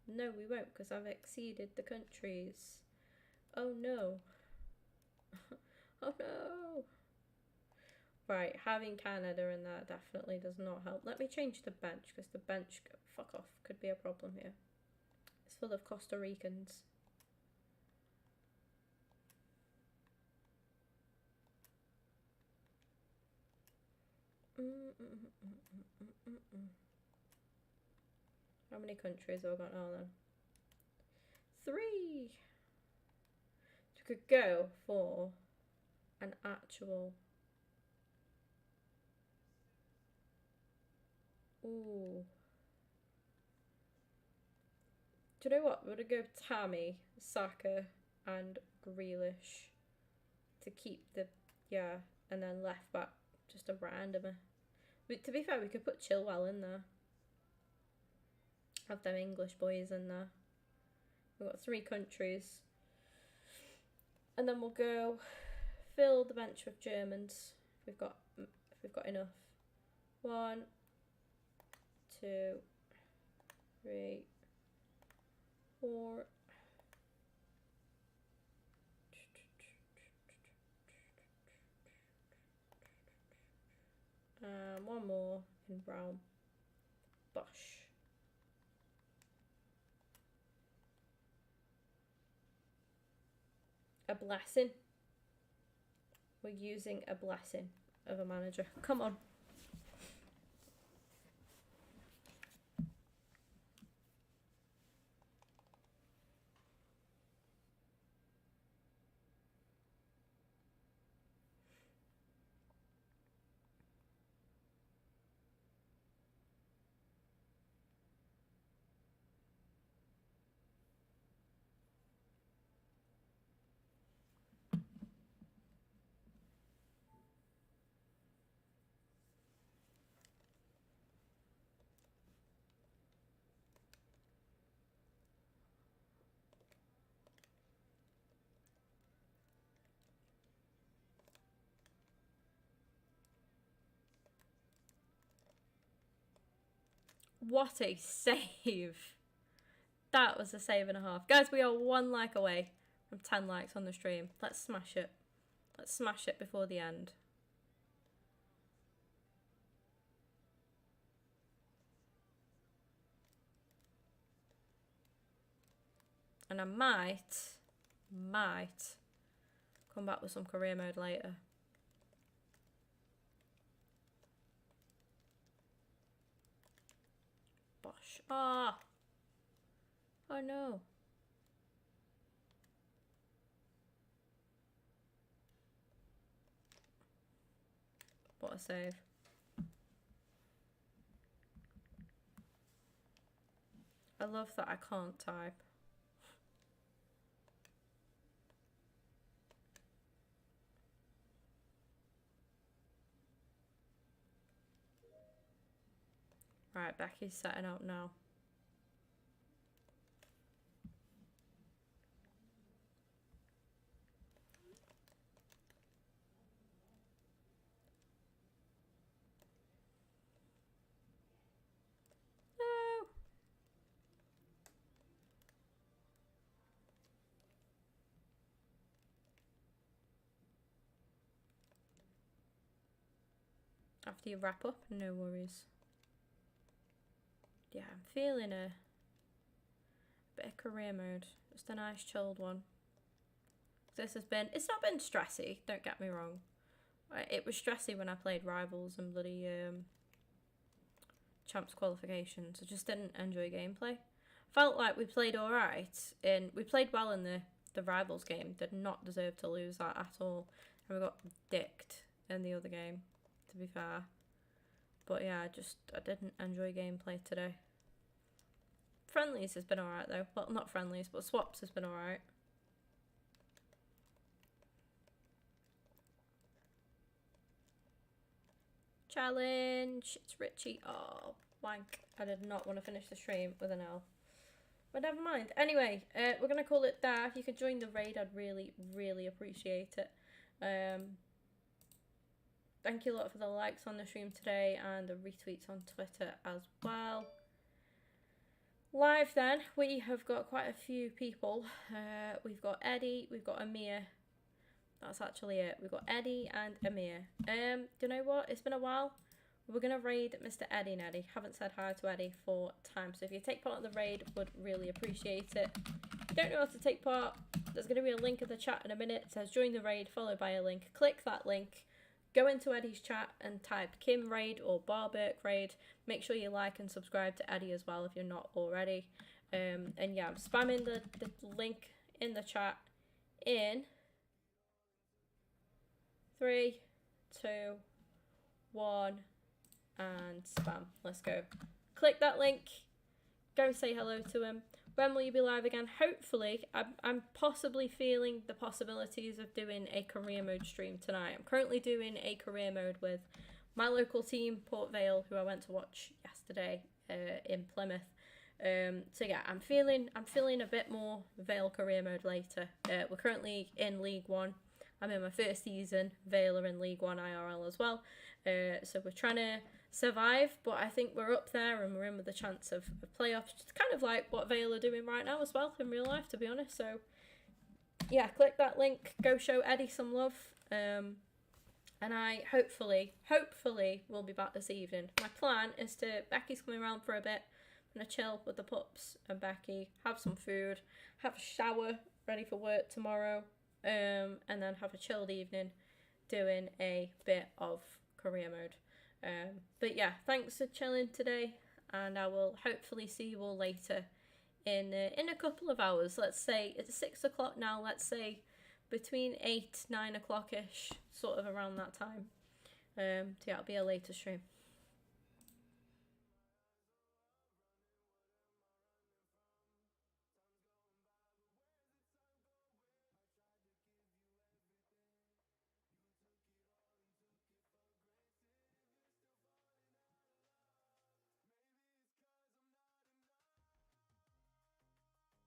No, we won't, because I've exceeded the countries. Oh no. Oh no. Right, having Canada in there definitely does not help. Let me change the bench, because the bench, fuck off, could be a problem here. It's full of Costa Ricans. How many countries have I got now then? 3! So we could go for an actual... Ooh. Do you know what? We're going to go Tammy, Saka and Grealish to keep the... Yeah, and then left back, just a randomer. To be fair, we could put Chilwell in there. Have them English boys in there. We've got 3 countries. And then we'll go fill the bench with Germans. If we've got enough. 1, 2, 3, 4. One more in brown. Bosh. A blessing. We're using a blessing of a manager. Come on. What a save. That was a save and a half. Guys, we are 1 like away from 10 likes on the stream. Let's smash it. Let's smash it before the end. And I might come back with some career mode later. Bosh. Ah. Oh no. What a save. I love that I can't type. Right, Becky's setting out now. after you wrap up, no worries. Yeah, I'm feeling a bit of career mode. Just a nice chilled one. This has been, it's not been stressy, don't get me wrong. It was stressy when I played Rivals and bloody Champs qualifications. I just didn't enjoy gameplay. Felt like we played alright, and we played well in the Rivals game. Did not deserve to lose that at all. And we got dicked in the other game, to be fair. But yeah, I didn't enjoy gameplay today. Friendlies has been alright though. Well, not friendlies, but swaps has been alright. Challenge. It's Richie. Oh, wank. I did not want to finish the stream with an L. But never mind. Anyway, we're going to call it there. If you could join the raid, I'd really, really appreciate it. Thank you a lot for the likes on the stream today and the retweets on Twitter as well. Live then, we have got quite a few people. We've got Eddie, we've got Amir. That's actually it. We've got Eddie and Amir. Do you know what? It's been a while. We're going to raid Mr. Eddie and Eddie. Haven't said hi to Eddie for time. So if you take part in the raid, would really appreciate it. If you don't know how to take part, there's going to be a link in the chat in a minute. It says join the raid, followed by a link. Click that link. Go into Eddie's chat and type Kim raid or Barberk raid. Make sure you like and subscribe to Eddie as well if you're not already. And yeah, I'm spamming the link in the chat in 3, 2, 1, and spam. Let's go. Click that link. Go say hello to him. When will you be live again? Hopefully, I'm possibly feeling the possibilities of doing a career mode stream tonight. I'm currently doing a career mode with my local team, Port Vale, who I went to watch yesterday in Plymouth. So yeah, I'm feeling a bit more Vale career mode later. We're currently in League One. I'm in my first season. Vale are in League One IRL as well. So we're trying to survive, but I think we're up there and we're in with a chance of playoffs. It's kind of like what Vale are doing right now as well in real life, to be honest. So yeah, click that link. Go show Eddie some love. And I hopefully will be back this evening. My plan is Becky's coming around for a bit. I'm going to chill with the pups and Becky, have some food, have a shower, ready for work tomorrow. And then have a chilled evening doing a bit of career mode. But yeah, thanks for chilling today, and I will hopefully see you all later in a couple of hours. Let's say it's 6 o'clock now. Let's say between 8, 9 o'clock ish, sort of around that time. So yeah, it'll be a later stream.